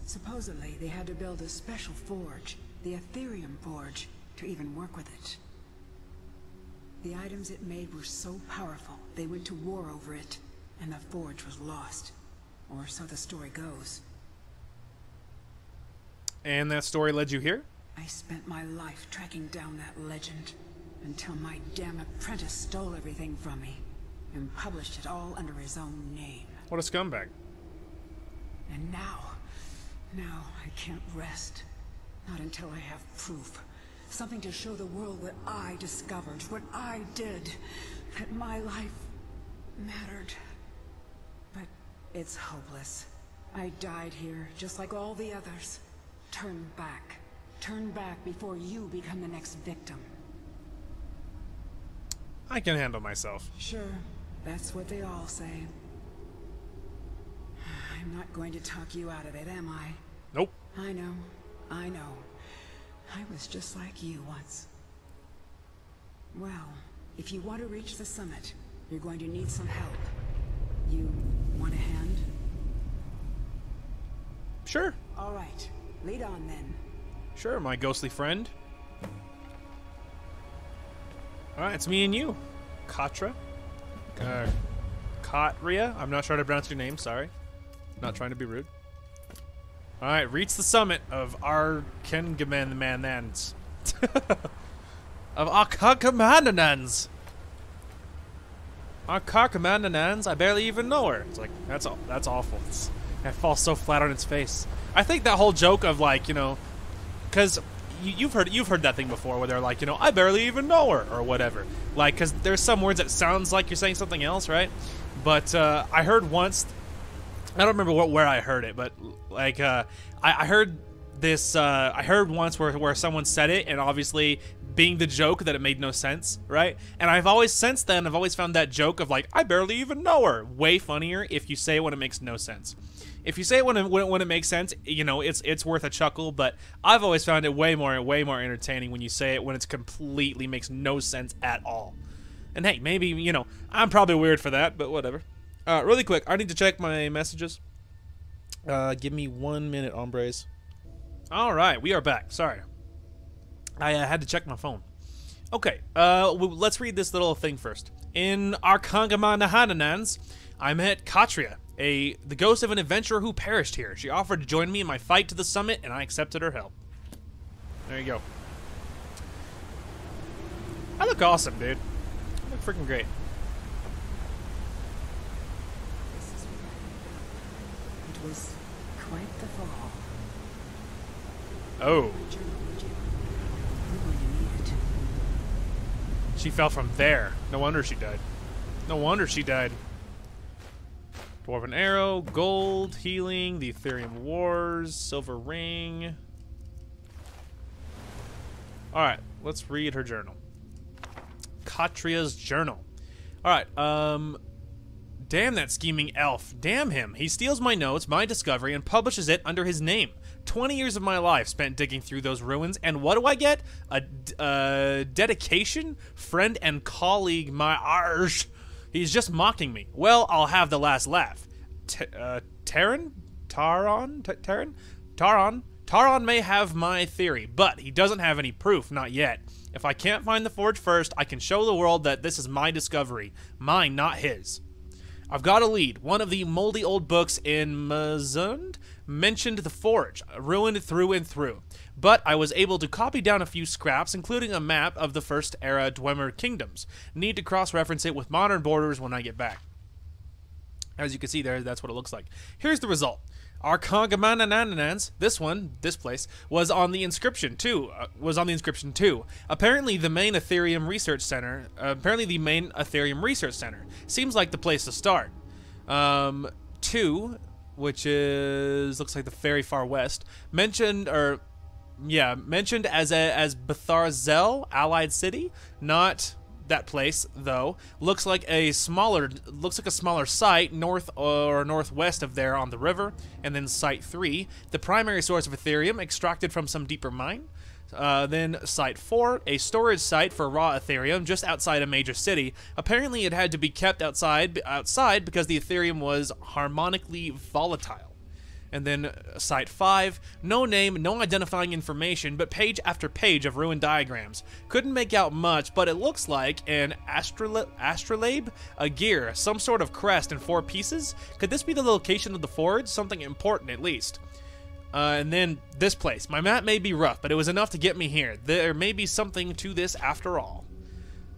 Supposedly, they had to build a special forge, the Ethereum Forge, to even work with it. The items it made were so powerful, they went to war over it, and the forge was lost. Or so the story goes. And that story led you here? I spent my life tracking down that legend, until my damn apprentice stole everything from me, and published it all under his own name. What a scumbag. And now I can't rest. Not until I have proof. Something to show the world what I discovered, what I did. That my life mattered. But it's hopeless. I died here, just like all the others. Turn back. Turn back before you become the next victim. I can handle myself. Sure, that's what they all say. I'm not going to talk you out of it, am I? Nope. I know. I was just like you once. Well, if you want to reach the summit, you're going to need some help. You want a hand? Sure. All right. Lead on then. Sure, my ghostly friend. Alright, it's me and you. Katra. Katria? I'm not sure how to pronounce your name, sorry. Not trying to be rude. Alright, reach the summit of Arkengamanans. Of Arkengamanans. Arkengamanans, I barely even know her. It's like, that's awful. It falls so flat on its face. I think that whole joke of like, you know, because you've heard that thing before where they're like, you know, I barely even know her or whatever. Like, because there's some words that sounds like you're saying something else, right? But I heard once, I don't remember where I heard it, but like I heard this. I heard once where someone said it, and obviously being the joke that it made no sense, right? And I've always since then I've always found that joke of like I barely even know her way funnier if you say it when it makes no sense. If you say it when it makes sense, you know, it's worth a chuckle. But I've always found it way more entertaining when you say it when it's completely makes no sense at all. And hey, maybe, you know, I'm probably weird for that, but whatever. Really quick, I need to check my messages. Give me 1 minute, hombres. All right, we are back. Sorry, I had to check my phone. Okay, let's read this little thing first. In Arkangamanahananans, I met Katria, the ghost of an adventurer who perished here. She offered to join me in my fight to the summit, and I accepted her help. There you go. I look awesome, dude. I look freaking great. It was quite the fall. Oh. She fell from there. No wonder she died. No wonder she died. Dwarven arrow, gold, healing, the Ethereum Wars, silver ring. Alright, let's read her journal. Katria's journal. Alright, damn that scheming elf. Damn him. He steals my notes, my discovery, and publishes it under his name. 20 years of my life spent digging through those ruins, and what do I get? A dedication? Friend and colleague, my arsh. He's just mocking me. Well, I'll have the last laugh. Taran may have my theory, but he doesn't have any proof, not yet. If I can't find the forge first, I can show the world that this is my discovery. Mine, not his. I've got a lead. One of the moldy old books in Mazund mentioned the forge, ruined through and through. But I was able to copy down a few scraps, including a map of the first era Dwemer kingdoms. Need to cross-reference it with modern borders when I get back. As you can see there, that's what it looks like. Here's the result. Our Kongamanananans, this place, was on the inscription too. Apparently the main Ethereum research center. Seems like the place to start. 2, which is looks like the very far west, mentioned as Betharzel, allied city, not that place though. Looks like a smaller site north or northwest of there on the river. And then site 3, the primary source of Ethereum extracted from some deeper mine. Then site 4, a storage site for raw Ethereum just outside a major city. Apparently it had to be kept outside because the Ethereum was harmonically volatile. And then site 5, no name, no identifying information, but page after page of ruined diagrams. Couldn't make out much, but it looks like an astrolabe, a gear, some sort of crest in 4 pieces. Could this be the location of the forge? Something important at least. And then this place. My map may be rough, but it was enough to get me here. There may be something to this after all.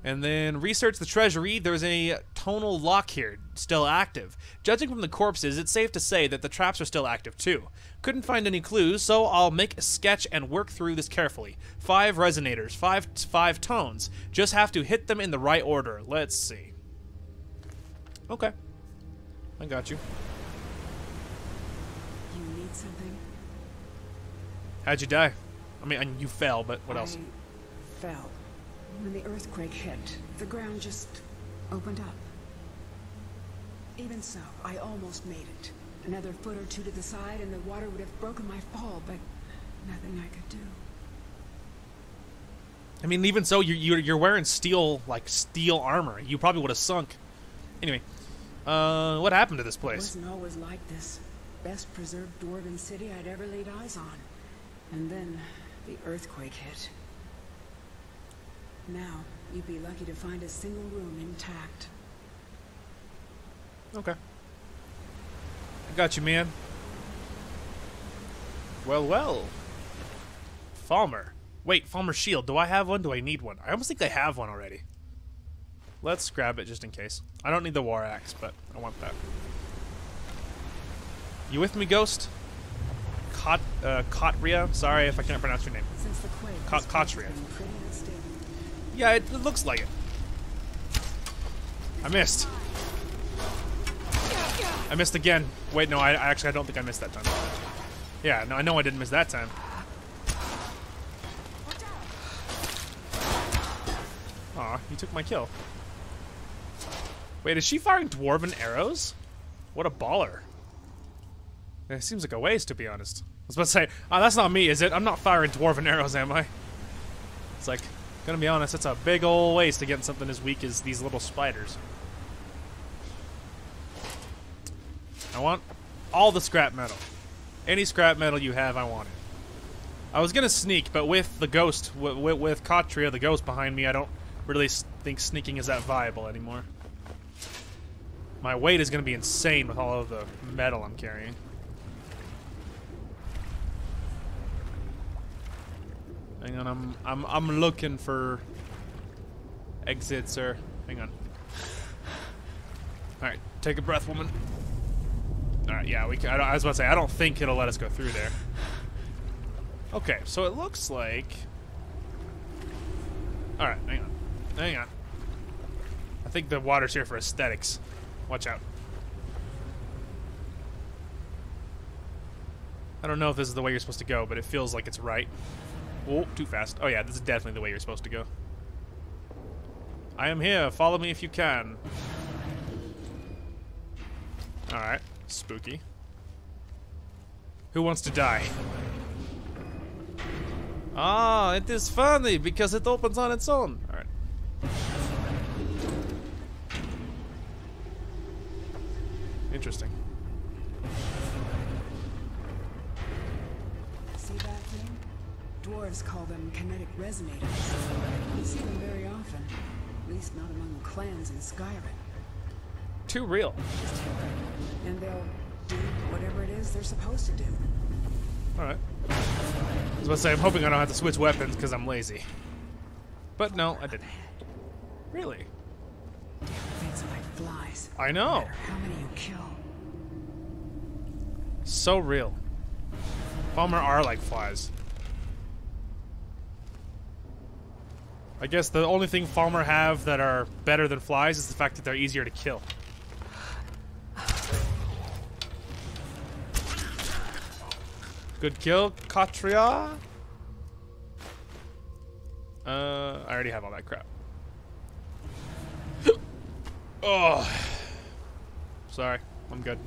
And then research the treasury. There's a tonal lock here, still active. Judging from the corpses, it's safe to say that the traps are still active too. Couldn't find any clues, so I'll make a sketch and work through this carefully. 5 resonators, 5 tones. Just have to hit them in the right order. Let's see. Okay. I got you. You need something? How'd you die? I mean, you fell, but what else? I fell. When the earthquake hit, the ground just opened up. Even so, I almost made it. Another foot or 2 to the side and the water would have broken my fall, but nothing I could do. I mean, even so, you're wearing steel armor. You probably would have sunk. Anyway, what happened to this place? It wasn't always like this. Best preserved dwarven city I'd ever laid eyes on. And then the earthquake hit. Now, you'd be lucky to find a single room intact. Okay. I got you, man. Well. Falmer. Wait, Falmer's shield. Do I have one? Do I need one? I almost think I have one already. Let's grab it just in case. I don't need the war axe, but I want that. You with me, Ghost? Kotria? Sorry if I can't pronounce your name. Since the quake, Kotria. Yeah, it looks like it. I missed. I missed again. Wait, no, I don't think I missed that time. Yeah, no, I know I didn't miss that time. Aw, he took my kill. Wait, is she firing dwarven arrows? What a baller. It seems like a waste, to be honest. I was about to say, oh, that's not me, is it? I'm not firing dwarven arrows, am I? It's like, gonna be honest, it's a big ol' waste to get something as weak as these little spiders. I want all the scrap metal. Any scrap metal you have, I want it. I was gonna sneak, but with the ghost, with Kotria, the ghost behind me, I don't really think sneaking is that viable anymore. My weight is gonna be insane with all of the metal I'm carrying. Hang on, I'm looking for exits, or hang on. All right, take a breath, woman. All right, yeah, I was about to say I don't think it'll let us go through there. Okay, so it looks like. All right, hang on. I think the water's here for aesthetics. Watch out. I don't know if this is the way you're supposed to go, but it feels like it's right. Oh, too fast. Oh yeah, this is definitely the way you're supposed to go. I am here. Follow me if you can. Alright. Spooky. Who wants to die? Ah, it is funny because it opens on its own. Alright. Interesting. See that thing? Dwarves call them kinetic resonators. You see them very often, at least not among clans in Skyrim. Too real. And they'll do whatever it is they're supposed to do. Alright. I was about to say, I'm hoping I don't have to switch weapons because I'm lazy. But no, I didn't. Really? Things are like flies. I know. No matter how many you kill. So real. Falmer are like flies. I guess the only thing Falmer have that are better than flies is the fact that they're easier to kill. Good kill, Katria. I already have all that crap. Oh. Sorry, I'm good.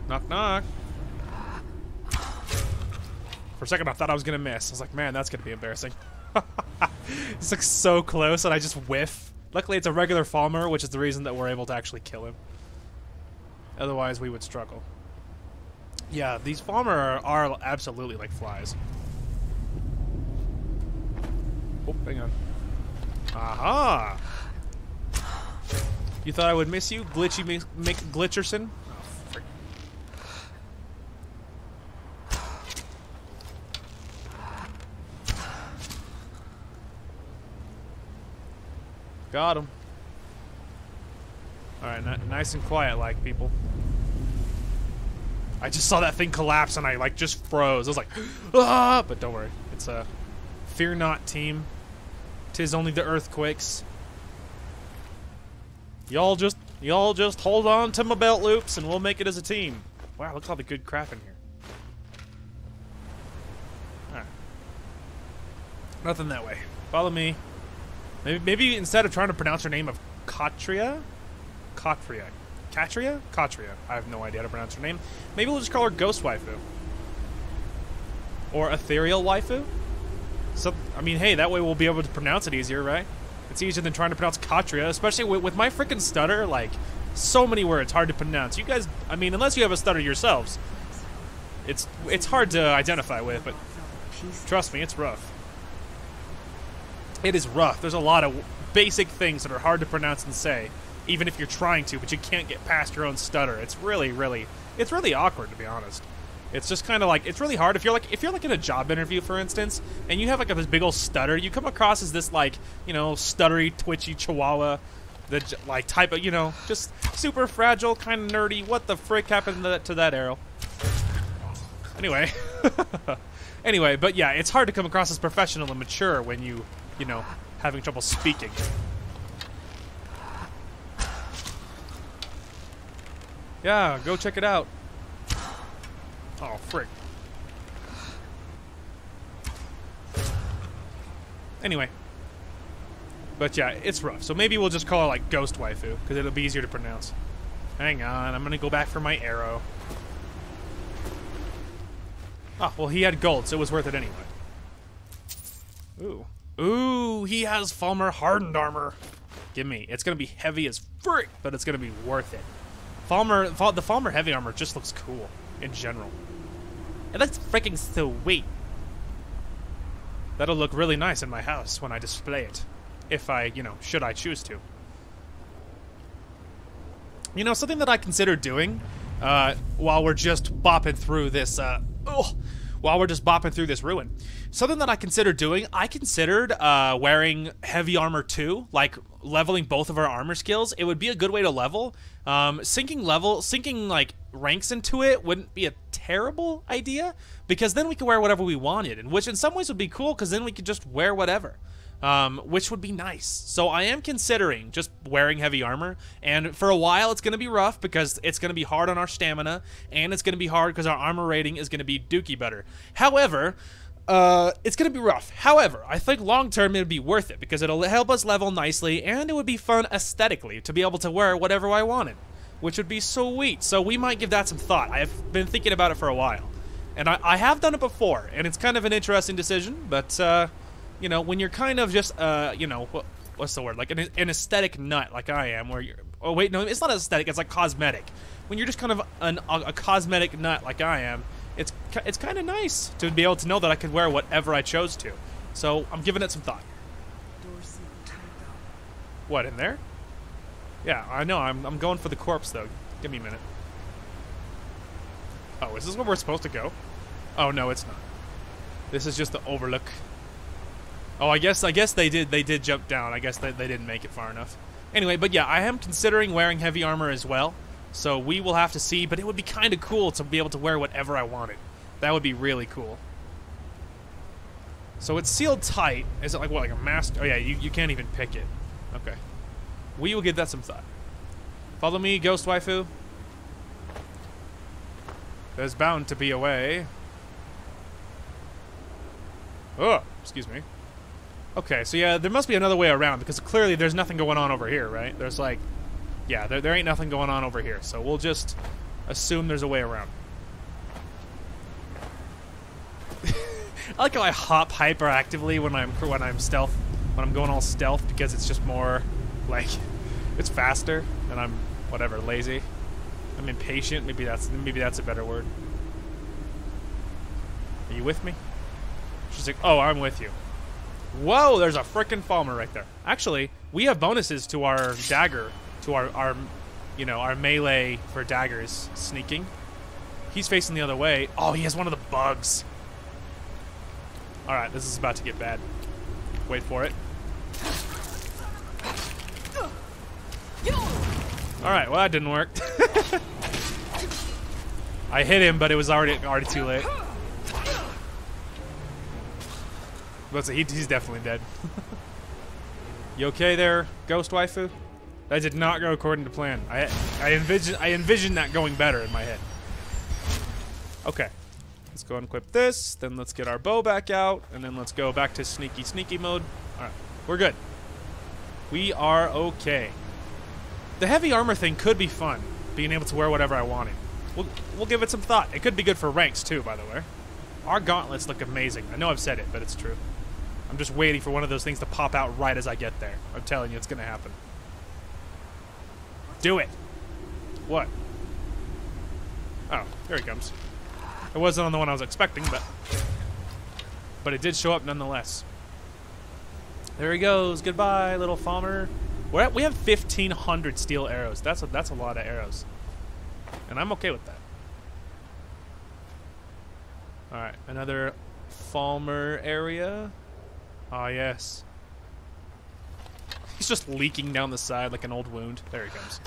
Knock, knock. For a second, I thought I was gonna miss. I was like, man, that's gonna be embarrassing. This looks so close, and I just whiff. Luckily, it's a regular Falmer, which is the reason that we're able to actually kill him. Otherwise, we would struggle. Yeah, these Falmer are absolutely like flies. Oh, hang on. Aha! You thought I would miss you, Glitchy Glitcherson? Oh, frick. Got him. Alright, nice and quiet like, people. I just saw that thing collapse and I like just froze. I was like, ah! But don't worry. It's a fear not team. 'Tis only the earthquakes. Y'all just hold on to my belt loops and we'll make it as a team. Wow, look at all the good crap in here. Alright. Nothing that way. Follow me. Maybe instead of trying to pronounce her name of Katria? Katria. I have no idea how to pronounce her name. Maybe we'll just call her Ghost Waifu. Or Ethereal Waifu? So, I mean, hey, that way we'll be able to pronounce it easier, right? It's easier than trying to pronounce Katria, especially with my freaking stutter. Like, so many words hard to pronounce. You guys, I mean, unless you have a stutter yourselves, it's hard to identify with, but trust me, it's rough. It is rough. There's a lot of basic things that are hard to pronounce and say, even if you're trying to, but you can't get past your own stutter. It's really awkward, to be honest. It's just kind of like, it's really hard if you're like in a job interview, for instance, and you have like this big old stutter. You come across as this like, you know, stuttery, twitchy chihuahua, that like type of, you know, just super fragile, kind of nerdy. What the frick happened to that arrow? Anyway, anyway, but yeah, it's hard to come across as professional and mature when you know, having trouble speaking. Yeah, go check it out. Oh, frick. Anyway. But yeah, it's rough. So maybe we'll just call her like Ghost Waifu, because it'll be easier to pronounce. Hang on, I'm gonna go back for my arrow. Oh, well, he had gold, so it was worth it anyway. Ooh. Ooh, he has Falmer hardened armor. Give me. It's gonna be heavy as frick, but it's gonna be worth it. The Falmer heavy armor just looks cool in general. It looks freaking sweet. That'll look really nice in my house when I display it. If I, you know, should I choose to. You know, something that I considered doing while we're just bopping through this, while we're just bopping through this ruin. Something that I considered doing, I considered wearing heavy armor too, like leveling both of our armor skills. It would be a good way to level. Sinking like ranks into it wouldn't be a terrible idea, because then we could wear whatever we wanted, and which in some ways would be cool, because then we could just wear whatever. Which would be nice. So I am considering just wearing heavy armor, and for a while it's going to be rough because it's going to be hard on our stamina, and it's going to be hard because our armor rating is going to be dookie better. However, it's going to be rough. However, I think long term it'll be worth it because it'll help us level nicely, and it would be fun aesthetically to be able to wear whatever I wanted, which would be sweet. So we might give that some thought. I've been thinking about it for a while, and I have done it before, and it's kind of an interesting decision, but you know, when you're kind of just, you know, what's the word? Like an aesthetic nut like I am, where you're, oh wait, no, it's not aesthetic, it's like cosmetic. When you're just kind of a cosmetic nut like I am, it's kind of nice to be able to know that I could wear whatever I chose to. So I'm giving it some thought. What, in there? Yeah, I know, I'm going for the corpse though. Give me a minute. Oh, is this where we're supposed to go? Oh, no, it's not. This is just the overlook. Oh, I guess they did jump down. I guess they didn't make it far enough. Anyway, but yeah, I am considering wearing heavy armor as well. So we will have to see, but it would be kind of cool to be able to wear whatever I wanted. That would be really cool. So it's sealed tight. Is it like what, like a master? Oh yeah, you can't even pick it. Okay. We will give that some thought. Follow me, ghost waifu. There's bound to be a way. Oh, excuse me. Okay, so yeah, there must be another way around because clearly there's nothing going on over here, right? There's like, yeah, there ain't nothing going on over here. So we'll just assume there's a way around. I like how I hop hyperactively when I'm going all stealth because it's just more like it's faster and I'm whatever lazy. I'm impatient. Maybe that's a better word. Are you with me? She's like, oh, I'm with you. Whoa, there's a frickin' Falmer right there. Actually, we have bonuses to our dagger, to our you know, our melee for daggers sneaking. He's facing the other way. Oh, he has one of the bugs. All right, this is about to get bad. Wait for it. All right, well that didn't work. I hit him, but it was already too late. But he's definitely dead. You okay there, ghost waifu? That did not go according to plan. I envisioned that going better in my head. Okay. Let's go and equip this, then let's get our bow back out, and then let's go back to sneaky mode. Alright, we're good. We are okay. The heavy armor thing could be fun, being able to wear whatever I wanted. We'll give it some thought. It could be good for ranks too, by the way. Our gauntlets look amazing. I know I've said it, but it's true. I'm just waiting for one of those things to pop out right as I get there. I'm telling you, it's gonna happen. Do it! What? Oh, here he comes. It wasn't on the one I was expecting, but it did show up nonetheless. There he goes. Goodbye, little Falmer. We have 1,500 steel arrows. That's a lot of arrows, and I'm okay with that. All right, another Falmer area. Ah, yes. He's just leaking down the side like an old wound. There he comes.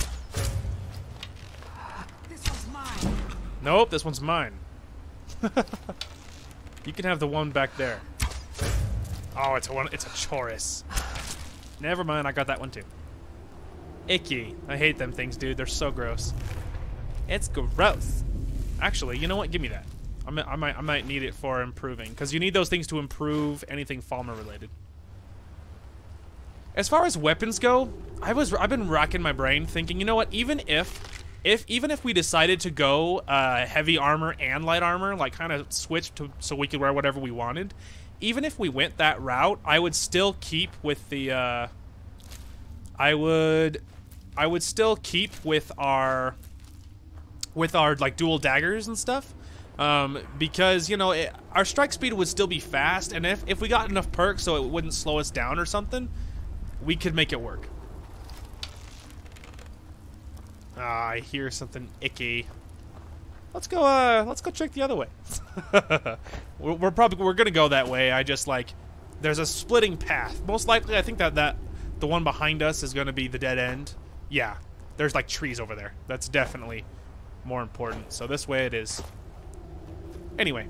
This one's mine. Nope, this one's mine. You can have the one back there. Oh, it's a chorus. Never mind, I got that one too. Icky. I hate them things, dude. They're so gross. It's gross. Actually, you know what? Give me that. I might need it for improving, because you need those things to improve anything Falmer related. As far as weapons go, I've been racking my brain thinking, you know what? Even if we decided to go heavy armor and light armor, like kind of switch to so we could wear whatever we wanted, even if we went that route, I would still keep with the I would still keep with our like dual daggers and stuff, because you know our strike speed would still be fast, and if we got enough perks so it wouldn't slow us down or something, we could make it work. I hear something icky. Let's go check the other way. we're gonna go that way. I just like there's a splitting path. Most likely, I think that the one behind us is gonna be the dead end. Yeah, there's like trees over there. That's definitely more important. So this way it is. Anyway,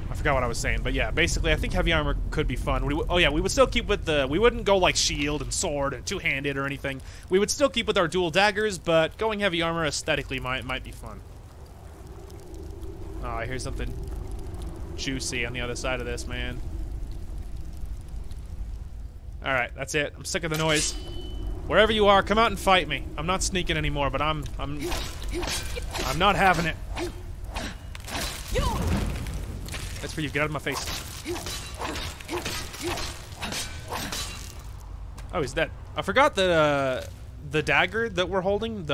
I forgot what I was saying, but yeah, basically I think heavy armor could be fun. Oh yeah, we would still keep with we wouldn't go like shield and sword and two-handed or anything. We would still keep with our dual daggers, but going heavy armor aesthetically might be fun. Oh, I hear something juicy on the other side of this, man. Alright, that's it. I'm sick of the noise. Wherever you are, come out and fight me. I'm not sneaking anymore, but I'm not having it. That's for you. Get out of my face. Oh, he's dead. I forgot that the dagger that we're holding,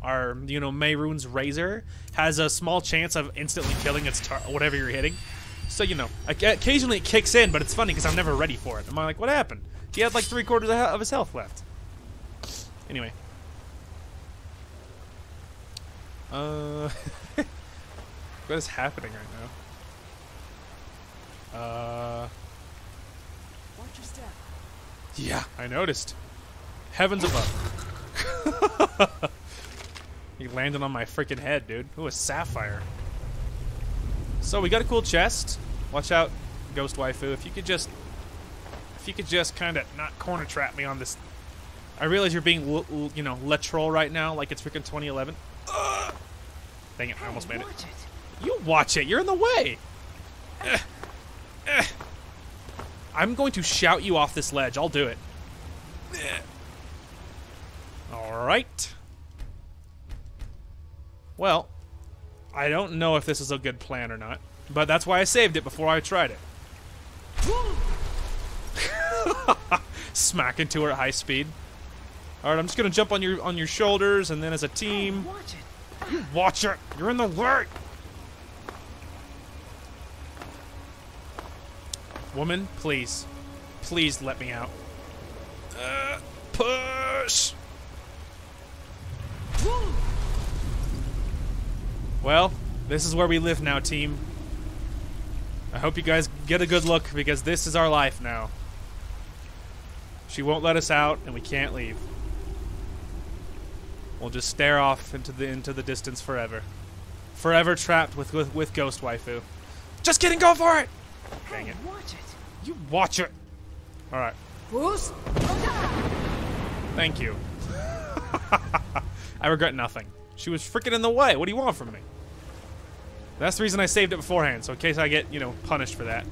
our Mehrunes razor, has a small chance of instantly killing its whatever you're hitting. So occasionally it kicks in, but it's funny because I'm never ready for it. I'm like, what happened? He had like 3/4 of his health left. Anyway. What is happening right now? Watch your step. Yeah, I noticed. Heavens above. He landed on my freaking head, dude. Ooh, a sapphire. So we got a cool chest. Watch out, Ghost Waifu. If you could just kind of not corner trap me on this. I realize you're being, you know, le troll right now, like it's freaking 2011. Dang it, I almost made it. You watch it. You're in the way. I'm going to shout you off this ledge. I'll do it. All right. Well, I don't know if this is a good plan or not, but that's why I saved it before I tried it. Smack into her at high speed. All right, I'm just gonna jump on your shoulders, and then as a team, you watch it. You're in the way. Woman, please, please let me out. Push. Well, this is where we live now, team. I hope you guys get a good look, because this is our life now. She won't let us out, and we can't leave. We'll just stare off into the distance forever. Forever trapped with Ghost Waifu. Just kidding, go for it! Dang it. Watch it. You watch it! Alright. Boost. Thank you. I regret nothing. She was freaking in the way. What do you want from me? That's the reason I saved it beforehand, so in case I get, you know, punished for that.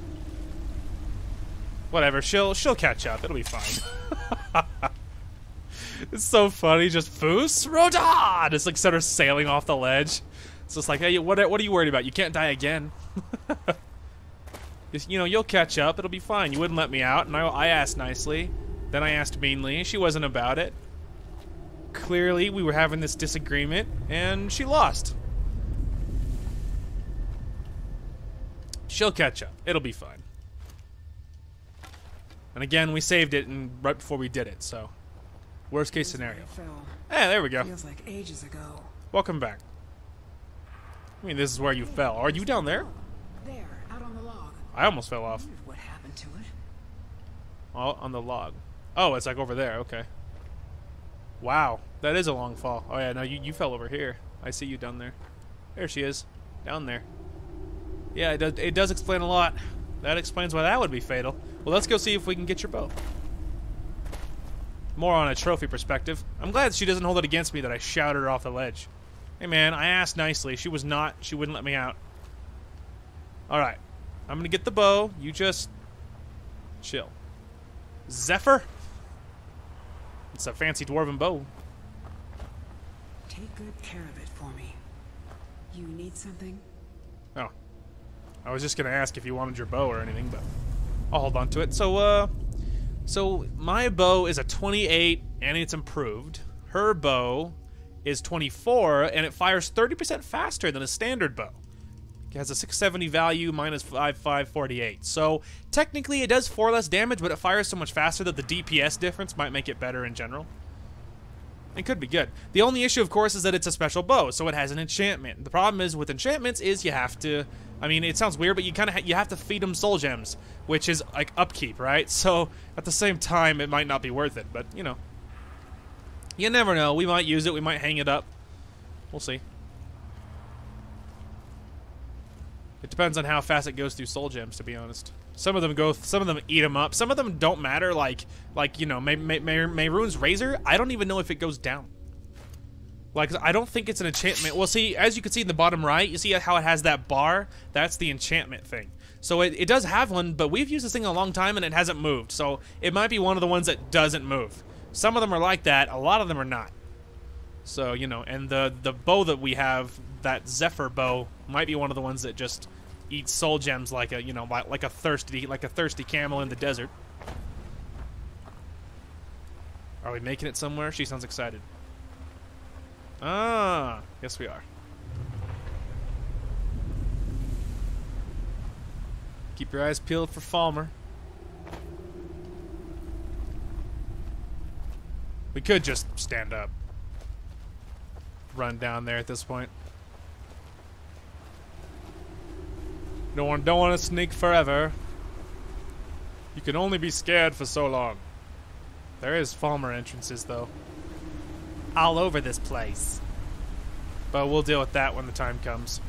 Whatever, she'll catch up. It'll be fine. It's so funny. Just Foos Rodan! It's like start her sailing off the ledge. It's just like, hey, what are you worried about? You can't die again. Just, you know, you'll catch up. It'll be fine. You wouldn't let me out, and I asked nicely. Then I asked meanly. She wasn't about it. Clearly, we were having this disagreement, and she lost. She'll catch up. It'll be fine. And again, we saved it right before we did it, so worst case scenario. Hey, there we go. Feels like ages ago. Welcome back. I mean, this is where you fell. Are you down there? There, out on the log. I almost fell off. What happened to it? Oh, on the log. Oh, it's like over there. Okay. Wow, that is a long fall. Oh yeah, no, you fell over here. I see you down there. There she is, down there. Yeah, it does explain a lot. That explains why that would be fatal. Well, let's go see if we can get your bow. More on a trophy perspective. I'm glad she doesn't hold it against me that I shouted her off the ledge. Hey man, I asked nicely. She wouldn't let me out. Alright. I'm gonna get the bow. You just chill. Zephyr? It's a fancy dwarven bow. Take good care of it for me. You need something? Oh. I was just gonna ask if you wanted your bow or anything, but I'll hold on to it. So my bow is a 28 and it's improved. Her bow is 24 and it fires 30% faster than a standard bow. It has a 670 value, minus 548. So technically it does 4 less damage, but it fires so much faster that the DPS difference might make it better in general. It could be good. The only issue, of course, is that it's a special bow, so it has an enchantment. The problem is with enchantments is you have to, I mean, it sounds weird, but you kind of you have to feed them soul gems, which is like upkeep, right? So at the same time, it might not be worth it, but you know, you never know. We might use it. We might hang it up. We'll see. It depends on how fast it goes through soul gems, to be honest. Some of them eat them up. Some of them don't matter, like you know, Mayrune's Razor. I don't even know if it goes down. Like, I don't think it's an enchantment. Well, see, as you can see in the bottom right, you see how it has that bar? That's the enchantment thing. So it does have one, but we've used this thing a long time and it hasn't moved. So it might be one of the ones that doesn't move. Some of them are like that. A lot of them are not. So, you know, and the bow that we have, that Zephyr bow, might be one of the ones that just eats soul gems like a, you know, like a thirsty camel in the desert. Are we making it somewhere? She sounds excited. Ah, yes we are. Keep your eyes peeled for Falmer. We could just stand up. Run down there at this point. Don't want to sneak forever. You can only be scared for so long. There is Falmer entrances, though. All over this place. But we'll deal with that when the time comes.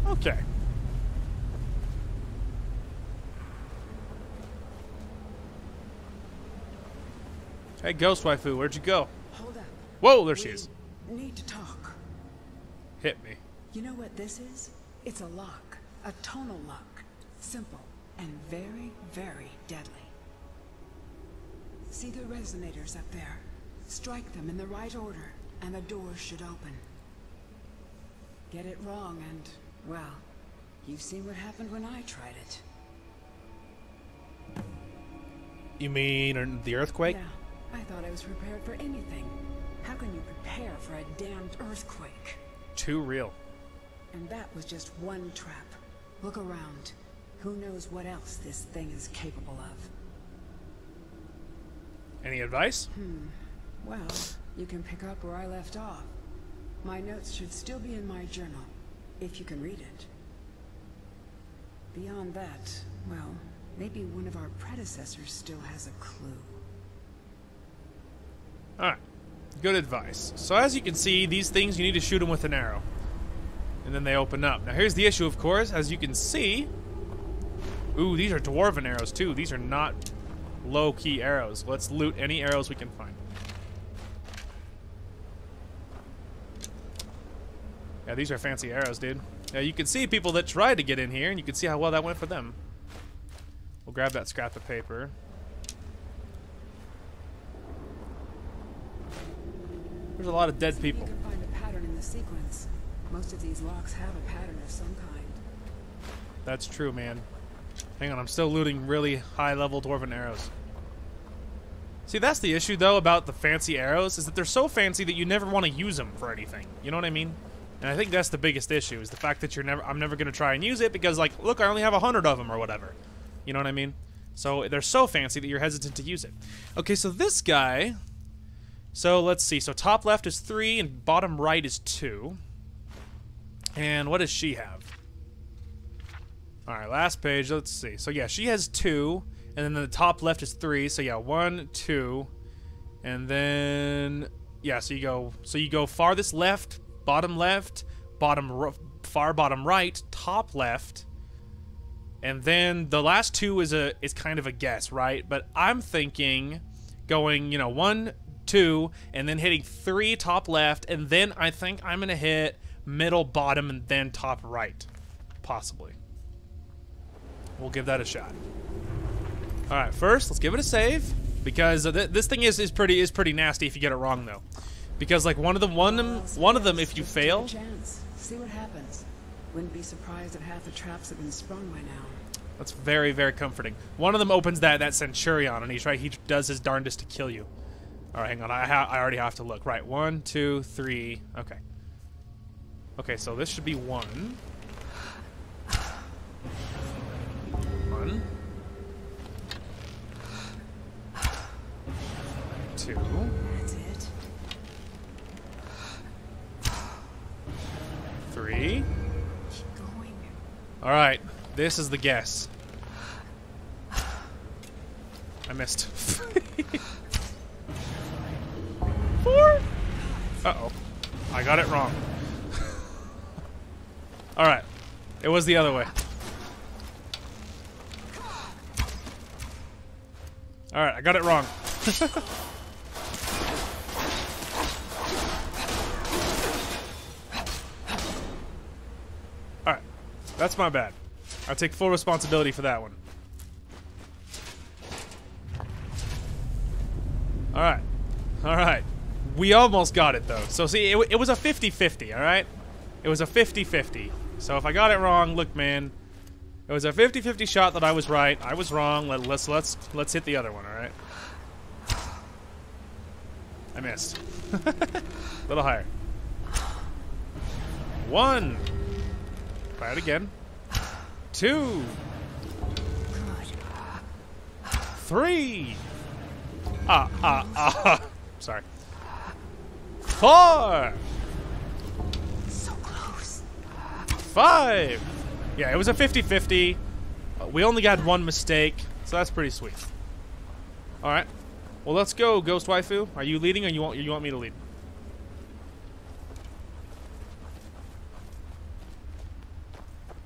Okay. Hey, Ghost Waifu, where'd you go? Hold up. Whoa, there she is. Need to talk. Hit me. You know what this is? It's a lock. A tonal lock. Simple and very, very deadly. See the resonators up there? Strike them in the right order, and the doors should open. Get it wrong and, well, you've seen what happened when I tried it. You mean the earthquake? Yeah, I thought I was prepared for anything. How can you prepare for a damned earthquake? Too real. And that was just one trap. Look around. Who knows what else this thing is capable of? Any advice? Well, you can pick up where I left off. My notes should still be in my journal, if you can read it. Beyond that, well, maybe one of our predecessors still has a clue. Alright. Good advice. So as you can see, these things, you need to shoot them with an arrow. And then they open up. Now here's the issue, of course. As you can see... Ooh, these are dwarven arrows, too. These are not low-key arrows. Let's loot any arrows we can find. Yeah, these are fancy arrows, dude. Yeah, you can see people that tried to get in here, and you can see how well that went for them. We'll grab that scrap of paper. There's a lot of dead people. You can find a pattern in the sequence. Most of these locks have a pattern of some kind. That's true, man. Hang on, I'm still looting really high-level dwarven arrows. See, that's the issue, though, about the fancy arrows, is that they're so fancy that you never want to use them for anything. You know what I mean? And I think that's the biggest issue, is the fact that I'm never going to try and use it because, like, look, I only have 100 of them or whatever. You know what I mean? So they're so fancy that you're hesitant to use it. Okay, so this guy... So let's see. So top left is 3 and bottom right is 2. And what does she have? Alright, last page. Let's see. So yeah, she has 2. And then the top left is 3. So yeah, 1, 2. And then... Yeah, so you go farthest left, far bottom right, top left. And then the last 2 is kind of a guess, right? But I'm thinking going, 1, 2, and then hitting 3 top left, and then I think I'm gonna hit middle, bottom, and then top right, possibly. We'll give that a shot. All right, first let's give it a save because this thing is pretty nasty if you get it wrong though, because like one of them if you fail. See what happens. Wouldn't be surprised if half the traps have been sprung by now. That's very, very comforting. One of them opens that Centurion, and he does his darndest to kill you. All right, hang on. I already have to look. Right, 1, 2, 3. Okay. Okay, so this should be 1. 1. 2. That's it. 3. Keep going. All right, this is the guess. I missed. 4? Uh-oh. I got it wrong. Alright. It was the other way. Alright, I got it wrong. Alright. That's my bad. I take full responsibility for that one. Alright. Alright. We almost got it, though. So, see, it was a 50-50, alright? It was a 50-50. So, if I got it wrong, look, man. It was a 50-50 shot that I was right. I was wrong. Let's hit the other one, alright? I missed. A little higher. 1. Try it again. 2. 3. Sorry. 4. So close. 5. Yeah, it was a 50-50. We only got one mistake, so that's pretty sweet. All right. Well, let's go, Ghost Waifu. Are you leading, or you want me to lead?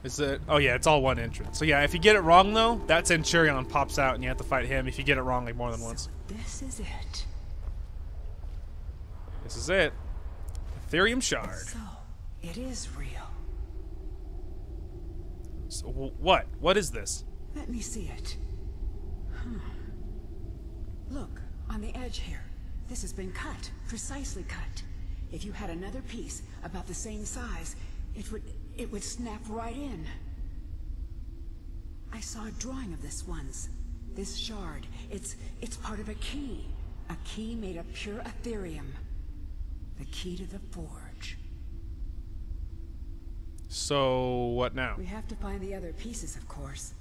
Is it? Oh yeah, it's all one entrance. So yeah, if you get it wrong though, that Centurion pops out and you have to fight him if you get it wrong like more than once. This is it. This is it. Ethereum Shard. So, it is real. So, what? What is this? Let me see it. Look, on the edge here. This has been cut. Precisely cut. If you had another piece about the same size, it would snap right in. I saw a drawing of this once. This shard, it's part of a key. A key made of pure Ethereum. The key to the forge. So, what now? We have to find the other pieces, of course.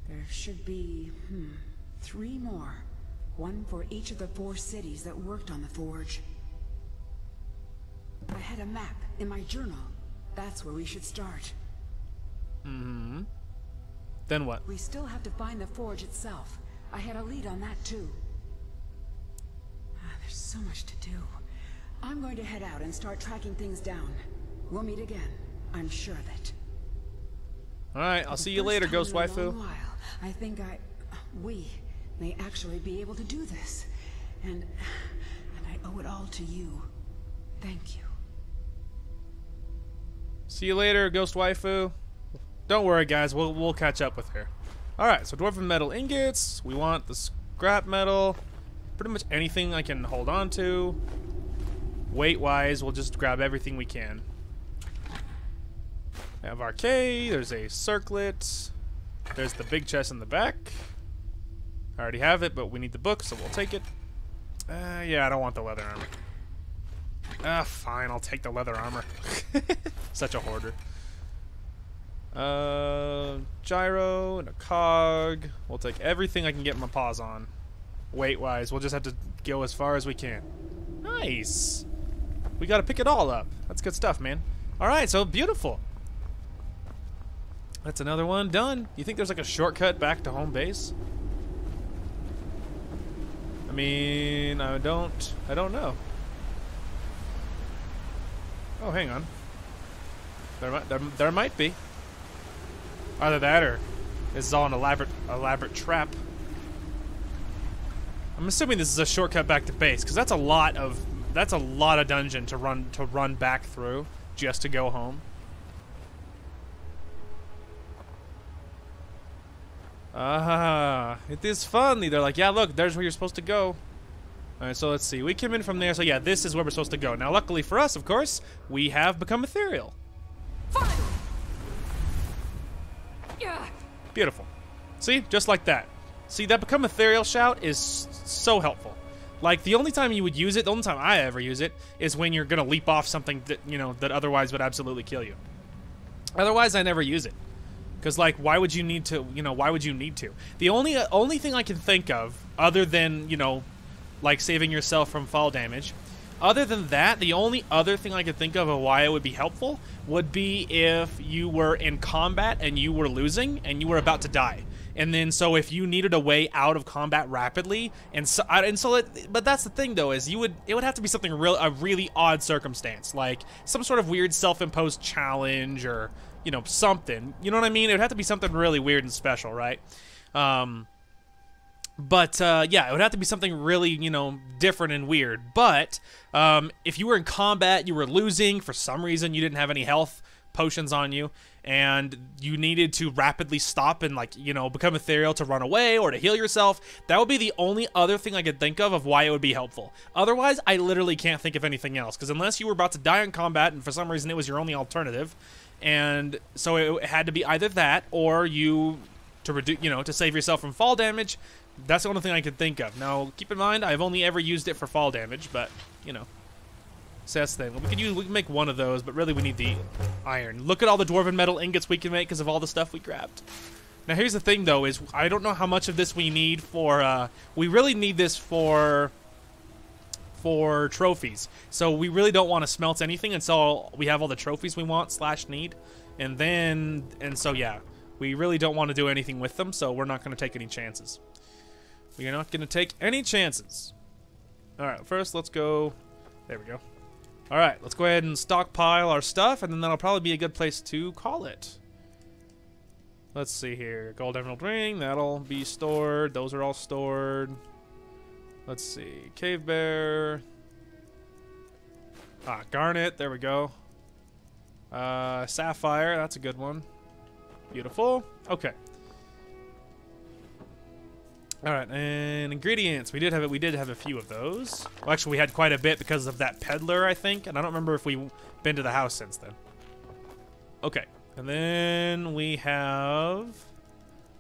There should be, 3 more. 1 for each of the 4 cities that worked on the forge. I had a map in my journal. That's where we should start. Mm-hmm. Then what? We still have to find the forge itself. I had a lead on that too. There's so much to do. I'm going to head out and start tracking things down. We'll meet again. I'm sure of it. Alright, I'll see you later, Ghost Waifu. I think we may actually be able to do this. And I owe it all to you. Thank you. See you later, Ghost Waifu. Don't worry, guys. We'll catch up with her. All right. So dwarven metal ingots. We want the scrap metal. Pretty much anything I can hold on to. Weight-wise, we'll just grab everything we can. We have arcade. There's a circlet. There's the big chest in the back. I already have it, but we need the book, so we'll take it. Yeah, I don't want the leather armor. Fine, I'll take the leather armor. Such a hoarder. Gyro and a cog. We'll take everything I can get my paws on. Weight-wise, we'll just have to go as far as we can. Nice. We gotta pick it all up. That's good stuff, man. Alright, so beautiful. That's another one done. You think there's like a shortcut back to home base? I mean, I don't know. Oh, hang on. There might be. Either that or this is all an elaborate trap. I'm assuming this is a shortcut back to base because that's a lot of dungeon to run back through just to go home. It is fun. They're like, yeah, look, there's where you're supposed to go. Alright, so let's see. We came in from there, so yeah, this is where we're supposed to go. Now, luckily for us, of course, we have become ethereal. Beautiful. See? Just like that. See, that become ethereal shout is so helpful. Like, the only time you would use it, the only time I ever use it, is when you're gonna leap off something that, you know, that otherwise would absolutely kill you. Otherwise, I never use it. Because, like, why would you need to, you know, why would you need to? The only thing I can think of, other than, you know, like saving yourself from fall damage, other than that, the only other thing I could think of why it would be helpful would be if you were in combat and you were losing and you were about to die. And then, so if you needed a way out of combat rapidly, but that's the thing though, is it would have to be something a really odd circumstance, like some sort of weird self-imposed challenge or, you know, something. You know what I mean? It would have to be something really weird and special, right? Yeah, it would have to be something really, you know, different and weird. But if you were in combat, you were losing for some reason, you didn't have any health potions on you, and you needed to rapidly stop and, like, you know, become ethereal to run away or to heal yourself, that would be the only other thing I could think of why it would be helpful. Otherwise, I literally can't think of anything else, because unless you were about to die in combat and for some reason it was your only alternative, and so it had to be either that or you to save yourself from fall damage. That's the only thing I could think of. Now, keep in mind, I've only ever used it for fall damage, but, you know. So that's the thing. We can make one of those, but really we need the iron. Look at all the dwarven metal ingots we can make because of all the stuff we grabbed. Now, here's the thing, though, is I don't know how much of this we need for, we really need this for trophies. So we really don't want to smelt anything until we have all the trophies we want /need. And so yeah, we really don't want to do anything with them, so we're not going to take any chances. We are not going to take any chances. Alright, first let's go... There we go. Alright, let's go ahead and stockpile our stuff, and then that'll probably be a good place to call it. Let's see here. Gold emerald ring, that'll be stored. Those are all stored. Let's see. Cave bear. Ah, garnet, there we go. Sapphire, that's a good one. Beautiful. Okay. All right, and ingredients. We did have a few of those. Well, actually, we had quite a bit because of that peddler, I think. And I don't remember if we've been to the house since then. Okay, and then we have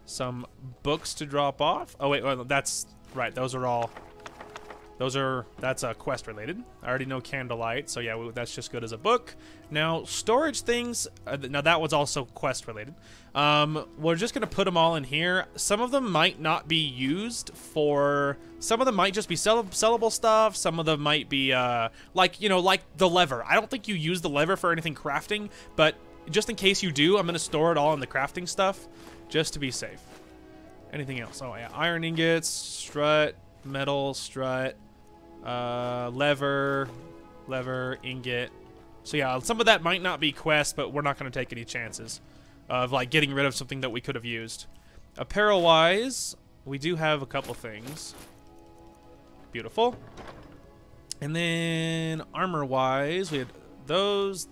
some books to drop off. Oh wait, well, that's right. Those are all. That's quest related. I already know candlelight, so yeah, that's just good as a book. Now storage things. Now that was also quest related. We're just gonna put them all in here. Some of them might not be used for. Some of them might just be sellable stuff. Some of them might be like the lever. I don't think you use the lever for anything crafting, but just in case you do, I'm gonna store it all in the crafting stuff, just to be safe. Anything else? Oh yeah, iron ingots, strut, metal, strut. Lever, ingot. So yeah, some of that might not be quest, but we're not going to take any chances of like getting rid of something that we could have used. Apparel wise, we do have a couple things. Beautiful. And then armor wise, we had those.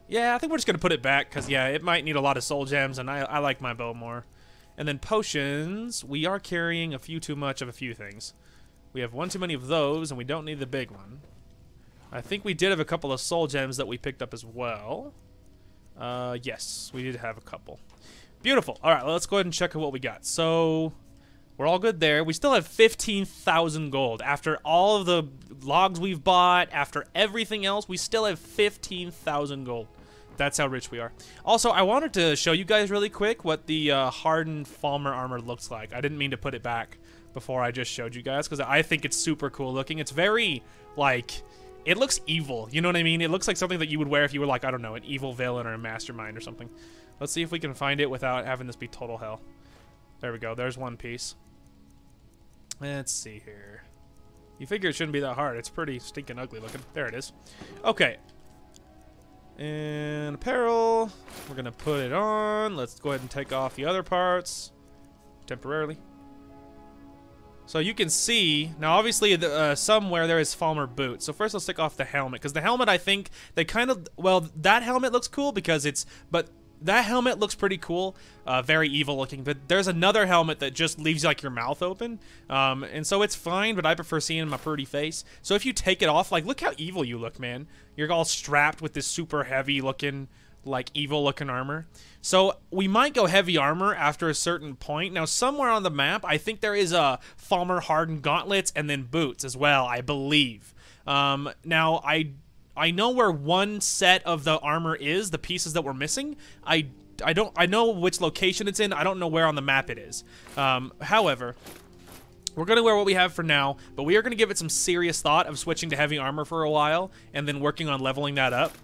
Yeah, I think we're just going to put it back because yeah, it might need a lot of soul gems, and I like my bow more. And then potions, we are carrying a few too much of a few things. We have one too many of those, and we don't need the big one. I think we did have a couple of soul gems that we picked up as well. Yes, we did have a couple. Beautiful. All right, let's go ahead and check out what we got. So we're all good there. We still have 15,000 gold. After all of the logs we've bought, after everything else, we still have 15,000 gold. That's how rich we are. Also, I wanted to show you guys really quick what the hardened Falmer armor looks like. I didn't mean to put it back before I just showed you guys because I think it's super cool looking. It's very, like, it looks evil. You know what I mean? It looks like something that you would wear if you were, like, I don't know, an evil villain or a mastermind or something. Let's see if we can find it without having this be total hell. There we go. There's one piece. Let's see here. You figure it shouldn't be that hard. It's pretty stinking ugly looking. There it is. Okay. And apparel, we're gonna put it on. Let's go ahead and take off the other parts temporarily. So you can see now, obviously, somewhere there is Falmer boots. So first, let's take off the helmet because the helmet, I think they kind of that helmet looks cool because that helmet looks pretty cool, very evil looking, but there's another helmet that just leaves like your mouth open, and so it's fine, but I prefer seeing my pretty face. So if you take it off, like, look how evil you look, man. You're all strapped with this super heavy looking, like, evil looking armor. So we might go heavy armor after a certain point. Now, somewhere on the map, I think there is a Falmer hardened gauntlets and then boots as well, I believe. Now, I know where one set of the armor is, the pieces that we're missing. I know which location it's in. I don't know where on the map it is. However, we're going to wear what we have for now, but we are going to give it some serious thought of switching to heavy armor for a while and then working on leveling that up.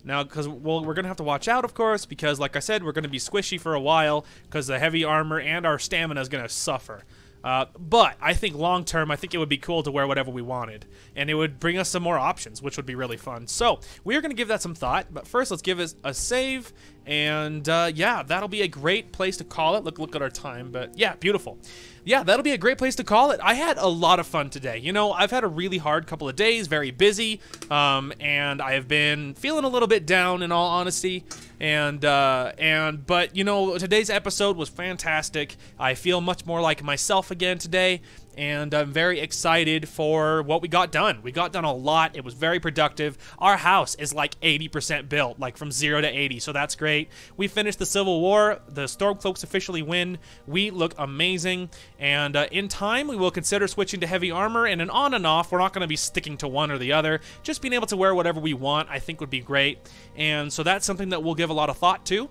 Now, because we're going to have to watch out, of course, because like I said, we're going to be squishy for a while because the heavy armor and our stamina is going to suffer. But I think long term, I think it would be cool to wear whatever we wanted, and it would bring us some more options, which would be really fun. So we are going to give that some thought, but first let's give it a save, and yeah, that'll be a great place to call it. Look at our time, but yeah, beautiful. Yeah, that'll be a great place to call it. I had a lot of fun today. You know, I've had a really hard couple of days, very busy, and I have been feeling a little bit down in all honesty, but you know, today's episode was fantastic. I feel much more like myself again today, and I'm very excited for what we got done. We got done a lot. It was very productive. Our house is like 80% built, like from 0 to 80, so that's great. We finished the Civil War. The Stormcloaks officially win. We look amazing, and in time, we will consider switching to heavy armor, and an on and off, we're not going to be sticking to one or the other. Just being able to wear whatever we want, I think would be great, and so that's something that we'll give a lot of thought to.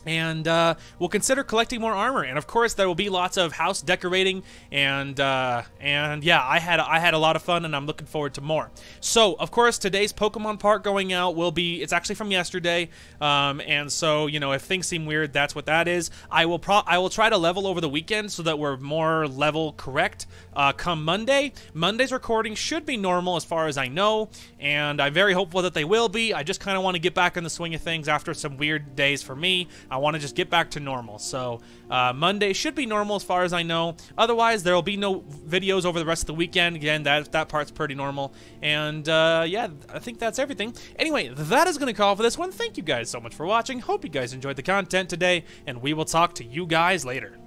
And we'll consider collecting more armor, and of course there will be lots of house decorating, and yeah, I had a lot of fun, and I'm looking forward to more. So of course today's Pokemon part going out will be, it's actually from yesterday, and so you know, if things seem weird, that's what that is. I will try to level over the weekend so that we're more level correct come Monday. Monday's recording should be normal as far as I know, and I'm very hopeful that they will be. I just kind of want to get back in the swing of things after some weird days for me. I want to just get back to normal. So Monday should be normal as far as I know. Otherwise, there will be no videos over the rest of the weekend. Again, that part's pretty normal. And yeah, I think that's everything. Anyway, that is going to call for this one. Thank you guys so much for watching. Hope you guys enjoyed the content today, and we will talk to you guys later.